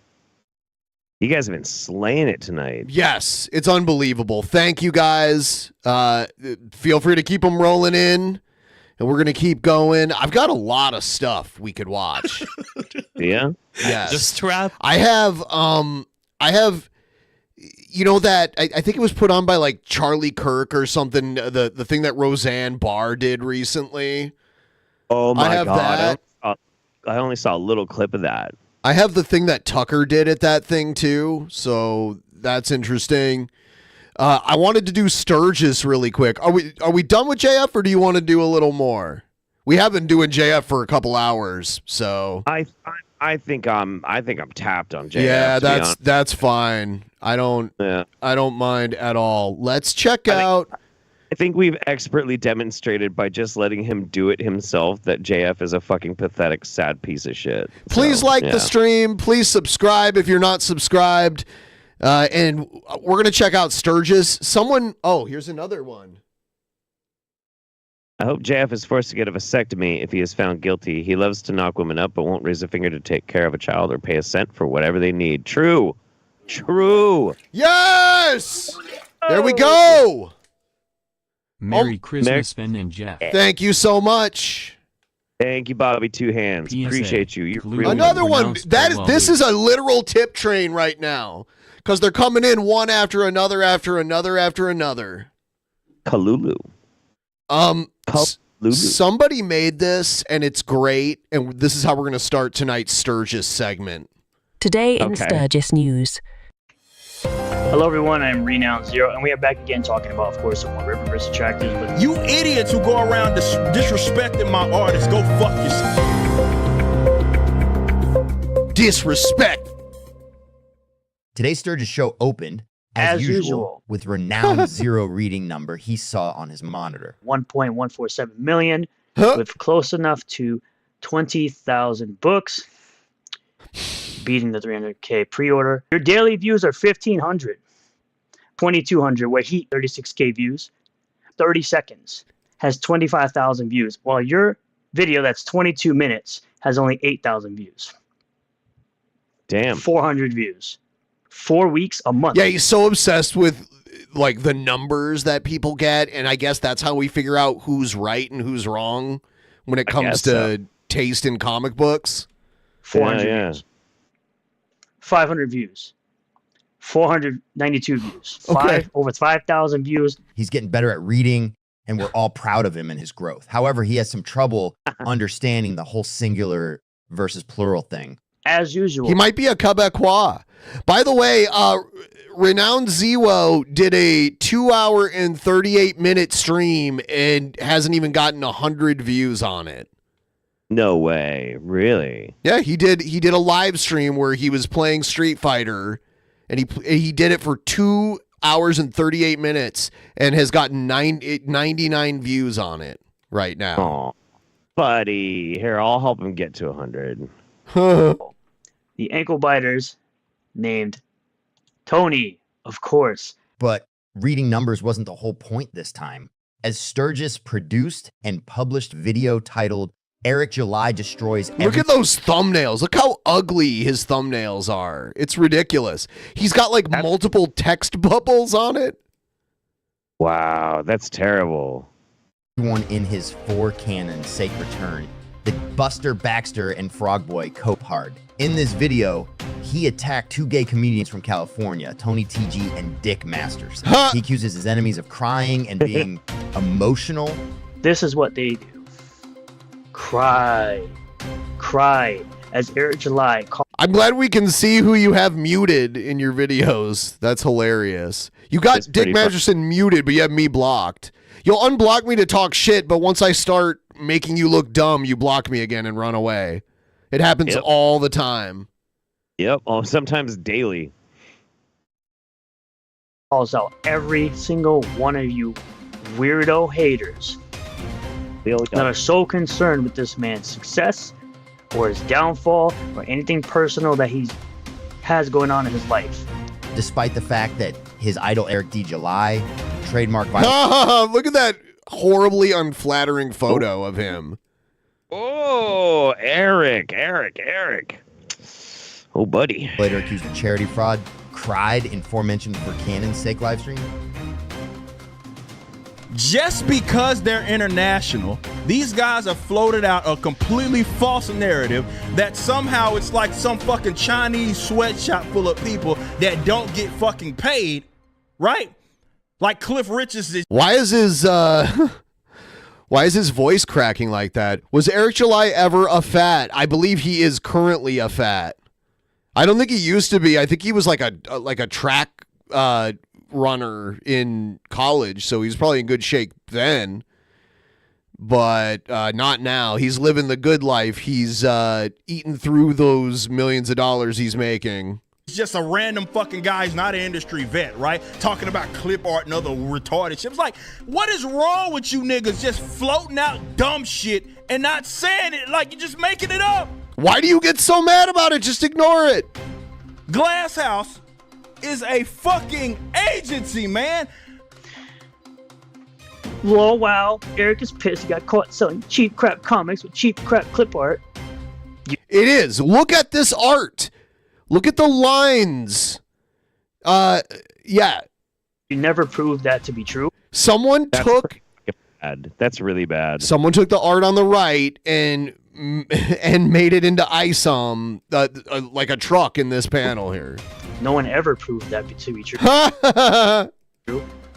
You guys have been slaying it tonight. Yes, it's unbelievable. Thank you guys. Feel free to keep them rolling in. And we're going to keep going. I've got a lot of stuff we could watch. Yeah? Yes. Just trap. I have, you know that, I think it was put on by like Charlie Kirk or something, the thing that Roseanne Barr did recently. Oh my I have God. That. I only saw a little clip of that. I have the thing that Tucker did at that thing too. So that's interesting. I wanted to do Sturgis really quick. Are we done with JF, or do you want to do a little more? We have been doing JF for a couple hours, so I think I'm tapped on JF. Yeah, that's fine. I don't mind at all. Let's check out. I think we've expertly demonstrated by just letting him do it himself that JF is a fucking pathetic, sad piece of shit. Please like the stream. Please subscribe if you're not subscribed. And we're going to check out Sturgis. Here's another one. I hope JF is forced to get a vasectomy if he is found guilty. He loves to knock women up, but won't raise a finger to take care of a child or pay a cent for whatever they need. True. Yes! There we go! Merry Christmas, Ben and Jeff. Thank you so much. Thank you, Bobby Two Hands. PSA, Appreciate you. Another one. This is a literal tip train right now. Because they're coming in one after another after another after another. Kalulu. Somebody made this, and it's great. And this is how we're going to start tonight's Sturgis segment. Today in Sturgis News. Hello everyone, I'm Renowned Zero, and we are back again talking about, of course, some more Ripper vs. Attractors. But you idiots who go around disrespecting my artists, go fuck yourself. Disrespect. Today's Sturgis show opened, as usual, with Renowned Zero reading number he saw on his monitor. 1.147 million, with close enough to 20,000 books. beating the 300K pre-order. Your daily views are 1,500, 2,200, where he 36K views, 30 seconds, has 25,000 views, while your video that's 22 minutes has only 8,000 views. Damn. 400 views. 4 weeks, a month. Yeah, he's so obsessed with like the numbers that people get, and I guess that's how we figure out who's right and who's wrong when it comes to taste in comic books. 400 views. 500 views. 492 views. Over 5,000 views. He's getting better at reading, and we're all proud of him and his growth. However, he has some trouble understanding the whole singular versus plural thing. As usual. He might be a Quebecois. By the way, Renowned Zero did a 2-hour and 38-minute stream and hasn't even gotten 100 views on it. No way, really? Yeah, he did a live stream where he was playing Street Fighter, and he did it for 2 hours and 38 minutes and has gotten 99 views on it right now. Oh, buddy. Here, I'll help him get to 100. The ankle biters named Tony, of course. But reading numbers wasn't the whole point this time, as Sturgis produced and published video titled Eric July Destroys Everything. Look at those thumbnails. Look how ugly his thumbnails are. It's ridiculous. He's got like multiple text bubbles on it. Wow, that's terrible. Everyone in his 4 canon sake return, the Buster Baxter and Frogboy cope hard. In this video, he attacked 2 gay comedians from California, Tony TG and Dick Masters. He accuses his enemies of crying and being emotional. This is what they do. Cry, as Eric July called. I'm glad we can see who you have muted in your videos. That's hilarious. You got Dick Masterson muted, but you have me blocked. You'll unblock me to talk shit, but once I start making you look dumb, you block me again and run away. It happens all the time. Yep, sometimes daily. Calls out every single one of you weirdo haters that are so concerned with this man's success or his downfall or anything personal that he has going on in his life. Despite the fact that his idol Eric D. July trademark violence. Look at that horribly unflattering photo of him. Oh, Eric. Oh, buddy. Later accused of charity fraud, cried in aforementioned for Canon's sake livestream. Just because they're international, these guys have floated out a completely false narrative that somehow it's like some fucking Chinese sweatshop full of people that don't get fucking paid, right? Like Cliff Richards is. Why is his voice cracking like that? Was Eric July ever a fat? I believe he is currently a fat. I don't think he used to be. I think he was like a track runner in college, so he's probably in good shape then. But not now. He's living the good life. He's eating through those millions of dollars he's making. It's just a random fucking guy who's not an industry vet, right? Talking about clip art and other retarded shit. It's like, what is wrong with you niggas just floating out dumb shit and not saying it? Like, you're just making it up. Why do you get so mad about it? Just ignore it. Glass House is a fucking agency, man. Lol, wow. Eric is pissed he got caught selling cheap crap comics with cheap crap clip art. It is. Look at this art. Look at the lines. Yeah. You never proved that to be true. Someone took. Bad. That's really bad. Someone took the art on the right and made it into ISOM, like a truck in this panel here. No one ever proved that to be true.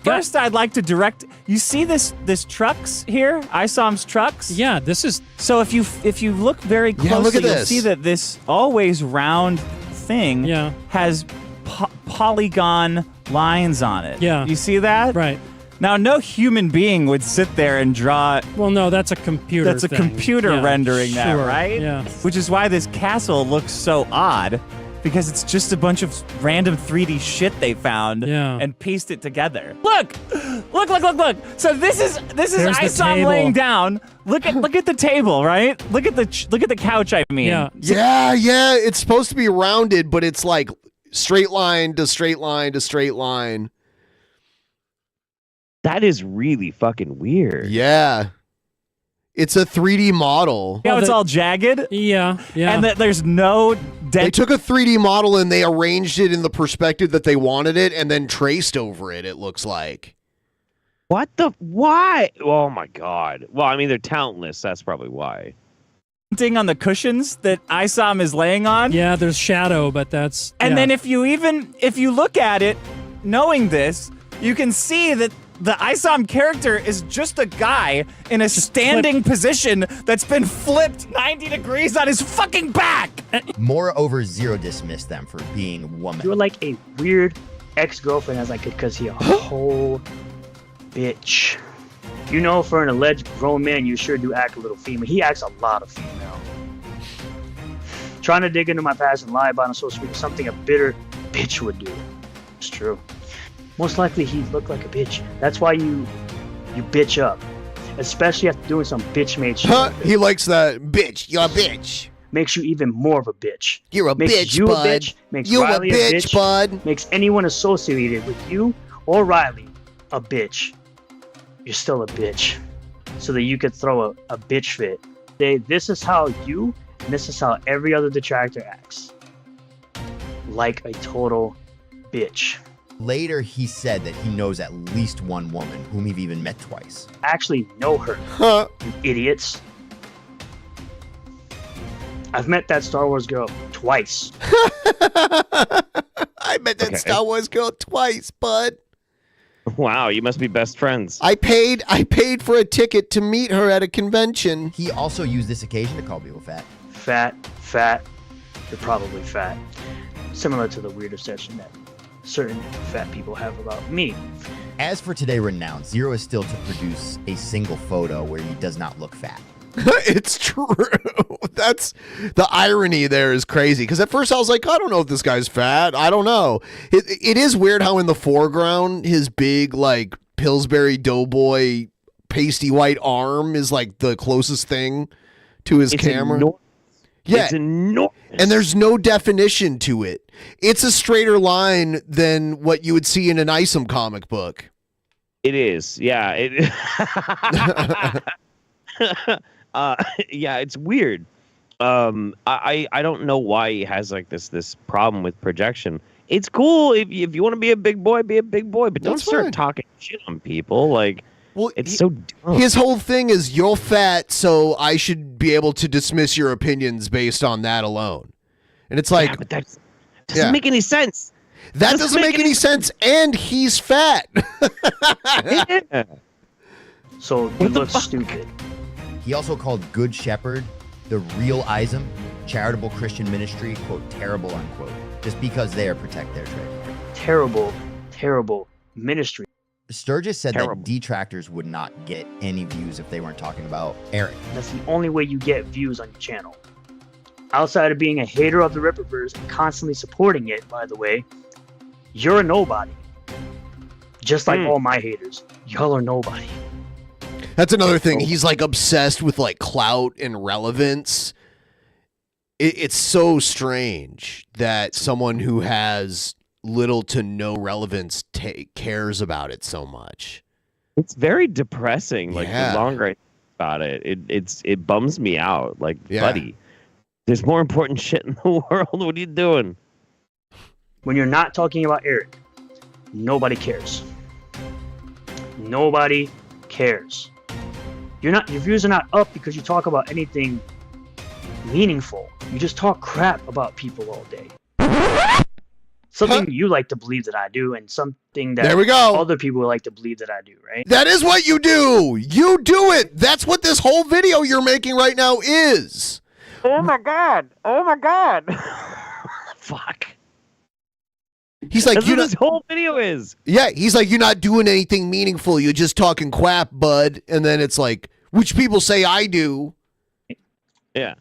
First, I'd like to direct. You see this trucks here, ISOM's trucks. Yeah, this is. So if you look very closely, look at you'll this. see that this always round thing has polygon lines on it. Yeah, you see that? Right. Now, no human being would sit there and draw. Well, no, that's a computer. That's a computer rendering that, right? Yeah. Which is why this castle looks so odd. because it's just a bunch of random 3D shit they found and pieced it together. Look. So this is Isom laying down. Look at the table, right? Look at the couch, I mean. Yeah, it's supposed to be rounded, but it's like straight line to straight line to straight line. That is really fucking weird. Yeah. It's a 3D model. You know, it's all jagged. Yeah. And that there's no They took a 3D model and they arranged it in the perspective that they wanted it and then traced over it, it looks like. Why? Oh my God. Well, I mean, they're talentless. That's probably why. On the cushions that Isom is laying on. Yeah, there's shadow, but that's... And then if you look at it, knowing this, you can see that the Isom character is just a guy in a standing position that's been flipped 90 degrees on his fucking back. Moreover, Zero dismissed them for being woman. You're like a weird ex-girlfriend as I could, cause he a whole bitch. You know, for an alleged grown man, you sure do act a little female. He acts a lot of female. Trying to dig into my past and lie about him so sweet is something a bitter bitch would do. It's true. Most likely he'd look like a bitch. That's why you bitch up. Especially after doing some bitch-made shit. He likes that. Bitch, you're a bitch. Makes you even more of a bitch. You're a makes bitch, you bud. A bitch. Makes you Riley a bitch, bud. Makes anyone associated with you or Riley a bitch. You're still a bitch. So that you could throw a bitch fit. This is how you, and this is how every other detractor acts. Like a total bitch. Later, he said that he knows at least one woman whom he've even met twice. I actually know her, you idiots. I've met that Star Wars girl twice. I met that Star Wars girl twice, bud. Wow, you must be best friends. I paid for a ticket to meet her at a convention. He also used this occasion to call people fat. Fat. You're probably fat. Similar to the weird obsession that certain fat people have about me. As for Today Renowned, Zero is still to produce a single photo where he does not look fat. It's true. That's the irony there is crazy. Because at first I was like, I don't know if this guy's fat. I don't know. It is weird how in the foreground his big like Pillsbury Doughboy pasty white arm is like the closest thing to his camera. Yeah, it's enormous. And there's no definition to it. It's a straighter line than what you would see in an Isom comic book. It is, yeah. Yeah, it's weird. I don't know why he has like this problem with projection. It's cool if you want to be a big boy, but don't start talking shit on people. Like, well, it's so dumb. His whole thing is you're fat, so I should be able to dismiss your opinions based on that alone. And it's like, but that doesn't make any sense. That doesn't make any sense, and he's fat. Yeah. So he looks stupid. He also called Good Shepherd, the real Isom, charitable Christian ministry, quote, terrible, unquote, just because they protect their trademark. Terrible ministry. Sturgis said that detractors would not get any views if they weren't talking about Eric. That's the only way you get views on your channel. Outside of being a hater of the Ripperverse and constantly supporting it, by the way, you're a nobody. Just like all my haters. Y'all are nobody. That's another thing. He's like obsessed with like clout and relevance. It's so strange that someone who has little to no relevance cares about it so much. It's very depressing. Like the longer I think about it, it bums me out. Like, buddy, there's more important shit in the world. What are you doing? When you're not talking about Eric, nobody cares. Nobody cares. Your views are not up because you talk about anything meaningful. You just talk crap about people all day. Something you like to believe that I do, and something that there we go. Other people like to believe that I do, right? That is what you do. You do it. That's what this whole video you're making right now is. Oh my God. Fuck. He's like, that's what this whole video is. Yeah, he's like, you're not doing anything meaningful. You're just talking crap, bud. And then it's like, which people say I do. Yeah.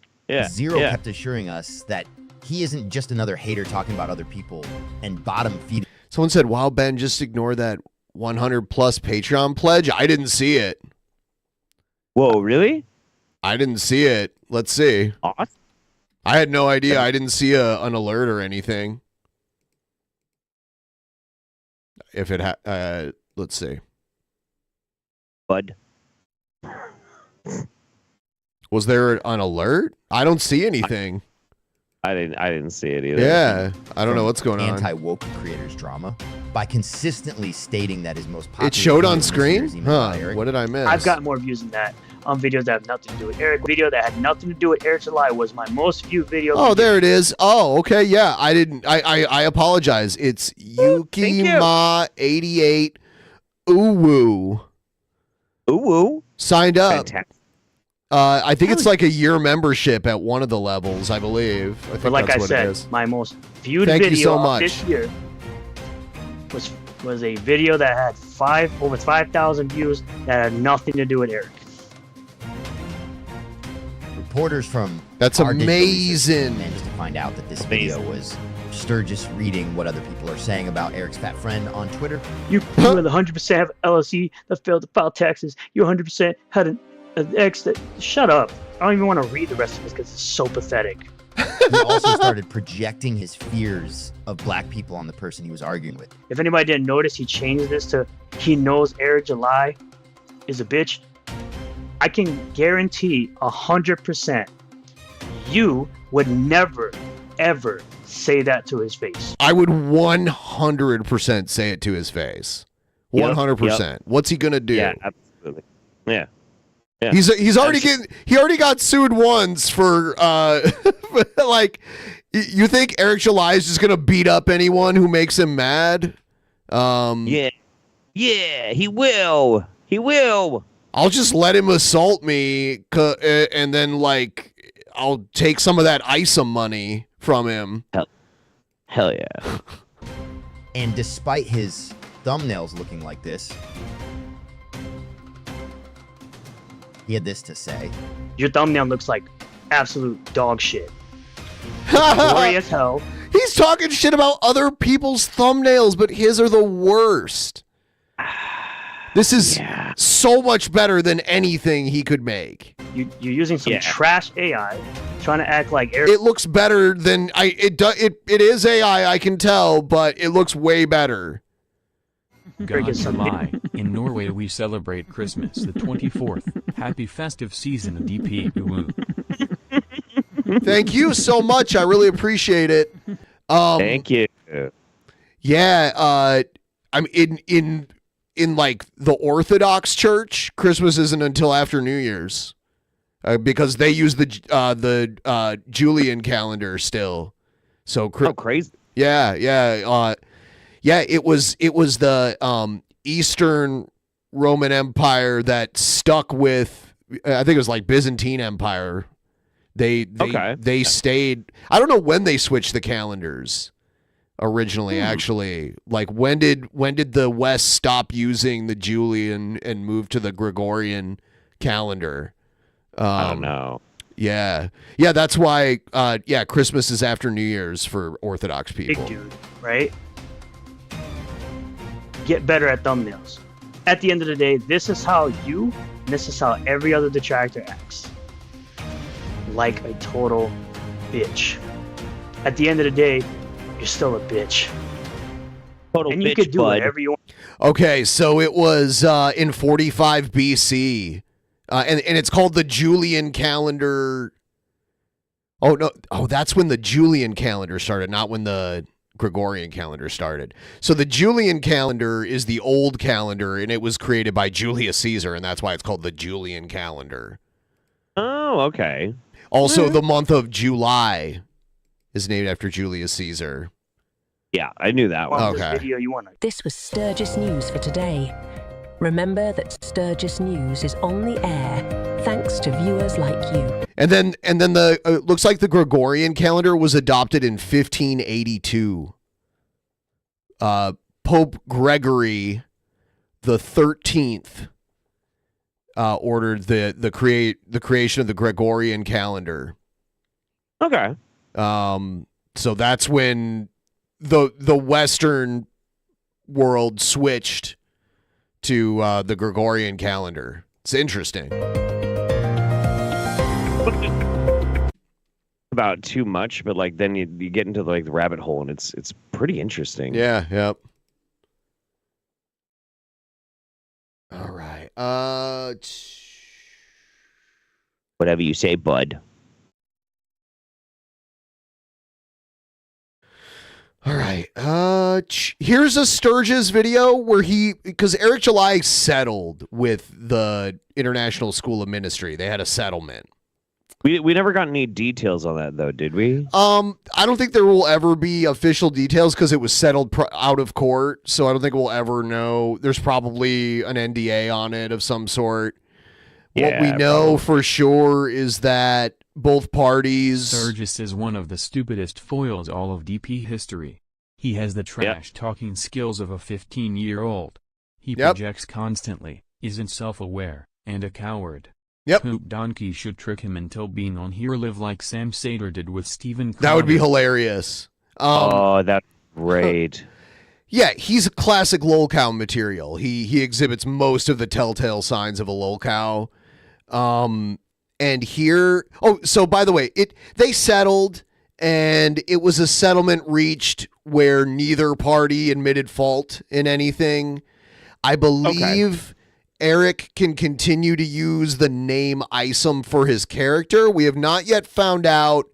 Zero kept assuring us that he isn't just another hater talking about other people and bottom feeding. Someone said, wow, Ben, just ignore that 100 plus Patreon pledge. I didn't see it. Whoa, really? I didn't see it. Let's see. Awesome. I had no idea. I didn't see an alert or anything. If it let's see. Bud. Was there an alert? I don't see anything. I didn't see it either. Yeah, I don't know what's going on. Anti-woke creators drama by consistently stating that his most popular. It showed on screen? Huh? What did I miss? I've got more views than that on videos that have nothing to do with Eric. Video that had nothing to do with Eric July was my most viewed video. Oh, there it is. Oh, okay. Yeah, I didn't. I apologize. It's Yukima88 Uwu. Uwu signed up. Fantastic. I think it's like a year membership at one of the levels, I believe. I think But like that's I what said, it is. my most viewed Thank you video so of much. this year was a video that had over 5,000 views that had nothing to do with Eric. Reporters from That's our digital amazing. research managed to find out that this video was Sturgis reading what other people are saying about Eric's fat friend on Twitter. You had 100% have LLC that failed to file taxes. You 100% had an ex that. Shut up. I don't even want to read the rest of this because it's so pathetic. He also started projecting his fears of black people on the person he was arguing with. If anybody didn't notice, he changed this to he knows Eric July is a bitch. I can guarantee 100% you would never, ever say that to his face. I would 100% say it to his face. 100%. Yep. What's he gonna do? Yeah, absolutely. Yeah. Yeah. He's already he already got sued once for like you think Eric July is just gonna beat up anyone who makes him mad? Yeah, he will. He will. I'll just let him assault me, and then like I'll take some of that ISOM money from him. Hell yeah. And despite his thumbnails looking like this, he had this to say. Your thumbnail looks like absolute dog shit. Gory as hell. He's talking shit about other people's thumbnails, but his are the worst. This is so much better than anything he could make. You're using some trash AI, trying to act like Eric. It looks better than it is AI, I can tell, but it looks way better. God July. In Norway we celebrate Christmas the 24th. Happy festive season, DP. Thank you so much. I really appreciate it. Thank you. Yeah, I'm in like the Orthodox Church. Christmas isn't until after New Year's, because they use the Julian calendar still. So crazy. Yeah. It was the Eastern Roman Empire that stuck with. I think it was like Byzantine Empire. They stayed. I don't know when they switched the calendars originally. Actually, like when did the West stop using the Julian and move to the Gregorian calendar? I don't know. Yeah. That's why. Christmas is after New Year's for Orthodox people. Big dude, right? Get better at thumbnails. At the end of the day, this is how you, and this is how every other detractor acts. Like a total bitch. At the end of the day, you're still a bitch. Total and you bitch, could do bud. whatever you want. Okay, so it was in 45 BC, and it's called the Julian calendar. Oh no! Oh, that's when the Julian calendar started, not when the Gregorian calendar started. So the Julian calendar is the old calendar, and it was created by Julius Caesar, and that's why it's called the Julian calendar. Oh, okay. Also, the month of July is named after Julius Caesar. Yeah, I knew that one. Okay. This was Sturgis News for today. Remember that Sturgis News is on the air thanks to viewers like you. And then the looks like the Gregorian calendar was adopted in 1582. Pope Gregory the 13th ordered the creation of the Gregorian calendar. Okay. So that's when the Western world switched to the Gregorian calendar. It's interesting. About too much, but like then you get into like the rabbit hole, and it's pretty interesting. Yeah. Yep. All right. Whatever you say, bud. All right. Here's a Sturgis video where because Eric July settled with the International School of Ministry. They had a settlement. We never got any details on that though, did we? I don't think there will ever be official details because it was settled out of court. So I don't think we'll ever know. There's probably an NDA on it of some sort. What we know for sure is that both parties... Sturgis is one of the stupidest foils all of DP history. He has the trash-talking skills of a 15-year-old. He projects constantly, isn't self-aware, and a coward. Poop Donkey should trick him until being on here live like Sam Sater did with Stephen Crowder. That would be hilarious. That's great. Yeah, he's a classic lolcow material. He exhibits most of the telltale signs of a lolcow. And here, so by the way, they settled, and it was a settlement reached where neither party admitted fault in anything. I believe Eric can continue to use the name Isom for his character. We have not yet found out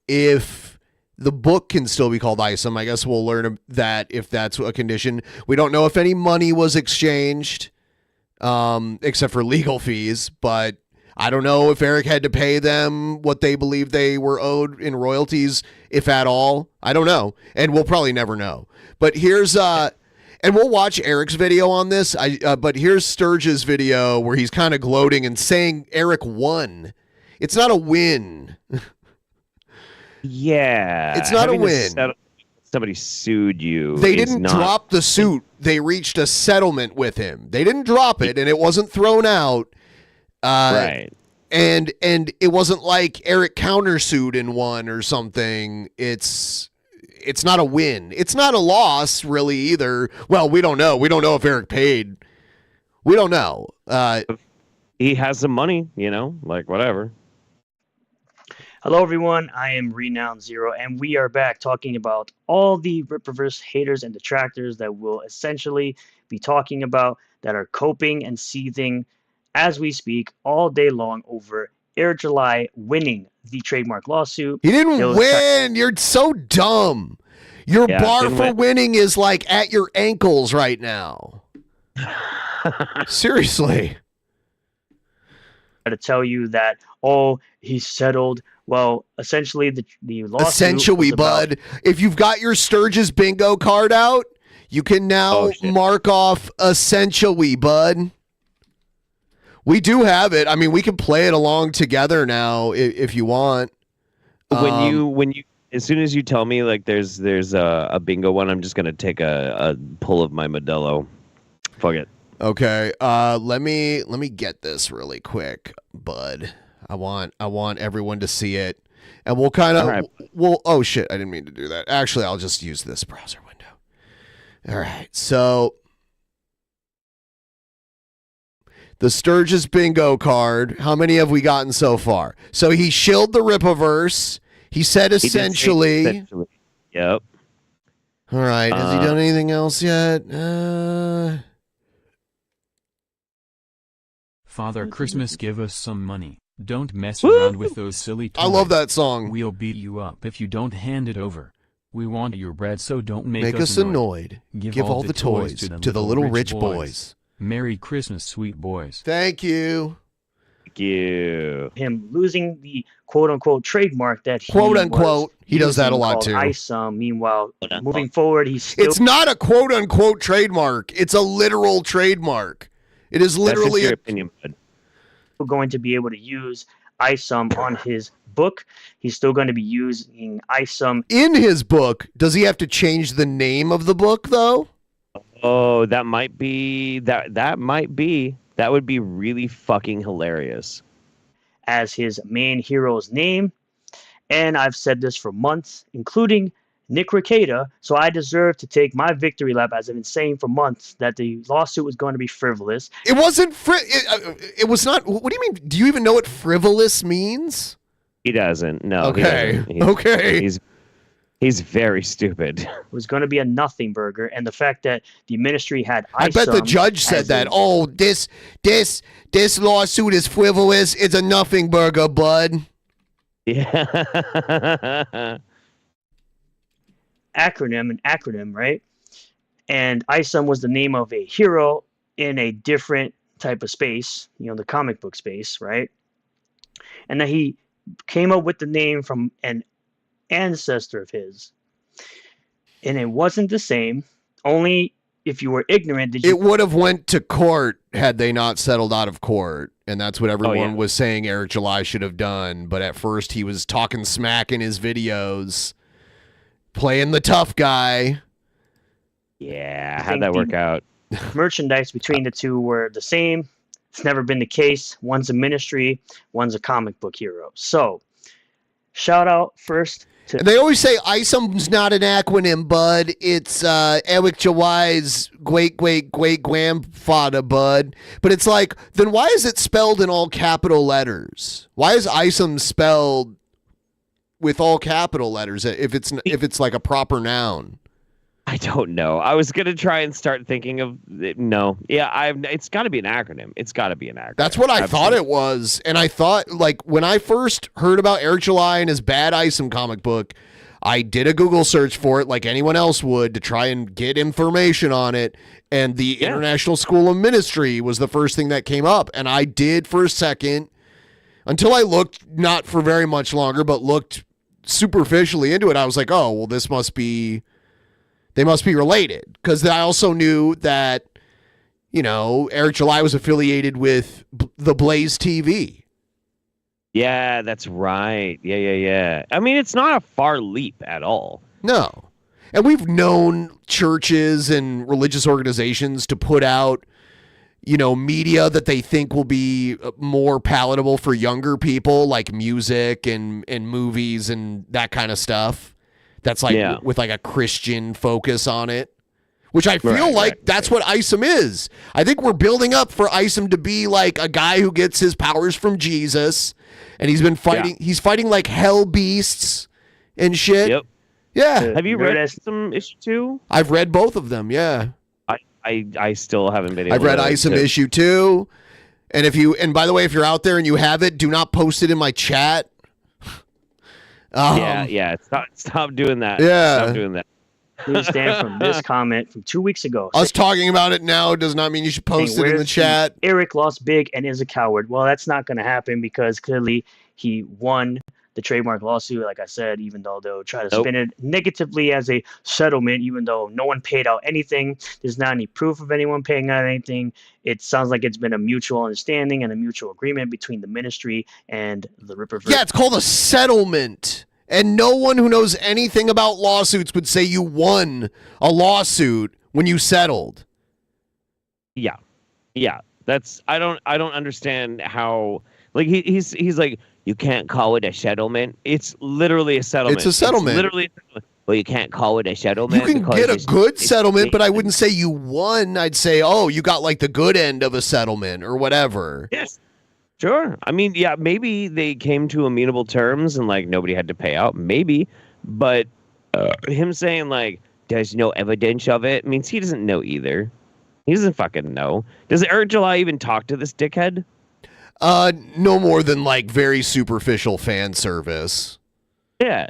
if the book can still be called Isom. I guess we'll learn that if that's a condition. We don't know if any money was exchanged, except for legal fees, but I don't know if Eric had to pay them what they believe they were owed in royalties, if at all. I don't know, and we'll probably never know. But here's and we'll watch Eric's video on this. But here's Sturges' video where he's kind of gloating and saying Eric won. It's not a win. Yeah, it's not a win. Somebody sued you. They didn't drop the suit. They reached a settlement with him. They didn't drop it, and it wasn't thrown out. Right. And it wasn't like Eric countersued and won or something. It's not a win. It's not a loss really either. Well, we don't know. We don't know if Eric paid. We don't know. He has some money, like whatever. Hello, everyone. I am Renowned Zero, and we are back talking about all the Ripperverse haters and detractors that we'll essentially be talking about that are coping and seething as we speak all day long over Eric July winning the trademark lawsuit. He didn't win. You're so dumb. Your bar for winning is like at your ankles right now. Seriously. To tell you that, he settled. Well, essentially, the lawsuit. Essentially, bud. If you've got your Sturgis bingo card out, you can now mark off essentially, bud. We do have it. I mean, we can play it along together now if you want. When you, as soon as you tell me like there's a bingo one, I'm just gonna take a pull of my Modelo. Fuck it. Okay. Let me get this really quick, bud. I want everyone to see it, and we'll kind of oh shit, I didn't mean to do that. Actually, I'll just use this browser window. All right. So the Sturgis bingo card. How many have we gotten so far? So he shilled the Rippaverse. He said essentially. Yep. All right. Has he done anything else yet? Father Christmas, give us some money. Don't mess around with those silly toys. I love that song. We'll beat you up if you don't hand it over. We want your bread, so don't make us annoyed. Give all the toys to the little rich boys. Merry Christmas, sweet boys. Thank you. Thank you. Him losing the quote-unquote trademark that he quote-unquote. He does that a lot too. Isom. Meanwhile, moving forward, he's still... It's not a quote-unquote trademark. It's a literal trademark. It is literally your opinion, bud. Going to be able to use Isom on his book. He's still going to be using Isom in his book. Does he have to change the name of the book though? Oh, that might be that would be really fucking hilarious. As his main hero's name, And I've said this for months, including Nick Rekieta, so I deserve to take my victory lap, as I've been saying for months, that the lawsuit was going to be frivolous. It wasn't it was not. What do you mean? Do you even know what frivolous means? He doesn't. No. Okay. He doesn't. Okay. He's very stupid. It was going to be a nothing burger, and the fact that the ministry had I bet the judge said that. Oh, this lawsuit is frivolous. It's a nothing burger, bud. Yeah. acronym, right? And ISOM was the name of a hero in a different type of space, the comic book space, right? And that he came up with the name from an ancestor of his. And it wasn't the same. Only if you were ignorant did you... It would have went to court had they not settled out of court. And that's what everyone was saying Eric July should have done. But at first he was talking smack in his videos, playing the tough guy. Yeah, how'd that work out? Merchandise between the two were the same. It's never been the case. One's a ministry, one's a comic book hero. So, shout out first to... They always say ISOM's not an acronym, bud. It's Eric July's great-great-great-grandfather, bud. But it's like, then why is it spelled in all capital letters? Why is ISOM spelled with all capital letters if it's like a proper noun? I don't know. I was gonna try and start thinking of no. Yeah, it's got to be an acronym. It's got to be an acronym. That's what I thought it was, and I thought like when I first heard about Eric July and his bad ISOM comic book, I did a Google search for it like anyone else would to try and get information on it, and the International School of Ministry was the first thing that came up, and I did for a second until I looked, not for very much longer, but looked superficially into it. I was like, oh well, they must be related, because I also knew that, Eric July was affiliated with the Blaze TV. Yeah, that's right. Yeah. I mean, it's not a far leap at all. No. And we've known churches and religious organizations to put out, media that they think will be more palatable for younger people, like music and movies and that kind of stuff. That's like with like a Christian focus on it, which I feel that's what ISOM is. I think we're building up for ISOM to be like a guy who gets his powers from Jesus, and he's been fighting. Yeah. He's fighting like hell beasts and shit. Yep. Yeah. Have you read ISOM issue 2? I've read both of them. Yeah. I still haven't been able I've read ISOM issue 2, and by the way, if you're out there and you have it, do not post it in my chat. Yeah. Stop doing that. Yeah. Stop doing that. Please stand from this comment from 2 weeks ago. Us talking about it now does not mean you should post it in the chat. Eric lost big and is a coward. Well, that's not going to happen because clearly he won the trademark lawsuit, like I said, even though they'll try to spin it negatively as a settlement, even though no one paid out anything. There's not any proof of anyone paying out anything. It sounds like it's been a mutual understanding and a mutual agreement between the ministry and the Reproductive. Yeah, it's called a settlement. And no one who knows anything about lawsuits would say you won a lawsuit when you settled. Yeah. That's I don't understand how, like he's like, you can't call it a settlement. It's literally a settlement. It's a settlement. It's literally a settlement. Well, you can't call it a settlement. You can get a good settlement, but I wouldn't say you won. I'd say, oh, you got like the good end of a settlement or whatever. Yes. Sure. I mean, yeah, maybe they came to amenable terms and like nobody had to pay out. Maybe. But him saying like there's no evidence of it means he doesn't know either. He doesn't fucking know. Does Eric July even talk to this dickhead? No more than like very superficial fan service. Yeah.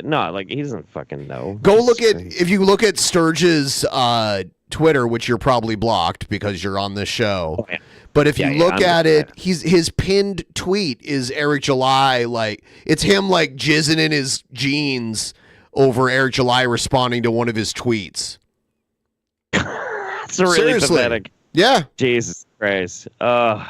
No, like he doesn't fucking know. Go look at, if you look at Sturges' Twitter, which you're probably blocked because you're on this show. Oh, yeah. But if you look at it, his pinned tweet is Eric July, like it's him like jizzing in his jeans over Eric July responding to one of his tweets. It's really Seriously. pathetic. Yeah. Jesus Christ. That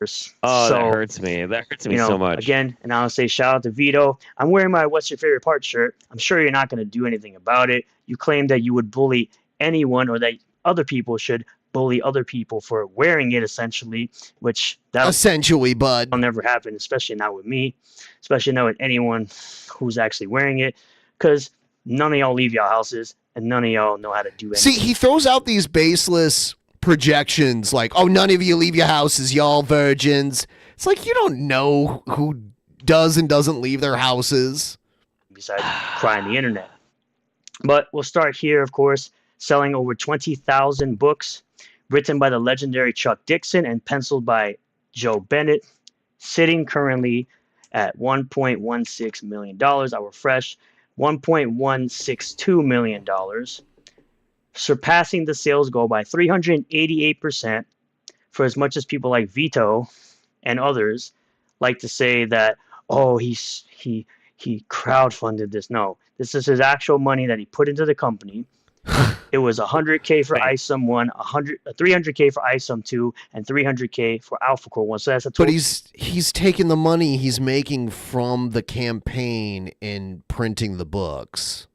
hurts me. That hurts me so much. Again, and I'll say shout out to Vito. I'm wearing my What's Your Favorite Part shirt. I'm sure you're not going to do anything about it. You claim that you would bully anyone or that other people should bully other people for wearing it, essentially, which that'll never happen, especially not with me, especially not with anyone who's actually wearing it, because none of y'all leave y'all houses and none of y'all know how to do anything. See, he throws out these baseless projections like, oh, none of you leave your houses, y'all virgins. It's like, you don't know who does and doesn't leave their houses. Besides crying the internet. But we'll start here, of course, selling over 20,000 books, written by the legendary Chuck Dixon and penciled by Joe Bennett, sitting currently at $1.16 million. I refresh, $1.162 million, surpassing the sales goal by 388%. For as much as people like Vito and others like to say that, oh, he crowdfunded this. No, this is his actual money that he put into the company. It was $100K for ISOM 1, $300K for ISOM 2, and $300K for AlphaCore 1. So that's a total. But he's taking the money he's making from the campaign and printing the books.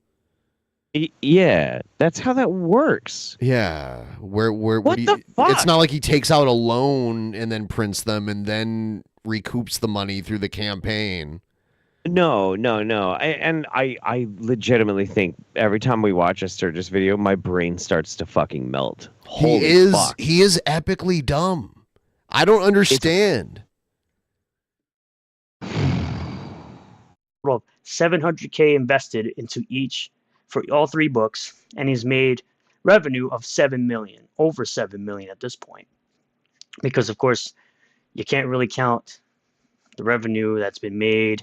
Yeah, that's how that works. Yeah, What the fuck? It's not like he takes out a loan and then prints them and then recoups the money through the campaign. No. I legitimately think every time we watch a Sturgis video, my brain starts to fuking melt. Holy fuck. He is epically dumb. I don't understand. Well, $700K invested into each for all three books, and he's made revenue of $7 million, over $7 million at this point. Because of course, you can't really count the revenue that's been made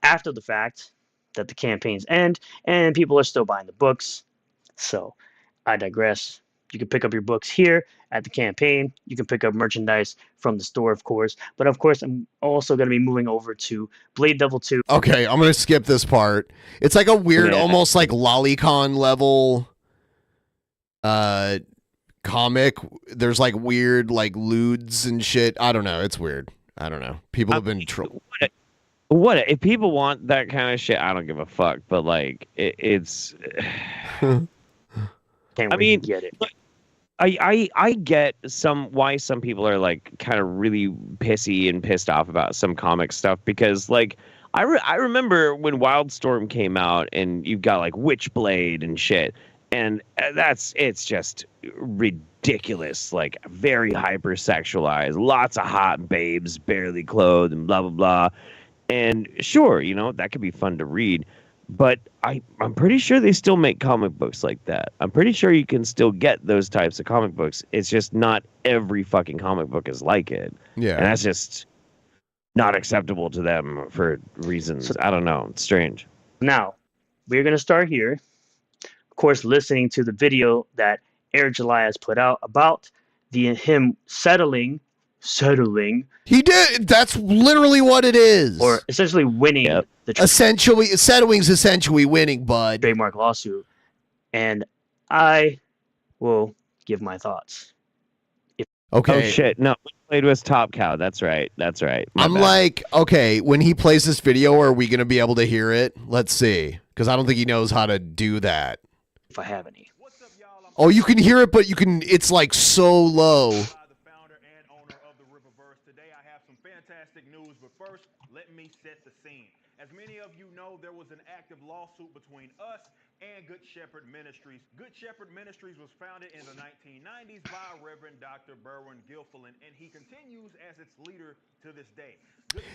after the fact that the campaigns end and people are still buying the books. So I digress. You can pick up your books here at the campaign. You can pick up merchandise from the store, of course. But of course, I'm also going to be moving over to Blade Devil 2. Okay, I'm going to skip this part. It's like a weird, almost like Lolicon level comic. There's like weird like lewds and shit. I don't know. It's weird. I don't know. People have been What if people want that kind of shit? I don't give a fuck. But like, it's. I mean, get it. I get why some people are like kind of really pissy and pissed off about some comic stuff, because like I remember when Wildstorm came out and you've got like Witchblade and shit, and it's just ridiculous, like very hypersexualized, lots of hot babes barely clothed and blah blah blah. And sure, you know, that could be fun to read, but I'm pretty sure they still make comic books like that. I'm pretty sure you can still get those types of comic books. It's just not every fucking comic book is like it. Yeah. And that's just not acceptable to them for reasons. I don't know. It's strange. Now, we're going to start here. Of course, listening to the video that Eric July has put out about him settling. He did. That's literally what it is. Or essentially winning. Yep. Settling's essentially winning, bud. Trademark lawsuit. And I will give my thoughts. Okay. Oh shit! No, played with Top Cow. That's right. I'm like, okay, when he plays this video, are we gonna be able to hear it? Let's see, because I don't think he knows how to do that. If I have any. Oh, you can hear it, but you can. It's like so low. Set the scene. As many of you know, there was an active lawsuit between us and Good Shepherd Ministries. Good Shepherd Ministries was founded in the 1990s by Reverend Dr. Berwin Gilfillan, and he continues as its leader to this day.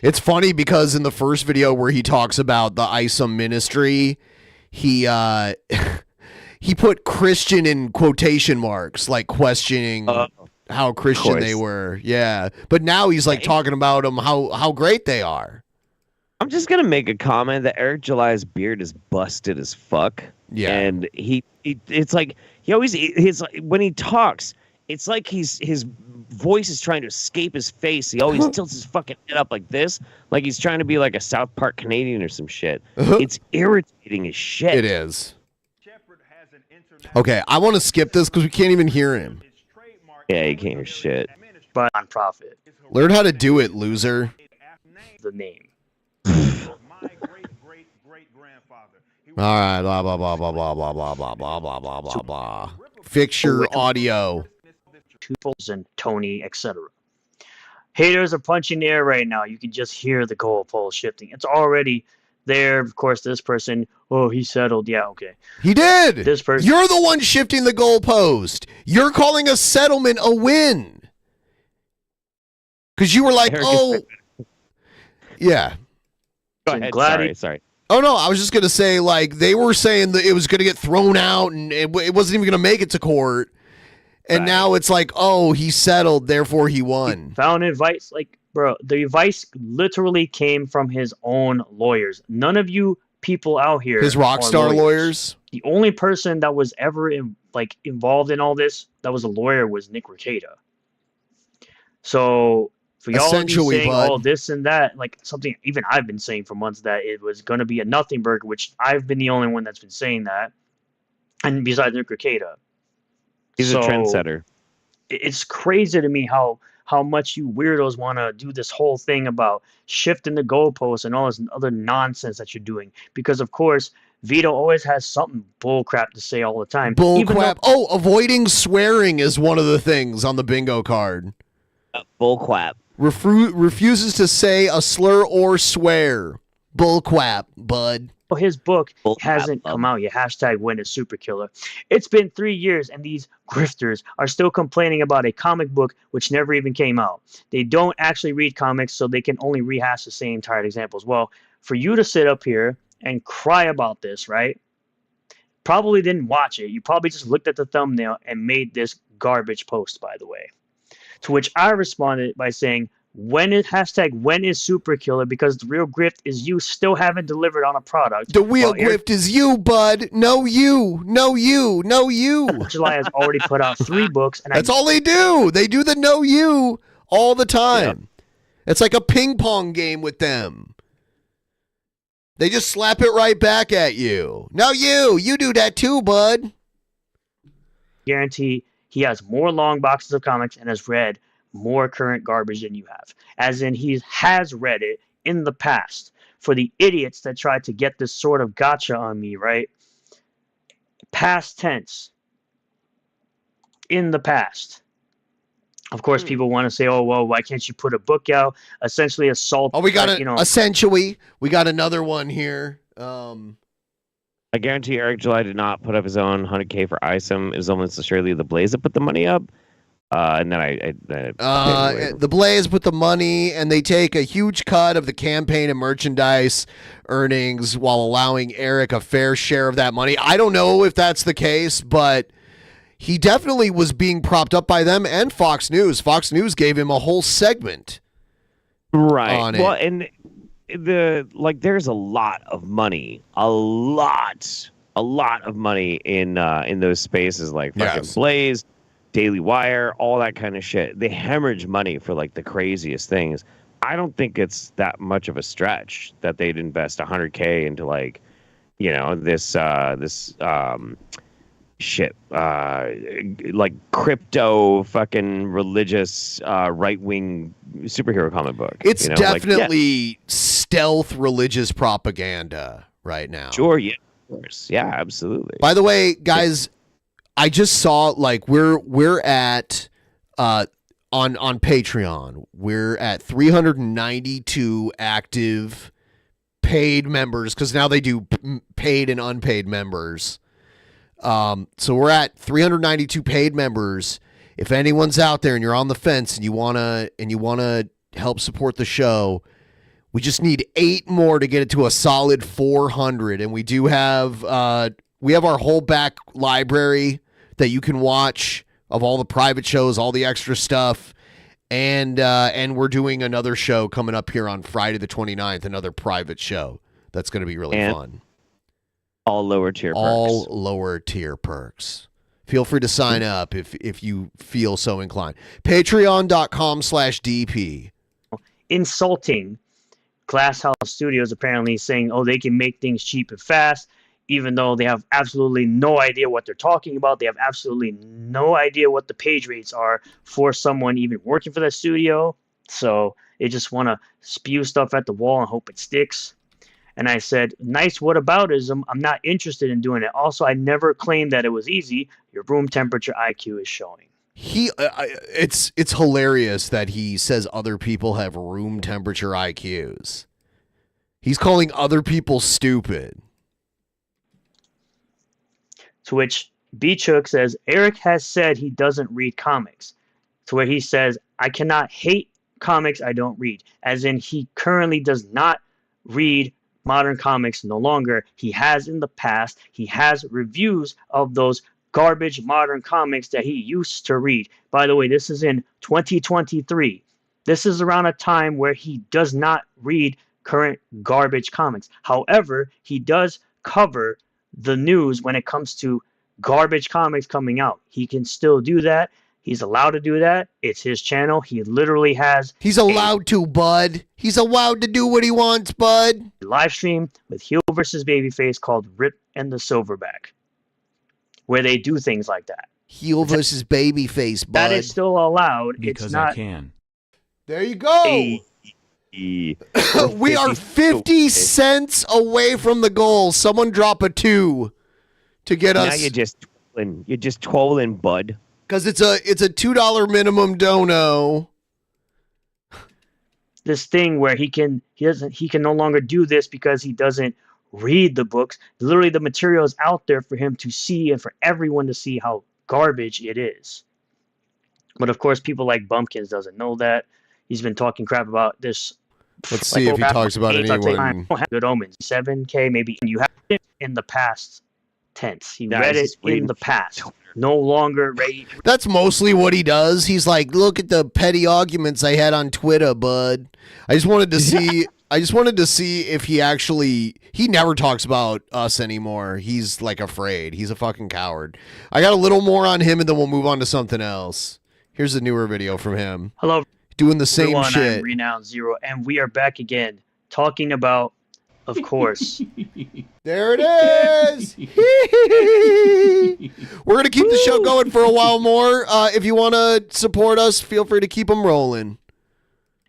It's funny because in the first video where he talks about the ISOM ministry, he he put Christian in quotation marks, like questioning how Christian they were. Yeah, but now he's like talking about them how great they are. I'm just gonna make a comment that Eric July's beard is busted as fuck. Yeah, and it's like when he talks, it's like his voice is trying to escape his face. He always tilts his fucking head up like this, like he's trying to be like a South Park Canadian or some shit. It's irritating as shit. It is. Okay, I want to skip this because we can't even hear him. Yeah, you can't hear shit. But on profit. Learn how to do it, loser. The name. All right, blah blah blah blah blah blah blah blah blah blah blah blah blah. fix your audio. And Tony, etc. Haters are punching the air right now. You can just hear the goalpost shifting. It's already there. Of course, this person, oh, he settled. Yeah, okay. He did. This person. You're the one shifting the goalpost. You're calling a settlement a win. Because you were like, oh. Yeah. Go ahead. Sorry. Oh, no, I was just going to say, like, they were saying that it was going to get thrown out and it wasn't even going to make it to court. And now it's like, oh, he settled, therefore he won. He found advice. Like, bro, the advice literally came from his own lawyers. None of you people out here. His rock star lawyers. The only person that was ever involved in all this that was a lawyer was Nick Reichardt. So for y'all to be saying all this and that, like something even I've been saying for months that it was going to be a nothing burger, which I've been the only one that's been saying that. And besides Nick Reichardt. He's a trendsetter. It's crazy to me how much you weirdos want to do this whole thing about shifting the goalposts and all this other nonsense that you're doing. Because, of course, Vito always has something bullcrap to say all the time. Bullcrap. Oh, avoiding swearing is one of the things on the bingo card. Bullcrap. Refuses to say a slur or swear. Bullcrap, bud. His book hasn't come out yet. Hashtag when is super killer. It's been 3 years and these grifters are still complaining about a comic book which never even came out. They don't actually read comics, so they can only rehash the same tired examples. Well, for you to sit up here and cry about this, right? Probably didn't watch it. You probably just looked at the thumbnail and made this garbage post, by the way. To which I responded by saying, when is super killer, because the real grift is you still haven't delivered on a product. The real grift is you, bud. No you. July has already put out 3 books. And that's all they do. They do the no you all the time. Yeah. It's like a ping pong game with them. They just slap it right back at you. No you do that too, bud. Guarantee he has more long boxes of comics and has read more current garbage than you have. As in, he has read it in the past. For the idiots that tried to get this sort of gotcha on me, right? Past tense. In the past. Of course, people want to say, oh, well, why can't you put a book out? Essentially assault. Oh, we got essentially. We got another one here. I guarantee Eric July did not put up his own 100K for ISOM. It was almost necessarily the Blaze that put the money up. And then the Blaze put the money, and they take a huge cut of the campaign and merchandise earnings while allowing Eric a fair share of that money. I don't know if that's the case, but he definitely was being propped up by them and Fox News. Fox News gave him a whole segment, on it. Well, and there's a lot of money, a lot of money in those spaces, like fucking Blaze, Daily Wire, all that kind of shit. They hemorrhage money for like the craziest things. I don't think it's that much of a stretch that they'd invest 100K into like, this shit, like crypto fucking religious right-wing superhero comic book. It's definitely stealth religious propaganda right now. Sure, yeah, of course. Yeah, absolutely. By the way, guys, I just saw we're at on Patreon. We're at 392 active paid members, because now they do paid and unpaid members. So we're at 392 paid members. If anyone's out there and you're on the fence and you wanna help support the show, we just need 8 more to get it to a solid 400. And we do have our whole back library that you can watch of all the private shows, all the extra stuff. And we're doing another show coming up here on Friday the 29th, another private show. That's going to be really fun. All lower tier perks. All lower tier perks. Feel free to sign up if you feel so inclined. Patreon.com/DP. Insulting Glass House Studios, apparently saying, oh, they can make things cheap and fast, even though they have absolutely no idea what they're talking about. They have absolutely no idea what the page rates are for someone even working for that studio. So they just want to spew stuff at the wall and hope it sticks. And I said, nice whataboutism. I'm not interested in doing it. Also, I never claimed that it was easy. Your room temperature IQ is showing. It's hilarious that he says other people have room temperature IQs. He's calling other people stupid. To which Beachhook says, Eric has said he doesn't read comics. To where he says, I cannot hate comics I don't read. As in, he currently does not read modern comics no longer. He has in the past. He has reviews of those garbage modern comics that he used to read. By the way, this is in 2023. This is around a time where he does not read current garbage comics. However, he does cover the news when it comes to garbage comics coming out. He can still do that. He's allowed to do that. It's his channel. He literally has... He's allowed to, bud. He's allowed to do what he wants, bud. Live stream with Heel versus Babyface called Rip and the Silverback, where they do things like that. Heel versus Babyface, bud. That is still allowed. Because it's not... I can. There you go. We are 50 cents away from the goal. Someone drop a 2 to get us. Now you're just trolling, bud. Because it's a $2 minimum dono. This thing where he can no longer do this because he doesn't read the books. Literally, the material is out there for him to see and for everyone to see how garbage it is. But of course, people like Bumpkins doesn't know that. He's been talking crap about this. Let's see if he talks about anyone. Good Omens, 7K maybe. And you have it in the past tense. He read it in the past. No longer ready. That's mostly what he does. He's like, look at the petty arguments I had on Twitter, bud. I just wanted to see. I just wanted to see if he actually. He never talks about us anymore. He's like afraid. He's a fucking coward. I got a little more on him, and then we'll move on to something else. Here's a newer video from him. Hello. Doing the same everyone, shit. I'm Renowned Zero, and we are back again talking about, of course. There it is. We're going to keep the show going for a while more. If you want to support us, feel free to keep them rolling.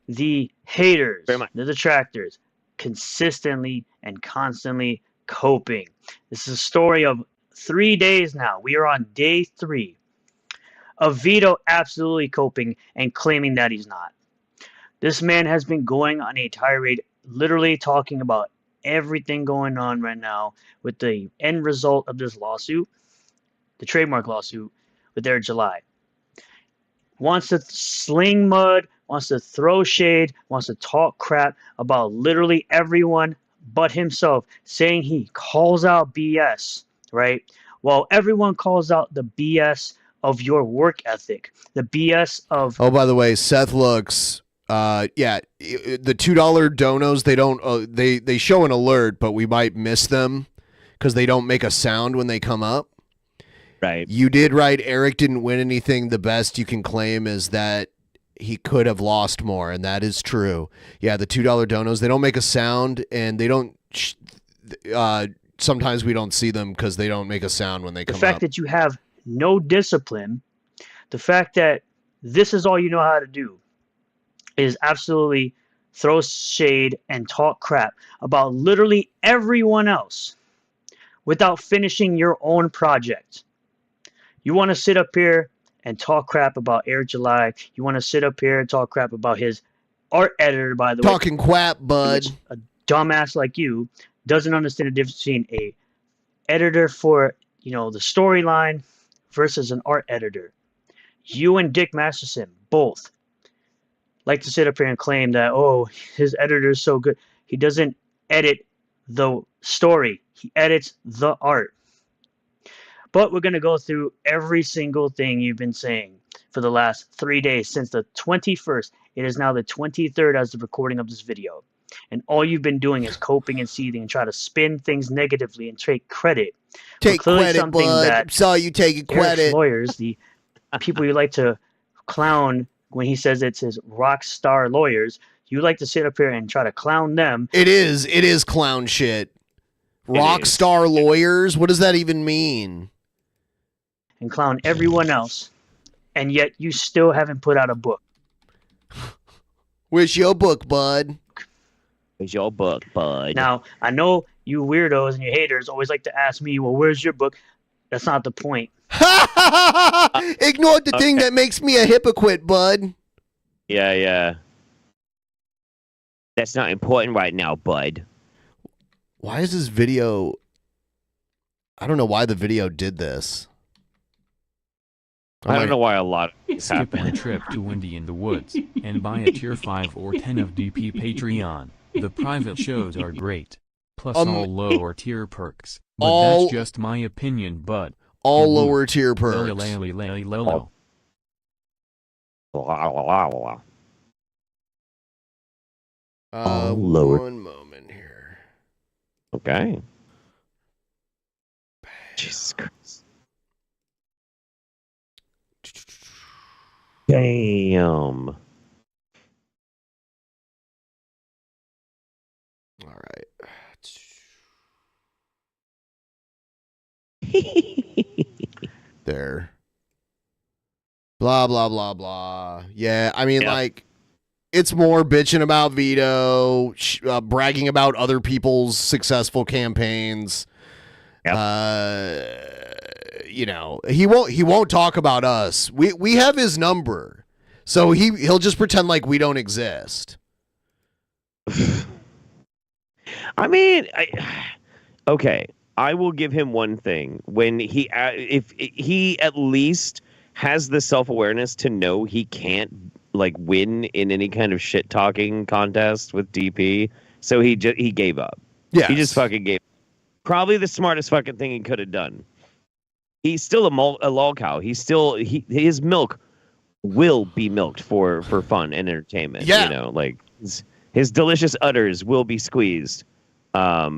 The haters, the detractors, consistently and constantly coping. This is a story of 3 days now. We are on day 3. Of Vito absolutely coping and claiming that he's not. This man has been going on a tirade, literally talking about everything going on right now with the end result of this lawsuit, the trademark lawsuit with Air July. Wants to sling mud, wants to throw shade, wants to talk crap about literally everyone but himself, saying he calls out BS, right? While everyone calls out the BS of your work ethic, the BS of... Oh, by the way, Seth looks... yeah, the $2 donos, they don't... they show an alert, but we might miss them because they don't make a sound when they come up. Right. You did right. Eric didn't win anything. The best you can claim is that he could have lost more, and that is true. Yeah, the $2 donos, they don't make a sound, and they don't... sometimes we don't see them because they don't make a sound when they come up. The fact that you have no discipline, the fact that this is all you know how to do is absolutely throw shade and talk crap about literally everyone else without finishing your own project. You want to sit up here and talk crap about Air July. You want to sit up here and talk crap about his art editor, by the way. Talking crap, bud. A dumbass like you doesn't understand the difference between a editor for, the storyline versus an art editor. You and Dick Masterson both like to sit up here and claim that, oh, his editor is so good. He doesn't edit the story. He edits the art. But we're going to go through every single thing you've been saying for the last 3 days since the 21st. It is now the 23rd as the recording of this video. And all you've been doing is coping and seething and try to spin things negatively and take credit. Take credit, bud. Saw you taking credit. Eric's lawyers, the people you like to clown when he says it's his rock star lawyers, you like to sit up here and try to clown them. It is clown shit. Rock star lawyers? What does that even mean? And clown everyone else. And yet you still haven't put out a book. Where's your book, bud? Where's your book, bud? Now, I know you weirdos and you haters always like to ask me, well, where's your book? That's not the point. Ignored the thing that makes me a hypocrite, bud. Yeah. That's not important right now, bud. Why is this video... I don't know why the video did this. I don't know why a lot of this Skip happened. a trip to Wendy in the Woods and buy a tier 5 or 10 of DP Patreon. The private shows are great. Plus all lower tier perks. But that's just my opinion, bud. All lower tier perks. Lolo. Lower. One moment here. Okay. Jesus Christ. Damn. All right. There. Blah, blah, blah, blah. Yeah, I mean, like, it's more bitching about Vito, bragging about other people's successful campaigns. You know, he won't talk about us. We have his number, so he'll just pretend like we don't exist. I mean, okay. I will give him one thing. When if he at least has the self-awareness to know he can't like win in any kind of shit talking contest with DP, so he gave up. Yeah, he just fucking gave up. Probably the smartest fucking thing he could have done. He's still a lol cow. He's still his milk will be milked for fun and entertainment. Yeah, you know, like his delicious udders will be squeezed. Yeah.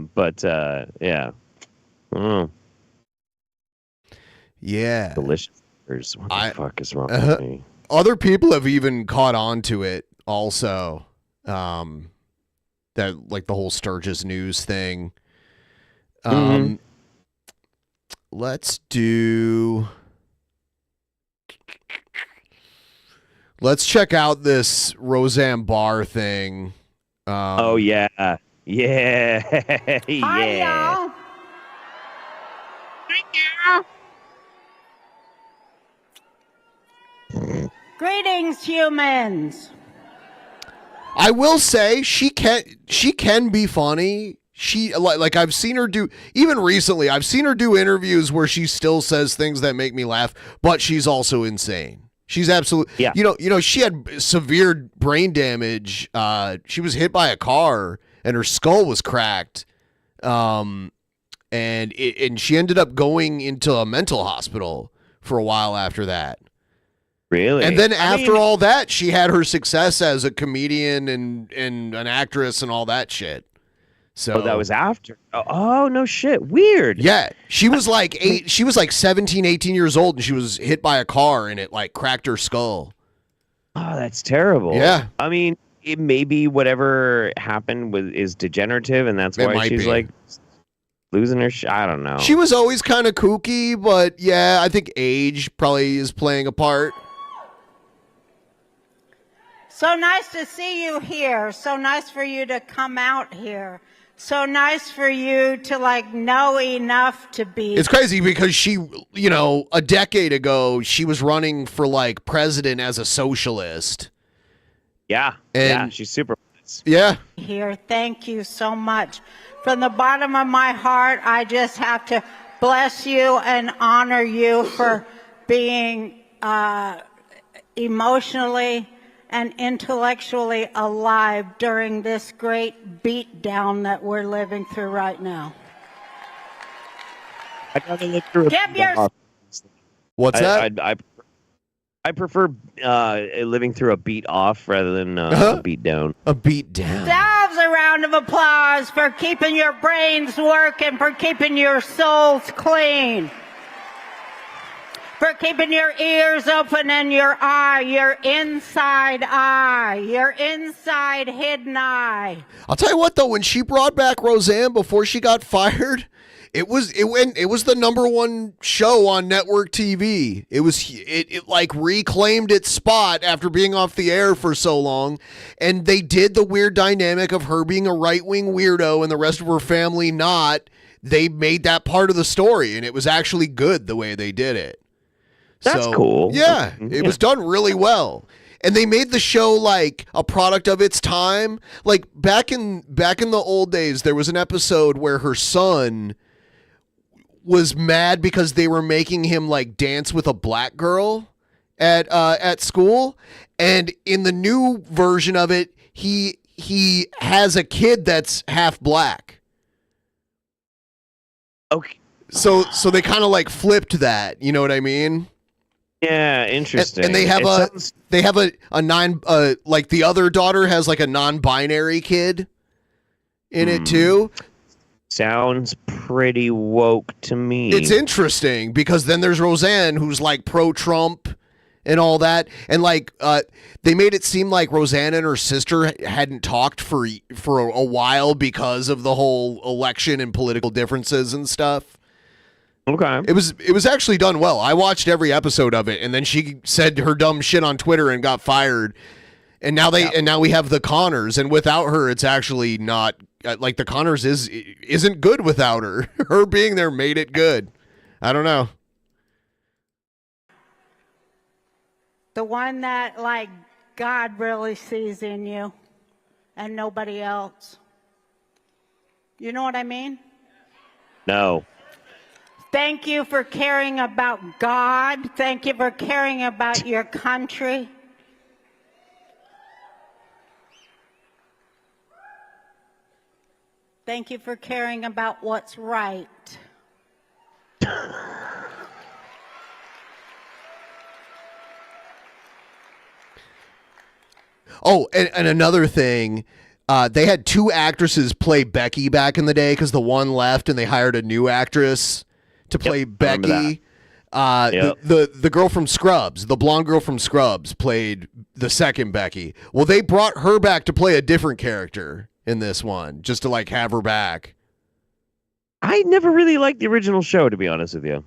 Yeah. Delicious udders. What the fuck is wrong with me? Other people have even caught on to it also. That like the whole Sturgis news thing. Let's check out this Roseanne Barr thing. Oh yeah. Yeah. Hi, y'all. Greetings, humans. I will say she can be funny. She like I've seen her do even recently. I've seen her do interviews where she still says things that make me laugh, but she's also insane. She's absolutely you know she had severe brain damage. She was hit by a car and her skull was cracked. And she ended up going into a mental hospital for a while after that. Really? And then after all that, she had her success as a comedian and an actress and all that shit. So that was after. Oh, no shit. Weird. Yeah. She was like 17, 18 years old and she was hit by a car and it like cracked her skull. Oh, that's terrible. Yeah. I mean, it maybe whatever happened is degenerative and that's why she's like losing her I don't know. She was always kind of kooky, but yeah, I think age probably is playing a part. So nice to see you here. So nice for you to come out here. So nice for you to like know enough to be. It's crazy because she, you know, a decade ago, she was running for like president as a socialist. Yeah. And she's super. Yeah. Here. Thank you so much. From the bottom of my heart, I just have to bless you and honor you for being emotionally and intellectually alive during this great beatdown that we're living through right now. I gotta look through What's that? I prefer living through a beat off rather than a beat down. A beat down. Yourselves a round of applause for keeping your brains working, for keeping your souls clean, for keeping your ears open and your inside hidden eye. I'll tell you what, though, when she brought back Roseanne before she got fired, It was the #1 show on network TV. It like reclaimed its spot after being off the air for so long, and they did the weird dynamic of her being a right-wing weirdo and the rest of her family not. They made that part of the story, and it was actually good the way they did it. That's cool. Yeah, it was done really well. And they made the show like a product of its time. Like back in the old days, there was an episode where her son was mad because they were making him like dance with a black girl at school. And in the new version of it, he has a kid that's half black. Okay. So they kind of like flipped that, you know what I mean? Yeah, interesting. And they have a non like the other daughter has like a non-binary kid in it too. Sounds pretty woke to me. It's interesting because then there's Roseanne who's like pro-Trump and all that, and like they made it seem like Roseanne and her sister hadn't talked for a while because of the whole election and political differences and stuff. Okay. It was actually done well. I watched every episode of it, and then she said her dumb shit on Twitter and got fired. And now now we have the Connors, and without her, it's actually not like the Connors isn't good without her. Her being there made it good. I don't know. The one that, like, God really sees in you and nobody else. You know what I mean? No. Thank you for caring about God. Thank you for caring about your country. Thank you for caring about what's right. Oh, and another thing, they had 2 actresses play Becky back in the day because the one left and they hired a new actress to play Becky. The girl from Scrubs, the blonde girl from Scrubs, played the second Becky. Well, they brought her back to play a different character in this one, just to like have her back. I never really liked the original show, to be honest with you.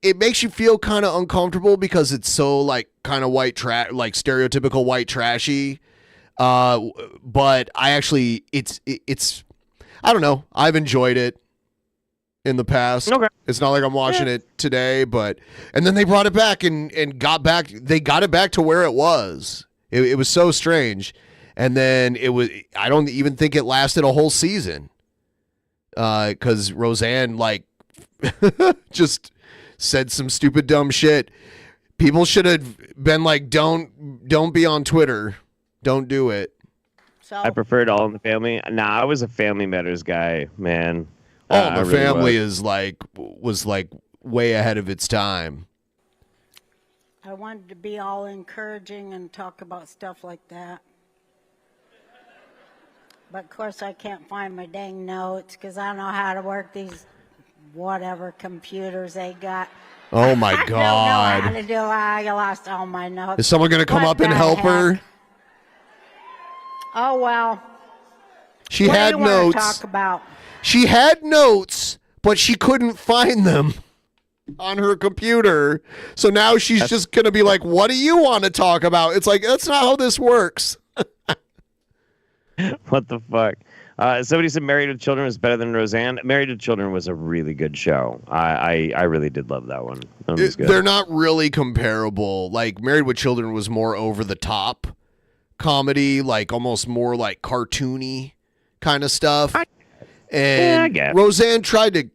It makes you feel kind of uncomfortable because it's so like kind of white trash, like stereotypical white trashy. But I actually, it's I don't know. I've enjoyed it in the past. Okay. It's not like I'm watching it today, and then they brought it back and they got it back to where it was. It was so strange. And then I don't even think it lasted a whole season. Cause Roseanne like just said some stupid dumb shit. People should have been like, don't be on Twitter. Don't do it. So I preferred All in the Family. Nah, I was a Family Matters guy, man. All in the really Family was was way ahead of its time. I wanted to be all encouraging and talk about stuff like that. But of course I can't find my dang notes because I don't know how to work these whatever computers they got. Oh my I God. don't know how to do it. I lost all my notes. Is someone going to come What up and the help her? heck? Oh, well. She What had do you wanna notes. talk about? She had notes, but she couldn't find them on her computer. So now she's just going to be like, what do you want to talk about? It's like, that's not how this works. What the fuck? Somebody said Married with Children was better than Roseanne. Married with Children was a really good show. I really did love that one. That was good. They're not really comparable. Like Married with Children was more over the top comedy, like almost more like cartoony kind of stuff. I get. Roseanne tried to.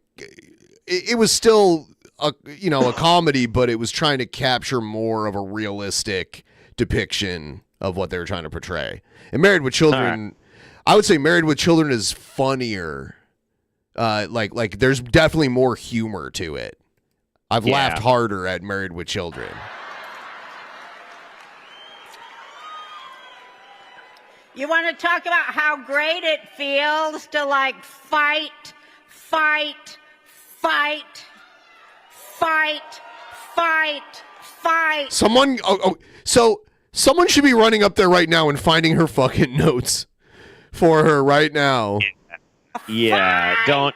It was still a comedy, but it was trying to capture more of a realistic depiction of what they were trying to portray. And Married with Children, I would say Married with Children is funnier. Like there's definitely more humor to it. I've laughed harder at Married with Children. You want to talk about how great it feels to like fight. Someone should be running up there right now and finding her fucking notes for her right now. Yeah, don't.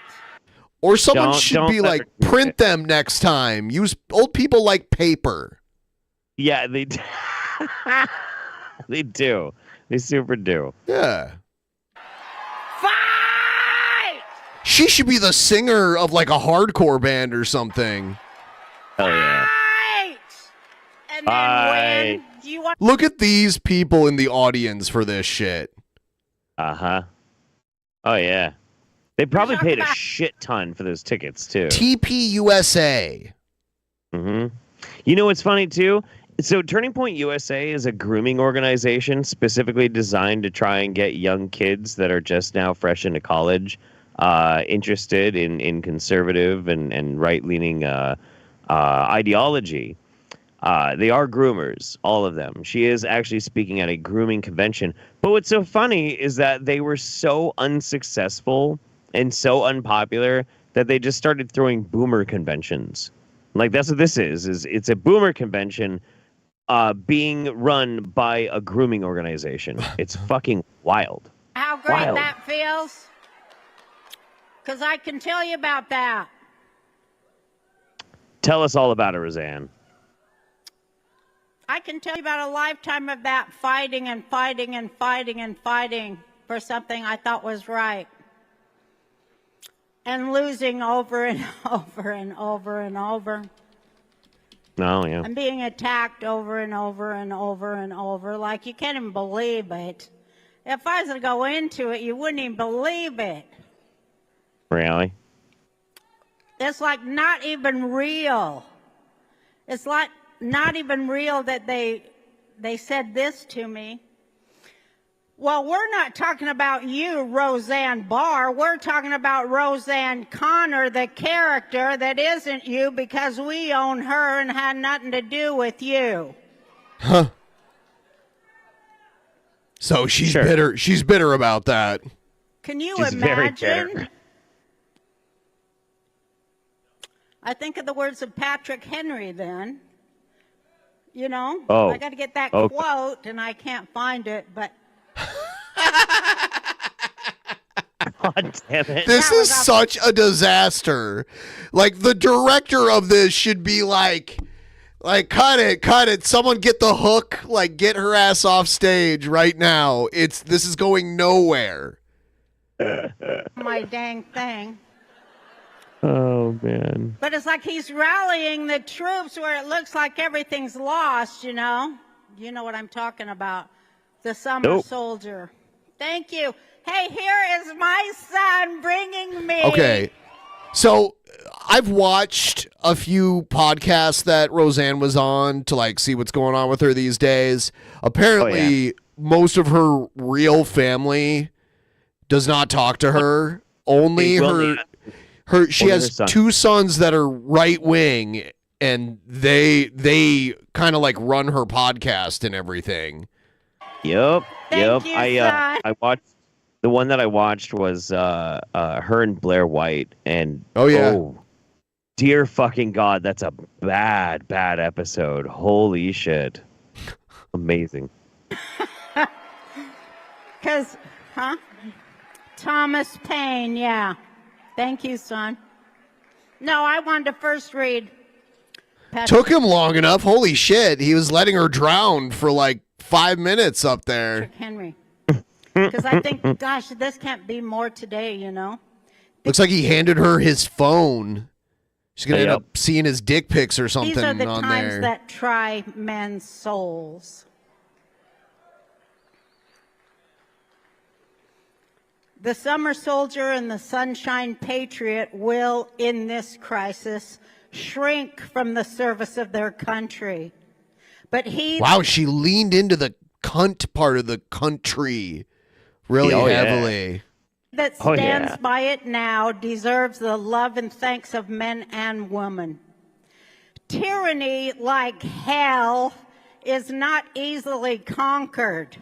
Or someone Don't- should don't be let like, her do print it. them next time. Use old people like paper. Yeah, they do. They do. They super do. Yeah. She should be the singer of like a hardcore band or something. Hell yeah. And Fight. do you want Look at these people in the audience for this shit. Uh-huh. Oh, yeah. They probably paid a shit ton for those tickets, too. TPUSA. Mm-hmm. You know what's funny, too? So Turning Point USA is a grooming organization specifically designed to try and get young kids that are just now fresh into college interested in conservative and right-leaning ideology. They are groomers, all of them. She is actually speaking at a grooming convention. But what's so funny is that they were so unsuccessful and so unpopular that they just started throwing boomer conventions. Like, that's what this is it's a boomer convention being run by a grooming organization. It's fucking wild. how great Wild. that feels? Because I can tell you about that. Tell us all about it, Roseanne. I can tell you about a lifetime of that fighting and fighting and fighting and fighting for something I thought was right. And losing over and over and over and over. Oh, yeah. And being attacked over and over and over and over. Like, you can't even believe it. If I was to go into it, you wouldn't even believe it. Really? It's like not even real. It's like not even real that they said this to me. Well, we're not talking about you, Roseanne Barr. We're talking about Roseanne Connor, the character that isn't you because we own her and had nothing to do with you. Huh. So she's Sure. bitter. She's bitter about that. Can you She's very imagine? bitter. I think of the words of Patrick Henry then. You know? Oh. I got to get that Okay. quote, and I can't find it, but God damn it. This is such a disaster. Like, the director of this should be like, cut it. Someone get the hook. Like, get her ass off stage right now. This is going nowhere. my dang thing. Oh, man. But it's like he's rallying the troops where it looks like everything's lost, you know? You know what I'm talking about. The summer Nope. soldier. Thank you. Hey, here is my son bringing me. Okay. So I've watched a few podcasts that Roseanne was on to like see what's going on with her these days. Apparently, most of her real family does not talk to her. Only she Only has her son. two sons that are right wing, and they kind of like run her podcast and everything. Yep. Thank you, son. I watched the one that I watched was her and Blair White, and dear fucking God, that's a bad episode. Holy shit. Amazing. Because, Thomas Paine, yeah. Thank you, son. No, I wanted to first read. Took him long enough. Holy shit. He was letting her drown for like 5 minutes up there. Henry. Because I think, gosh, this can't be more today, you know? Looks like he handed her his phone. She's going to end Yep. up seeing his dick pics or something These are the on times there. that try men's souls. The summer soldier and the sunshine patriot will, in this crisis, shrink from the service of their country. But he... Wow, she leaned into the cunt part of the country really heavily. that stands by it now deserves the love and thanks of men and women. Tyranny, like hell, is not easily conquered.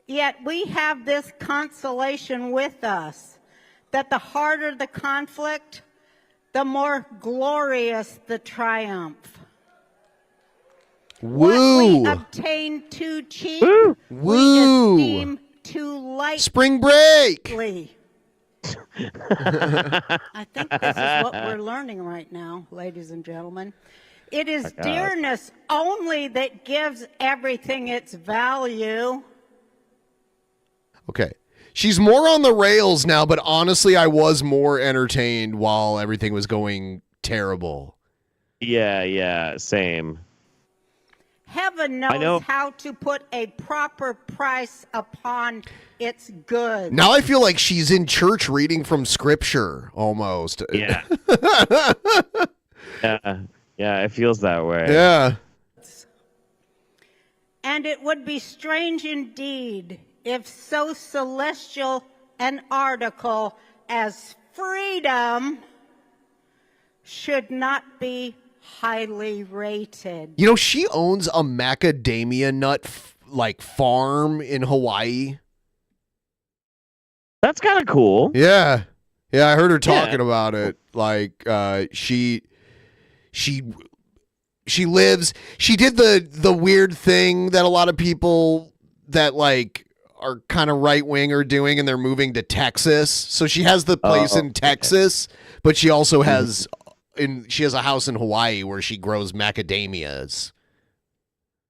Yet we have this consolation with us, that the harder the conflict, the more glorious the triumph. Woo! What we obtain too cheap, Woo! we esteem too lightly. Spring break. I think this is what we're learning right now, ladies and gentlemen. It is dearness only that gives everything its value. Okay. She's more on the rails now, but honestly, I was more entertained while everything was going terrible. Yeah, same. Heaven knows how to put a proper price upon its goods. Now I feel like she's in church reading from scripture almost. Yeah. Yeah, it feels that way. Yeah. And it would be strange indeed if so celestial an article as freedom should not be highly rated. You know, she owns a macadamia nut farm in Hawaii. That's kind of cool. Yeah. Yeah, I heard her talking about it. Like she lives, she did the weird thing that a lot of people that like are kind of right wing are doing, and they're moving to Texas. So she has the place in Texas, but she also has she has a house in Hawaii where she grows macadamias.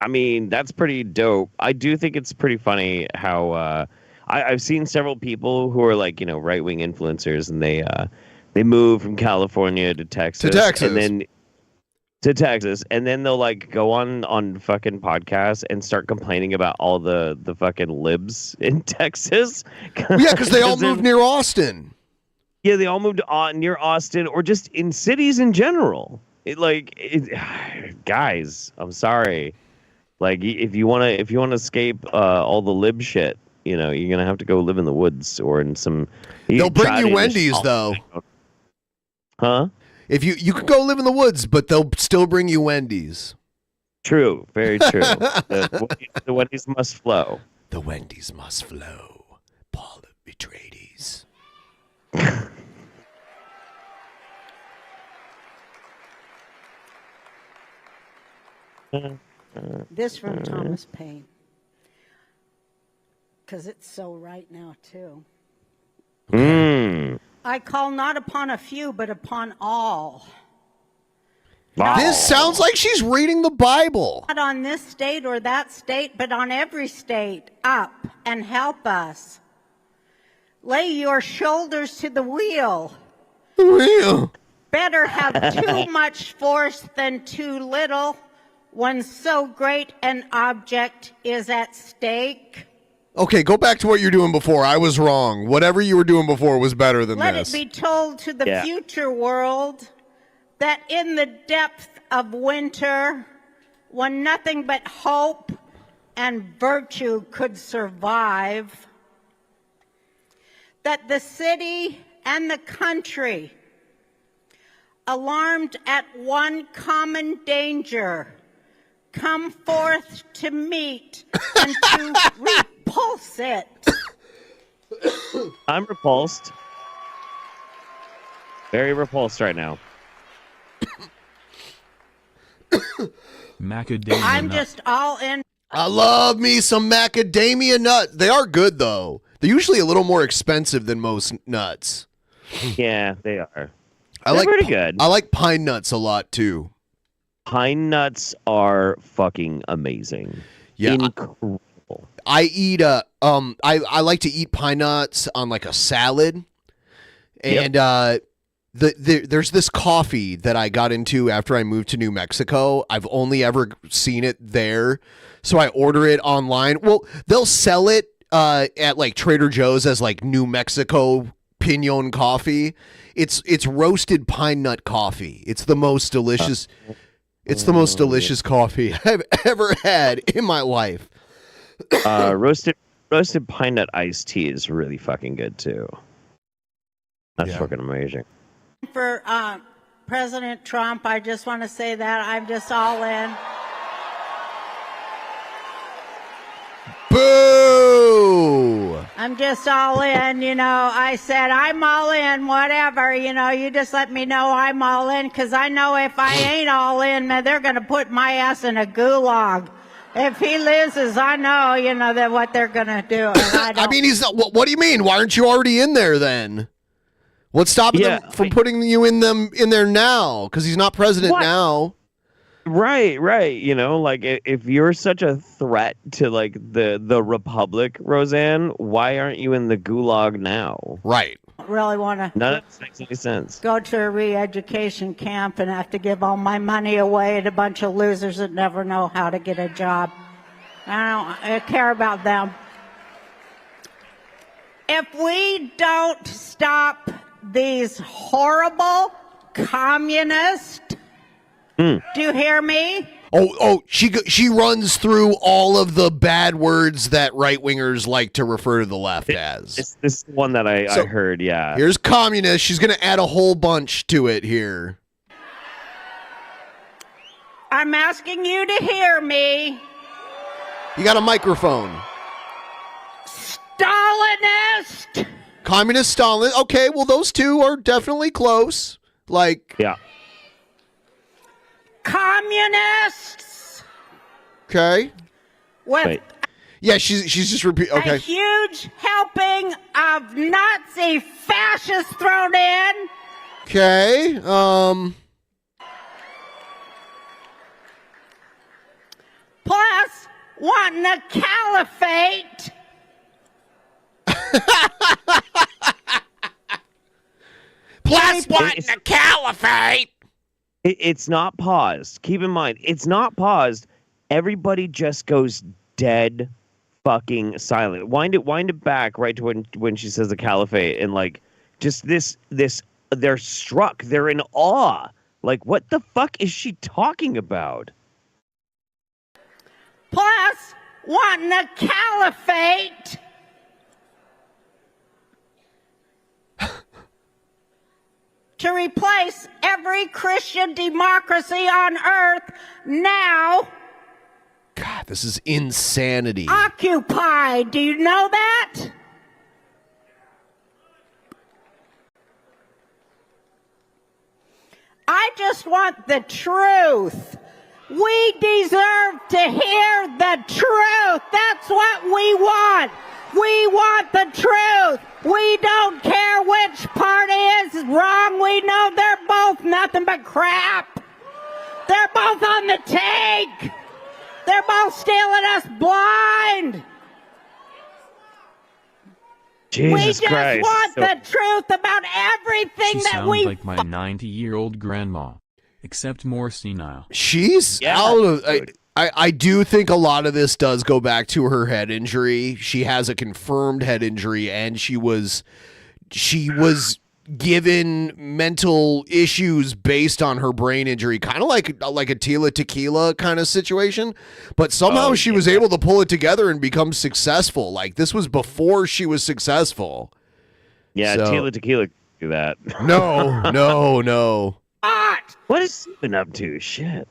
I mean, that's pretty dope. I do think it's pretty funny how I've seen several people who are like, right wing influencers, and they move from California to Texas. And then they'll like go on fucking podcasts and start complaining about all the fucking libs in Texas. Yeah, because they all moved near Austin. Yeah, they all moved near Austin, or just in cities in general. Guys, I'm sorry. Like, if you want to escape all the lib shit, you're gonna have to go live in the woods or in some. They'll bring you Wendy's though. Huh? If you can go live in the woods, but they'll still bring you Wendy's. True, very true. The Wendy's must flow. The Wendy's must flow. Paul of Betraydes. This from Thomas Paine. Because it's so right now, too. I call not upon a few, but upon all. Wow. This sounds like she's reading the Bible. Not on this state or that state, but on every state, up and help us. Lay your shoulders to the wheel. The wheel. Better have too much force than too little when so great an object is at stake. Okay, go back to what you're doing before. I was wrong. Whatever you were doing before was better than Let this. it be told to the future world that in the depth of winter, when nothing but hope and virtue could survive, that the city and the country, alarmed at one common danger, come forth to meet and to repulse it. I'm repulsed. Very repulsed right now. Macadamia I'm nut. just all in. I love me some macadamia nut. They are good, though. They're usually a little more expensive than most nuts. Yeah, they are. They're pretty good. I like pine nuts a lot, too. Pine nuts are fucking amazing. Yeah. Incredible. I eat I like to eat pine nuts on like a salad. And there's this coffee that I got into after I moved to New Mexico. I've only ever seen it there. So I order it online. Well, they'll sell it at like Trader Joe's as like New Mexico Pinon coffee. It's roasted pine nut coffee. It's the most delicious coffee I've ever had in my life. Roasted pine nut iced tea is really fucking good too. That's fucking amazing. For President Trump, I just want to say that I'm just all in. Boo! I'm just all in, I said, I'm all in, whatever, you just let me know I'm all in, because I know if I ain't all in, man, they're going to put my ass in a gulag. If he loses, I know, that what they're going to do. I mean, he's not. What do you mean? Why aren't you already in there then? What's stopping them from putting you in there now? Because he's not president now. Right. Like if you're such a threat to like the Republic, Roseanne, why aren't you in the gulag now? Right. Really want to. None of this makes any sense. Go to a re-education camp and have to give all my money away to a bunch of losers that never know how to get a job. I care about them. If we don't stop these horrible communists, do you hear me? She runs through all of the bad words that right-wingers like to refer to the left as. This is one that I heard, yeah. Here's communist. She's going to add a whole bunch to it here. I'm asking you to hear me. You got a microphone. Stalinist. Communist, Stalin. Okay, well, those two are definitely close. Yeah. Communists. Okay. With yeah, she's just repeating. Okay. A huge helping of Nazi fascists thrown in. Okay. Plus, wanting a caliphate. Plus, wanting a caliphate. It's not paused. Keep in mind, it's not paused. Everybody just goes dead fucking silent. Wind it back right to when she says the caliphate, and like just this they're struck. They're in awe. Like, what the fuck is she talking about? Plus, wanting a caliphate. To replace every Christian democracy on earth now. God, this is insanity. Occupied. Do you know that? I just want the truth. We deserve to hear the truth. That's what we want. We want the truth. We don't care which party is wrong. We know they're both nothing but crap. They're both on the take. They're both stealing us blind. Jesus we Christ. just want the truth about everything She that sounds we... like my 90-year-old grandma, except more senile. She's out of... I do think a lot of this does go back to her head injury. She has a confirmed head injury, and she was given mental issues based on her brain injury, kind of like a Tila Tequila kind of situation. But somehow she was able to pull it together and become successful. Like, this was before she was successful. Yeah, So- Tila Tequila do that. No. What is she been up to? Shit.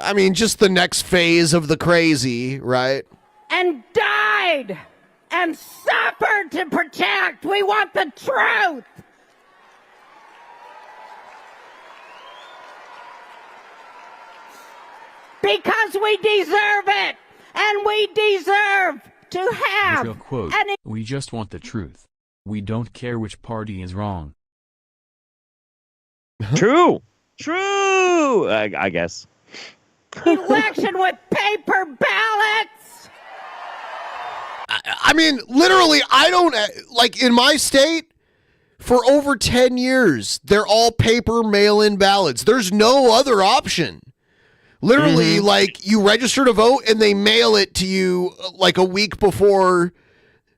I mean, just the next phase of the crazy, right? and died and suffered to protect. We want the truth. Because we deserve it, and we deserve to have. Real quote, we just want the truth. We don't care which party is wrong. True. I guess. Election with paper ballots. I mean, literally, I don't, like, in my state, for over 10 years, they're all paper mail-in ballots. There's no other option. Literally, like, you register to vote, and they mail it to you, like, a week before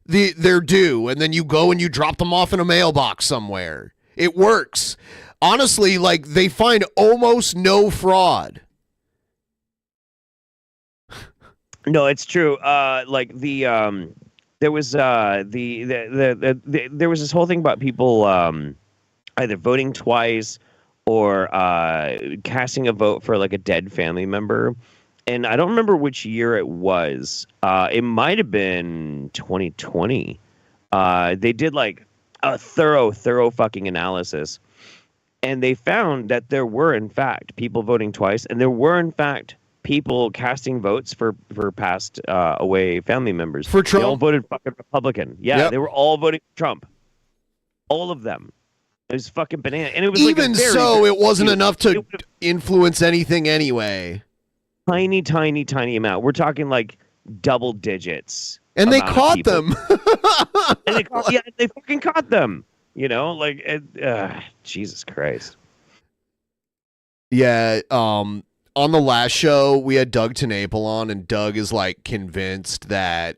they're due, and then you go and you drop them off in a mailbox somewhere. It works. Honestly, like, they find almost no fraud. No, it's true. Like there was there was this whole thing about people either voting twice or casting a vote for like a dead family member, and I don't remember which year it was. It might have been 2020. They did like a thorough fucking analysis, and they found that there were in fact people voting twice, and there were in fact people casting votes for passed away family members. For Trump? They all voted fucking Republican. Yeah, Yep. they were all voting for Trump. All of them. It was fucking banana. And it was Even like a very, so, very it wasn't few. enough to influence anything anyway. Tiny, tiny, tiny amount. We're talking like double digits. And they amount of caught people. them. And they fucking caught them. You know, like, Jesus Christ. Yeah, on the last show, we had Doug TenNapel on, and Doug is like convinced that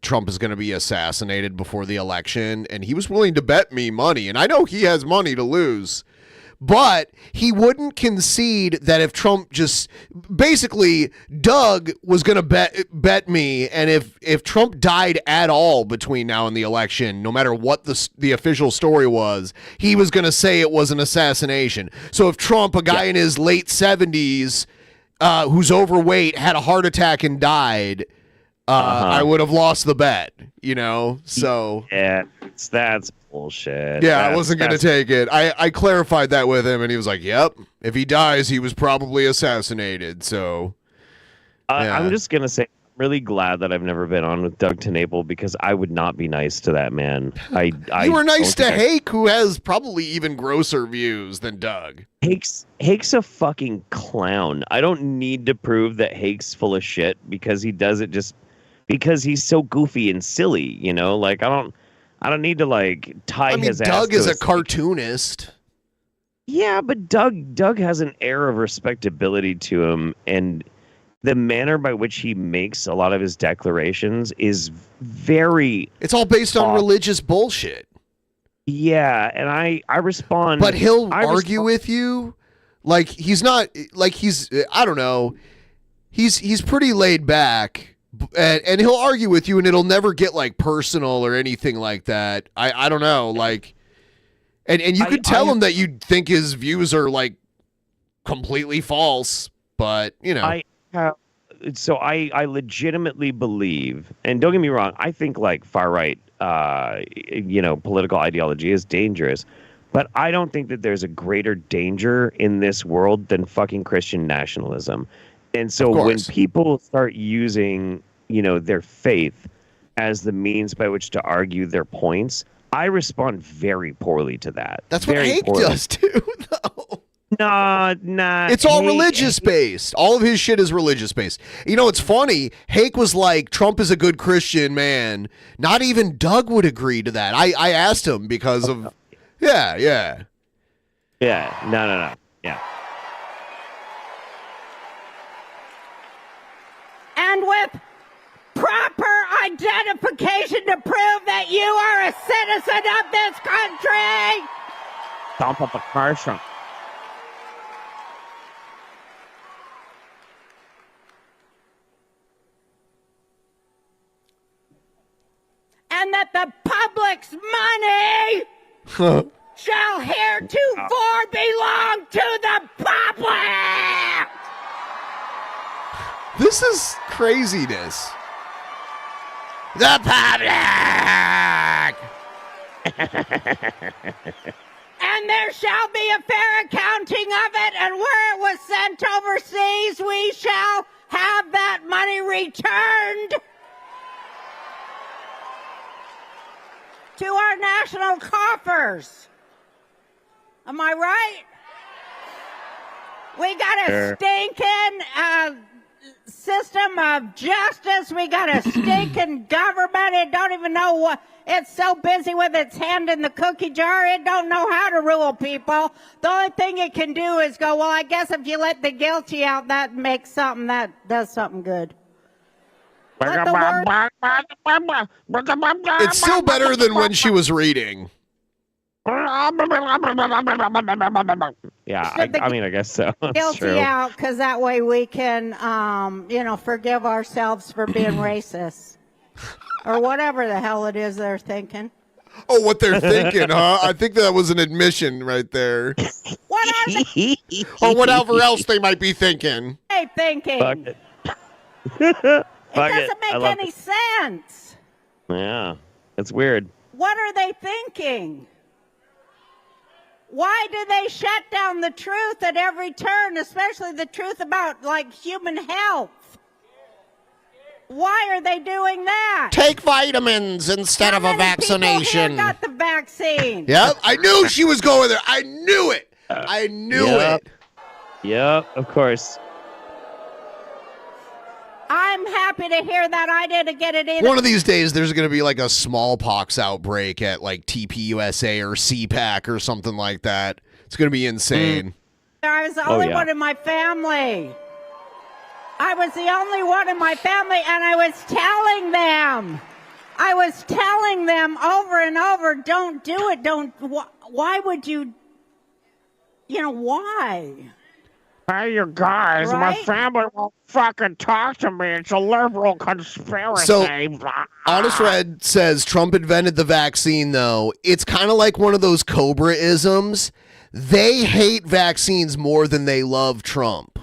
Trump is going to be assassinated before the election, and he was willing to bet me money, and I know he has money to lose, but he wouldn't concede that if Trump just basically Doug was going to bet me, and if Trump died at all between now and the election, no matter what the official story was, he was going to say it was an assassination. So if Trump, a guy in his late 70s, who's overweight, had a heart attack and died, I would have lost the bet, you know? So yeah, that's bullshit. Yeah, I wasn't going to take it. I clarified that with him, and he was like, yep, if he dies, he was probably assassinated. So yeah. I'm just going to say, I'm really glad that I've never been on with Doug TenNapel, because I would not be nice to that man. You were nice to Hake, who has probably even grosser views than Doug. Hake's a fucking clown. I don't need to prove that Hake's full of shit, because he does it just because he's so goofy and silly, you know? Like, I don't need to like tie his ass. Doug to is a cartoonist. Yeah, but Doug has an air of respectability to him, and the manner by which he makes a lot of his declarations is very... It's all based on religious bullshit. Yeah, and I respond... But he'll argue with you. Like, he's not... Like, he's... I don't know. He's pretty laid back. And he'll argue with you, and it'll never get, like, personal or anything like that. I don't know. Like... And you could tell him that you think his views are, like, completely false. But, you know... I legitimately believe, and don't get me wrong, I think like far right, political ideology is dangerous, but I don't think that there's a greater danger in this world than fucking Christian nationalism. And so when people start using, their faith as the means by which to argue their points, I respond very poorly to that. That's what Hake does too, though. Nah. It's all religious based. All of his shit is religious based. You know, it's funny. Hake was like, Trump is a good Christian man. Not even Doug would agree to that. I asked him because of, yeah. No. Yeah. And with proper identification to prove that you are a citizen of this country. Stomp up a car trunk. And that the public's money shall heretofore belong to the public. This is craziness. The public. And there shall be a fair accounting of it, and where it was sent overseas, we shall have that money returned to our national coffers. Am I right? We got a stinking system of justice. We got a stinking government. It don't even know what. It's so busy with its hand in the cookie jar, it don't know how to rule people. The only thing it can do is go, well, I guess if you let the guilty out, that makes something, that does something good. It's still better than when she was reading. Yeah, I guess so. That's guilty true. out, because that way we can, forgive ourselves for being racist. Or whatever the hell it is they're thinking. Oh, what they're thinking, huh? I think that was an admission right there. What are they? Or whatever else they might be thinking. Thinking? Fuck it. It doesn't make any sense. Yeah, it's weird. What are they thinking? Why do they shut down the truth at every turn, especially the truth about, like, human health? Why are they doing that? Take vitamins instead of a vaccination. People here got the vaccine. Yep, I knew she was going there. I knew it. I knew it. Yep, of course. I'm happy to hear that. I didn't get it either. One of these days, there's going to be like a smallpox outbreak at like TPUSA or CPAC or something like that. It's going to be insane. I was the only one in my family. I was the only one in my family, and I was telling them. I was telling them over and over, don't do it. Don't. Why would you? You know, why? Hey, you guys, my family won't fucking talk to me. It's a liberal conspiracy. So, Honest Red says Trump invented the vaccine, though. It's kind of like one of those Cobra-isms. They hate vaccines more than they love Trump.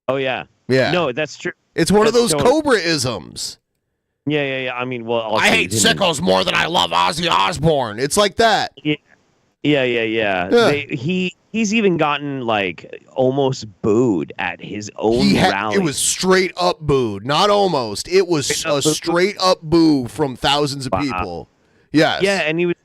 Oh, yeah. Yeah. No, that's true. It's one of That's those Cobra-isms. Yeah. I mean, well, also I hate sickos more than I love Ozzy Osbourne. It's like that. Yeah. He's even gotten like almost booed at his own rally. It was straight up booed, not almost. It was a straight up boo from thousands of people. Yes. Yeah, and he was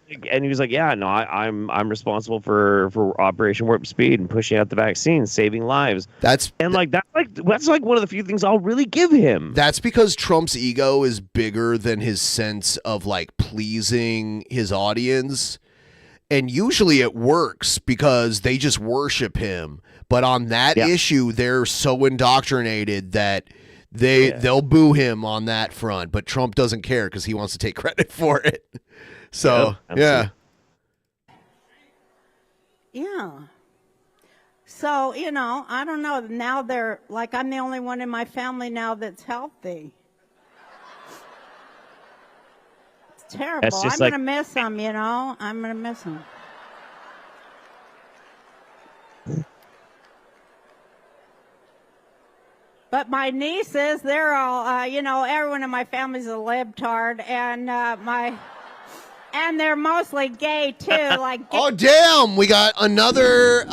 like, yeah, no, I'm responsible for Operation Warp Speed and pushing out the vaccine, saving lives. That's like one of the few things I'll really give him. That's because Trump's ego is bigger than his sense of like pleasing his audience. And usually it works because they just worship him. But on that issue, they're so indoctrinated that they'll boo him on that front. But Trump doesn't care because he wants to take credit for it. So, yeah. Yeah. So, you know, I don't know. Now they're like, I'm the only one in my family now that's healthy. Terrible. That's just I'm going to miss them, you know. I'm going to miss them. But my nieces, they're all, you know, everyone in my family's a libtard, and and they're mostly gay too. Like, oh damn, we got another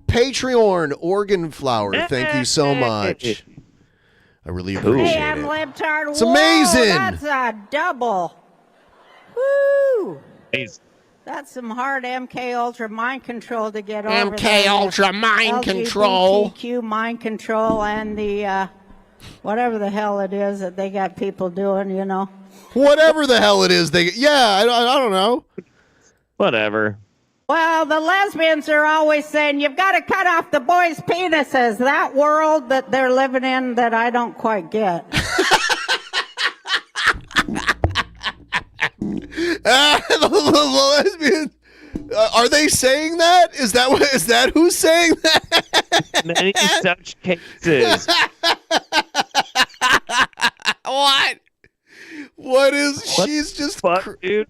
Patreon organ flower. Thank you so much. I really appreciate hey, I'm it. libtard. It's Whoa, amazing. That's a double. Woo! Amazing. That's some hard MK Ultra mind control to get over. MK Ultra mind control. LGBTQ mind control and the whatever the hell it is that they got people doing, you know. Whatever the hell it is, I don't know. Whatever. Well, the lesbians are always saying you've got to cut off the boys' penises. That world that they're living in that I don't quite get. The lesbians, are they saying that? Is that who's saying that? Many such cases. What is? She's just. Dude.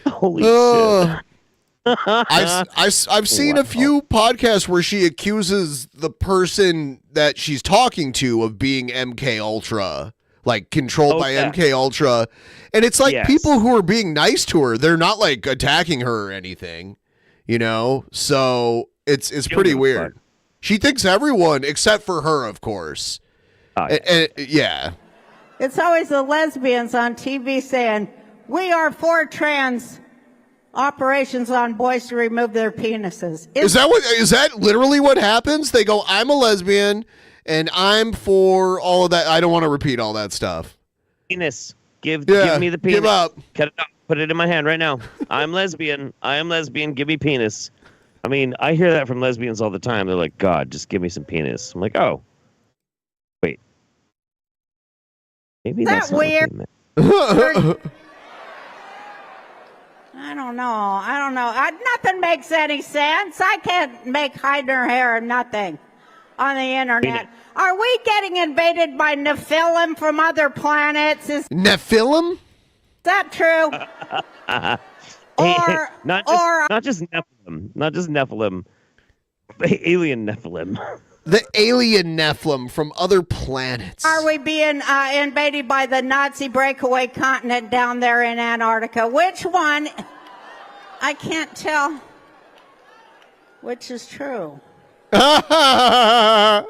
Holy shit. I've seen a few podcasts where she accuses the person that she's talking to of being MK Ultra, like controlled by MK Ultra, and it's like people who are being nice to her. They're not like attacking her or anything, you know. So it's pretty weird. She thinks everyone except for her, of course. Yeah. It's always the lesbians on TV saying, we are for trans operations on boys to remove their penises. Is that literally what happens? They go, I'm a lesbian and I'm for all of that. I don't want to repeat all that stuff. Penis. Give me the penis. Give up. Cut it up. Put it in my hand right now. I'm lesbian. I am lesbian. Give me penis. I mean, I hear that from lesbians all the time. They're like, God, just give me some penis. I'm like, oh. Wait. Maybe that's not weird. what they meant. I don't know. Nothing makes any sense. I can't make hide her hair or nothing on the internet. Are we getting invaded by Nephilim from other planets? Is Nephilim? that true? Not just Nephilim. The alien Nephilim. The alien Nephilim from other planets. Are we being invaded by the Nazi breakaway continent down there in Antarctica? Which one? I can't tell. which is true. But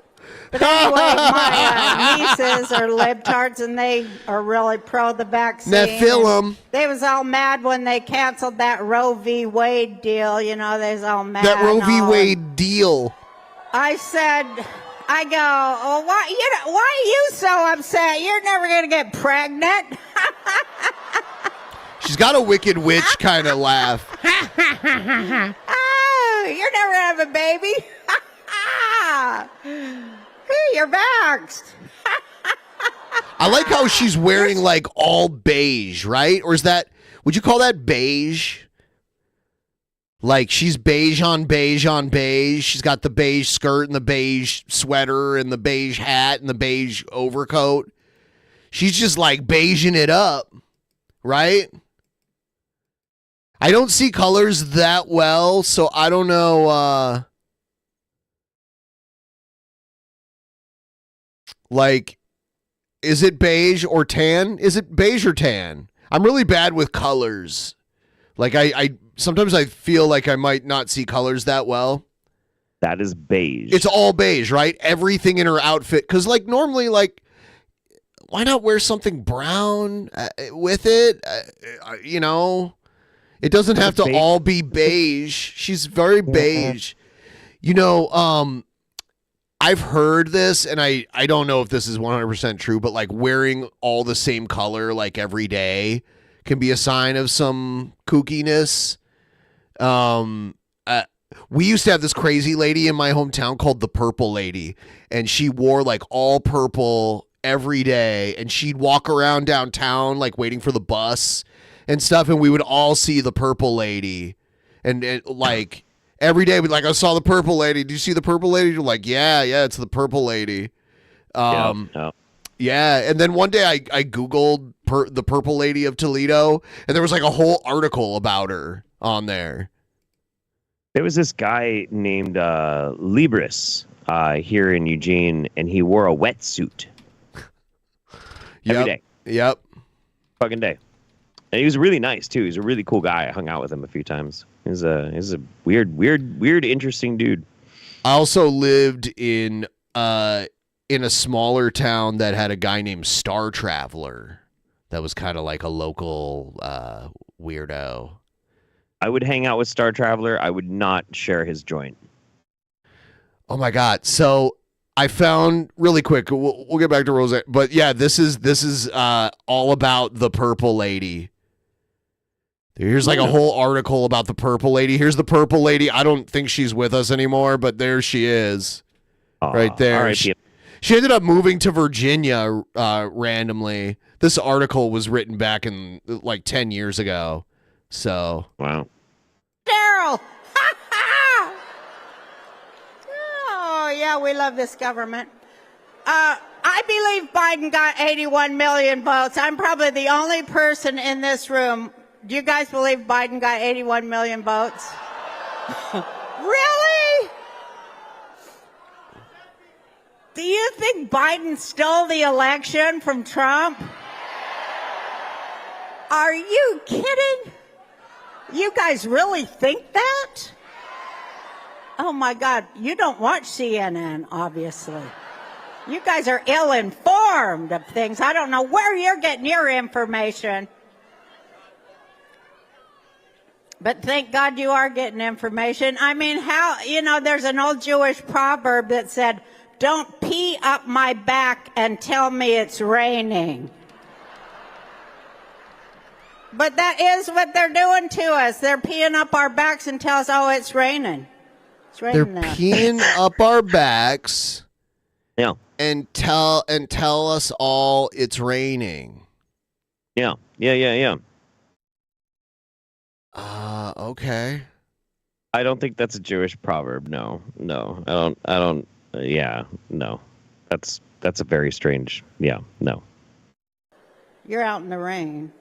anyway, my nieces are libtards, and they are really pro the vaccine. Now, Phil, they was all mad when they canceled that Roe v. Wade deal. You know, they was all mad. That Roe v. Wade deal. I said, I go, oh, why are you so upset? You're never going to get pregnant. She's got a Wicked Witch kind of laugh. Oh, you're never going to have a baby. Hey, you're vaxxed. I like how she's wearing like all beige, right? Or is that, would you call that beige? Like she's beige on beige on beige. She's got the beige skirt and the beige sweater and the beige hat and the beige overcoat. She's just like beiging it up, right? I don't see colors that well, so I don't know. Like, is it beige or tan? Is it beige or tan? I'm really bad with colors. Like, I sometimes I feel like I might not see colors that well. That is beige. It's all beige, right? Everything in her outfit. Because, like, normally, like, why not wear something brown with it? You know? It doesn't have to all be beige. She's very beige. You know, I've heard this, and I don't know if this is 100% true, but like wearing all the same color like every day can be a sign of some kookiness. We used to have this crazy lady in my hometown called the Purple Lady, and she wore like all purple every day, and she'd walk around downtown like waiting for the bus and stuff, and we would all see the Purple Lady, and like... Every day, like, I saw the Purple Lady. Do you see the Purple Lady? You're like, yeah, it's the Purple Lady. Yeah, and then one day I Googled the Purple Lady of Toledo, and there was like a whole article about her on there. There was this guy named Libris here in Eugene, and he wore a wetsuit every day. Yep. Fucking day. And he was really nice, too. He's a really cool guy. I hung out with him a few times. He's a weird, interesting dude. I also lived in a smaller town that had a guy named Star Traveler that was kind of like a local weirdo. I would hang out with Star Traveler. I would not share his joint. Oh, my God. So I found really quick. We'll get back to Roseanne. But, yeah, this is all about the Purple Lady. Here's like a whole article about the Purple Lady. Here's the Purple Lady. I don't think she's with us anymore, but there she is. Right there. She ended up moving to Virginia randomly. This article was written back in like 10 years ago. So. Wow. Daryl! Oh, yeah, we love this government. I believe Biden got 81 million votes. I'm probably the only person in this room. Do you guys believe Biden got 81 million votes? Really? Do you think Biden stole the election from Trump? Are you kidding? You guys really think that? Oh my God, you don't watch CNN, obviously. You guys are ill-informed of things. I don't know where you're getting your information. But thank God you are getting information. I mean, there's an old Jewish proverb that said, don't pee up my back and tell me it's raining. But that is what they're doing to us. They're peeing up our backs and tell us, oh, it's raining. It's raining. They're peeing up our backs. Yeah. And tell us all it's raining. Yeah. Okay. I don't think that's a Jewish proverb. No. I don't. Yeah. No. That's a very strange. Yeah. No. You're out in the rain.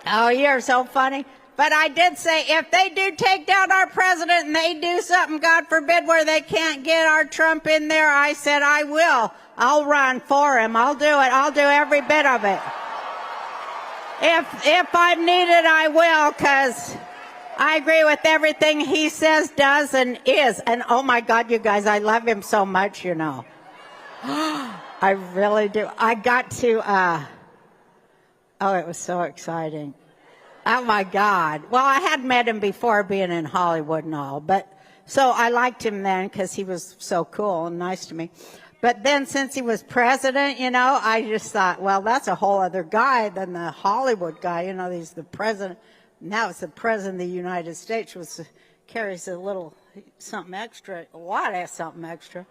Oh, you're so funny. But I did say, if they do take down our president and they do something, God forbid, where they can't get our Trump in there, I said, I will. I'll run for him. I'll do it. I'll do every bit of it. If I'm needed, I will, because I agree with everything he says, does, and is. And oh my God, you guys, I love him so much, you know. I really do. I got to, oh, it was so exciting. Oh my God. Well, I had met him before being in Hollywood and all, but so I liked him then because he was so cool and nice to me. But then since he was president, you know, I just thought, well, that's a whole other guy than the Hollywood guy. You know, he's the president. Now it's the president of the United States, which carries a little something extra, a lot of something extra.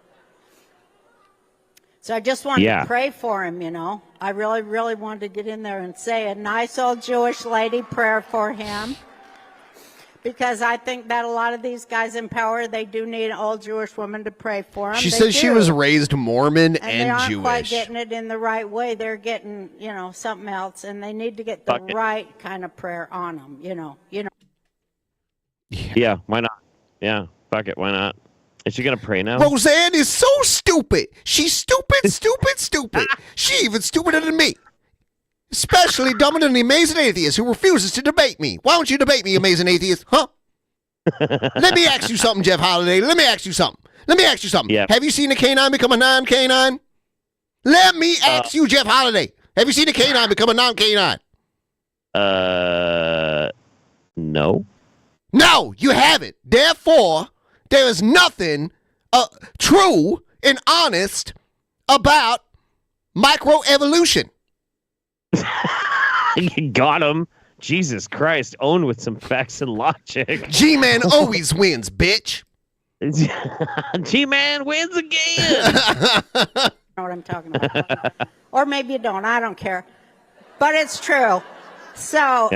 So I just wanted to pray for him, you know. I really, really wanted to get in there and say a nice old Jewish lady prayer for him. Because I think that a lot of these guys in power, they do need an old Jewish woman to pray for them. She says she was raised Mormon and they aren't Jewish. quite getting it in the right way. They're getting, you know, something else, and they need to get the right kind of prayer on them. You know. Yeah, why not? Yeah, fuck it, why not? Is she gonna pray now? Roseanne is so stupid. She's stupid, stupid. She even stupider than me. Especially dumber than the amazing atheist who refuses to debate me. Why don't you debate me, amazing atheist? Huh? Let me ask you something, Jeff Holiday. Let me ask you something. Yeah. Have you seen a canine become a non-canine? Let me ask you, Jeff Holiday. Have you seen a canine become a non-canine? No. No, you haven't. Therefore, there is nothing true and honest about microevolution. You got him. Jesus Christ, owned with some facts and logic. G-Man always wins, bitch. G-Man wins again. Know what I'm talking about. Or maybe you don't. I don't care. But it's true. So,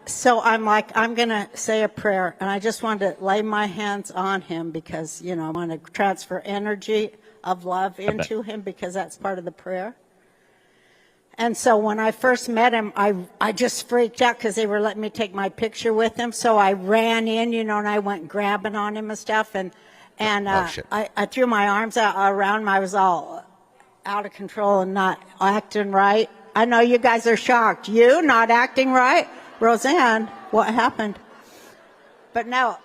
so I'm like, I'm going to say a prayer, and I just wanted to lay my hands on him because, you know, I want to transfer energy of love into him because that's part of the prayer. And so when I first met him, I just freaked out because they were letting me take my picture with him. So I ran in, you know, and I went grabbing on him and stuff. And I threw my arms out around him. I was all out of control and not acting right. I know you guys are shocked. You not acting right? Roseanne, what happened? But no,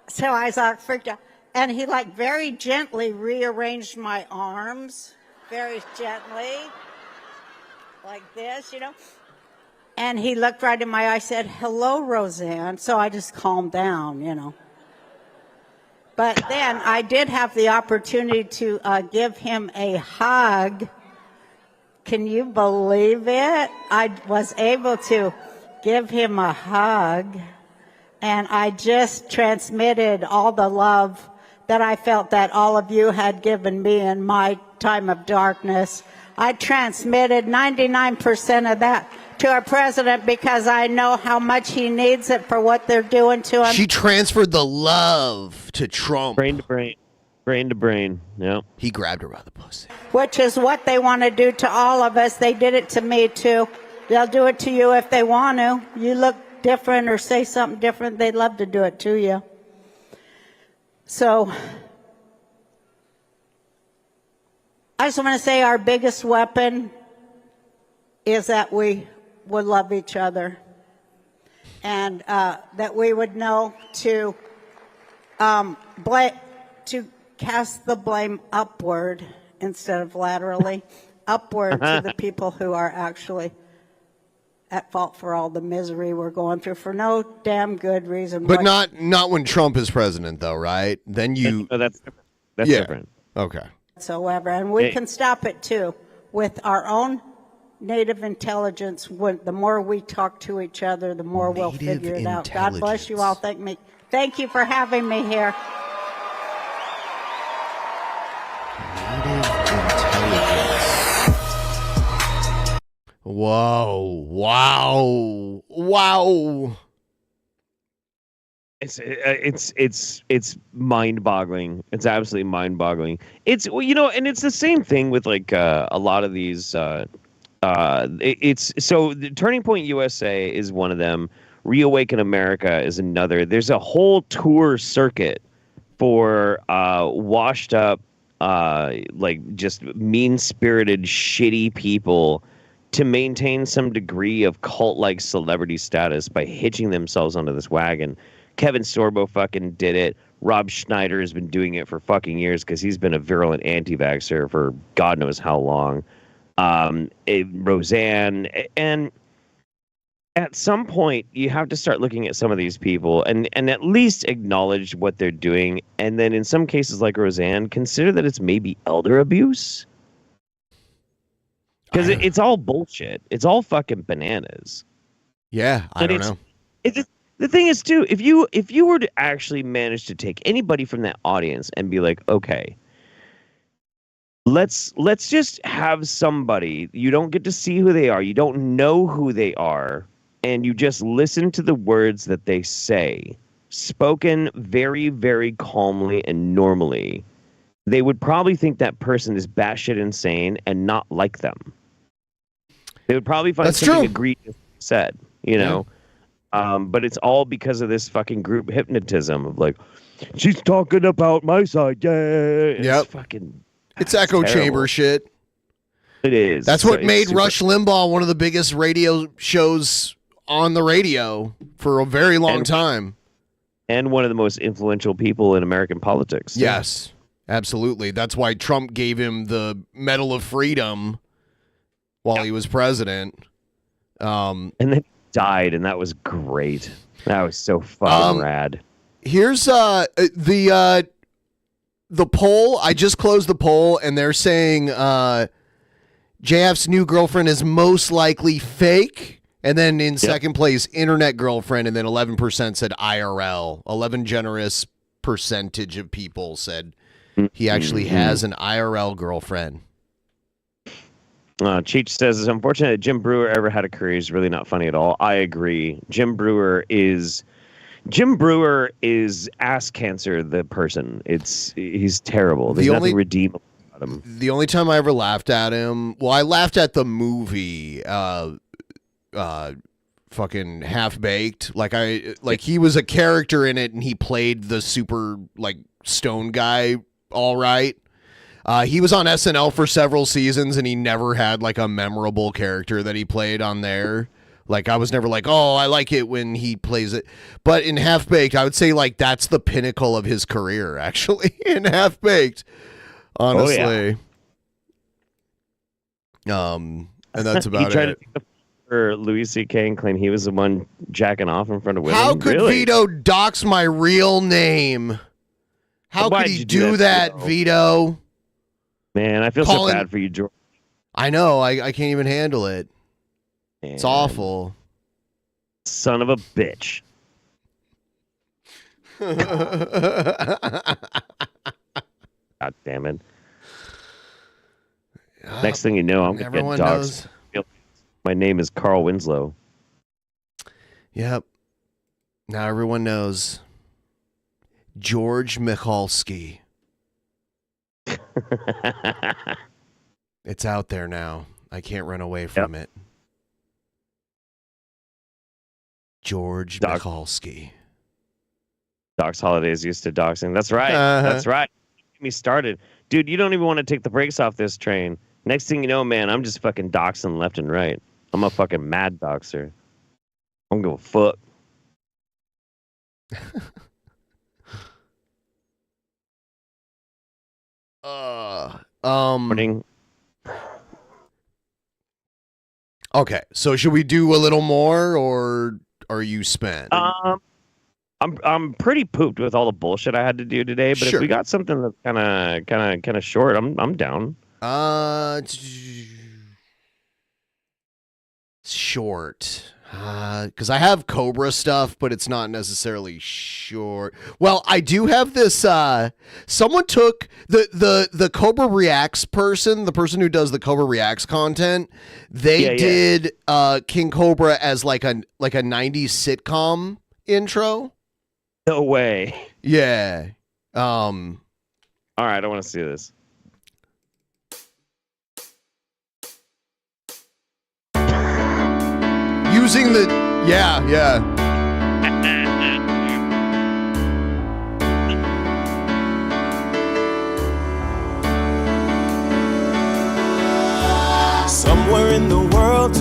so I was all freaked out. And he like very gently rearranged my arms, very gently. Like this, you know. And he looked right in my eye, said, "Hello, Roseanne." So I just calmed down, you know. But then I did have the opportunity to give him a hug. Can you believe it? I was able to give him a hug. And I just transmitted all the love that I felt that all of you had given me in my time of darkness. I transmitted 99% of that to our president because I know how much he needs it for what they're doing to him. She transferred the love to Trump. Brain to brain. Brain to brain. Yeah. He grabbed her by the pussy. Which is what they want to do to all of us. They did it to me too. They'll do it to you if they want to. You look different or say something different, they'd love to do it to you. So I just want to say our biggest weapon is that we would love each other and that we would know to cast the blame upward instead of laterally, upward to the people who are actually at fault for all the misery we're going through for no damn good reason. But not when Trump is president, though, right? Then you... That's different. Okay. Whatsoever. And we can stop it, too, with our own native intelligence. The more we talk to each other, the more we'll figure it out. God bless you all. Thank you for having me here. Whoa. Wow. It's mind-boggling. It's absolutely mind-boggling. It's, you know, and it's the same thing with like a lot of these. It's so the Turning Point USA is one of them. Reawaken America is another. There's a whole tour circuit for washed up, like just mean-spirited, shitty people to maintain some degree of cult-like celebrity status by hitching themselves onto this wagon. Kevin Sorbo fucking did it. Rob Schneider has been doing it for fucking years because he's been a virulent anti-vaxxer for God knows how long. Roseanne, and at some point you have to start looking at some of these people and at least acknowledge what they're doing, and then in some cases like Roseanne, consider that it's maybe elder abuse, because it's all bullshit. It's all fucking bananas. Yeah, I don't know. The thing is too, if you were to actually manage to take anybody from that audience and be like, okay, let's just have somebody, you don't get to see who they are, you don't know who they are, and you just listen to the words that they say, spoken very, very calmly and normally, they would probably think that person is batshit insane and not like them. They would probably find something egregious said, you know? But it's all because of this fucking group hypnotism of like, she's talking about my side. Yeah. It's fucking... It's echo chamber shit. It is. That's what made Rush Limbaugh one of the biggest radio shows on the radio for a very long time. And one of the most influential people in American politics. Yes, absolutely. That's why Trump gave him the Medal of Freedom while he was president. And then died, and that was great. That was so fucking rad. Here's the poll. I just closed the poll, and they're saying JF's new girlfriend is most likely fake. And then in second place, internet girlfriend, and then 11% said IRL. 11 generous percentage of people said he actually has an IRL girlfriend. Cheech says, it's unfortunate that Jim Brewer ever had a career. He's really not funny at all. I agree. Jim Brewer is ass cancer, the person. He's terrible. There's nothing redeemable about him. The only time I ever laughed at him, well, I laughed at the movie fucking Half-Baked. Like he was a character in it and he played the super like stone guy all right. He was on SNL for several seasons and he never had like a memorable character that he played on there. Like I was never like, oh, I like it when he plays it. But in Half-Baked, I would say like that's the pinnacle of his career actually in Half-Baked. Honestly. And that's about he tried it. To take the for Louis C.K. and claim he was the one jacking off in front of women. How could really? Vito dox my real name? How could he do that, Vito? Man, I feel so bad for you, George. I know. I can't even handle it. Man. It's awful. Son of a bitch. God damn it. Next thing you know, I'm going to get doxxed. My name is Carl Winslow. Yep. Now everyone knows. George Michalski. It's out there now. I can't run away from it. George Michalski. Dox Holidays used to doxing. That's right. That's right. Get me started. Dude, you don't even want to take the brakes off this train. Next thing you know, man, I'm just fucking doxing left and right. I'm a fucking mad doxer. I don't give a fuck. Morning. Okay, so should we do a little more, or are you spent? I'm pretty pooped with all the bullshit I had to do today, but if we got something that's kind of short, I'm down. Short. Because I have Cobra stuff, but it's not necessarily short. Well, I do have this. Someone took the Cobra Reacts person, the person who does the Cobra Reacts content. They did King Cobra as like a 90s sitcom intro. No way. Yeah. All right, I want to see this. Using the Somewhere in the world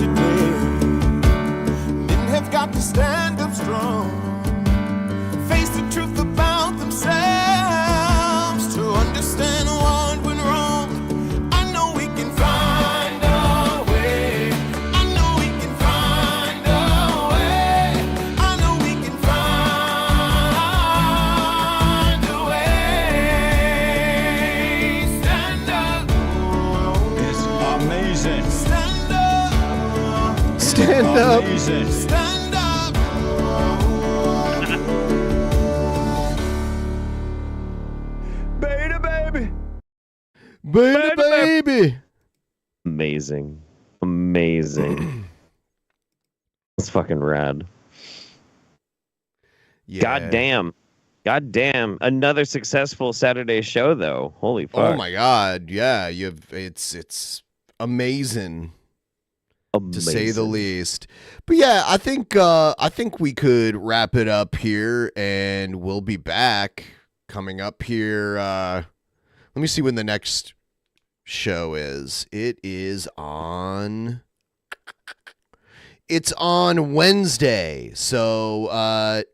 Stand up. Stand up. Baby. Amazing. That's fucking rad. Yeah. God damn. Another successful Saturday show though. Holy fuck. Oh my god. Yeah, it's amazing. To say the least. But yeah, I think we could wrap it up here, and we'll be back coming up here. Let me see when the next show is. It's on Wednesday. So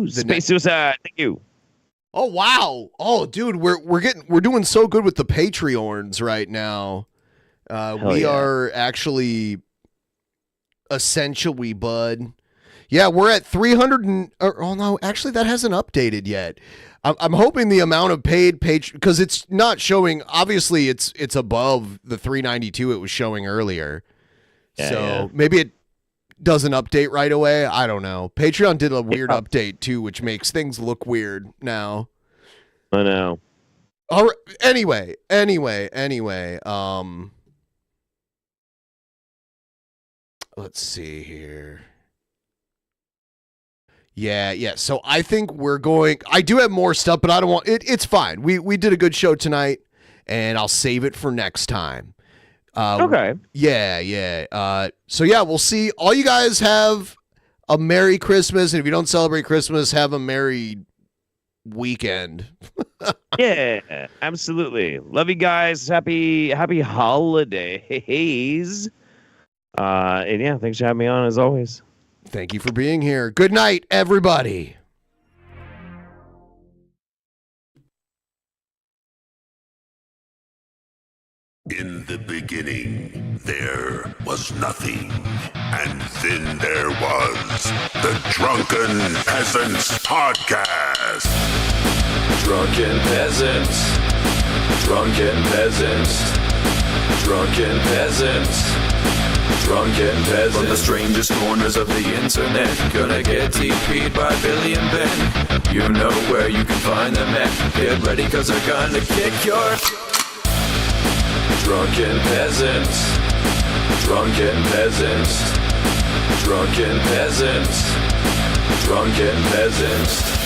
Space Suicide. Thank you. Oh wow. Oh dude, we're doing so good with the Patreons right now. We are actually essentially, bud. Yeah, we're at 300 oh no, actually that hasn't updated yet. I'm hoping the amount of paid page, because it's not showing, obviously it's above the 392 it was showing earlier. Maybe it doesn't update right away. I don't know. Patreon did a weird update too, which makes things look weird now. I know. All right. Anyway. Let's see here. Yeah. So I think I do have more stuff, but I don't want it. It's fine. We did a good show tonight, and I'll save it for next time. Okay. Yeah. So yeah, we'll see. All you guys have a Merry Christmas, and if you don't celebrate Christmas, have a Merry weekend. Yeah, absolutely. Love you guys. Happy holidays. And yeah, thanks for having me on as always. Thank you for being here. Good night, everybody. In the beginning, there was nothing. And then there was the Drunken Peasants Podcast. Drunken Peasants. Drunken Peasants. Drunken Peasants. Drunken Peasants. From the strangest corners of the internet, gonna get TP'd by Billy and Ben. You know where you can find them at. Get ready, cause they're gonna kick your... Drunken Peasants. Drunken Peasants. Drunken Peasants. Drunken Peasants.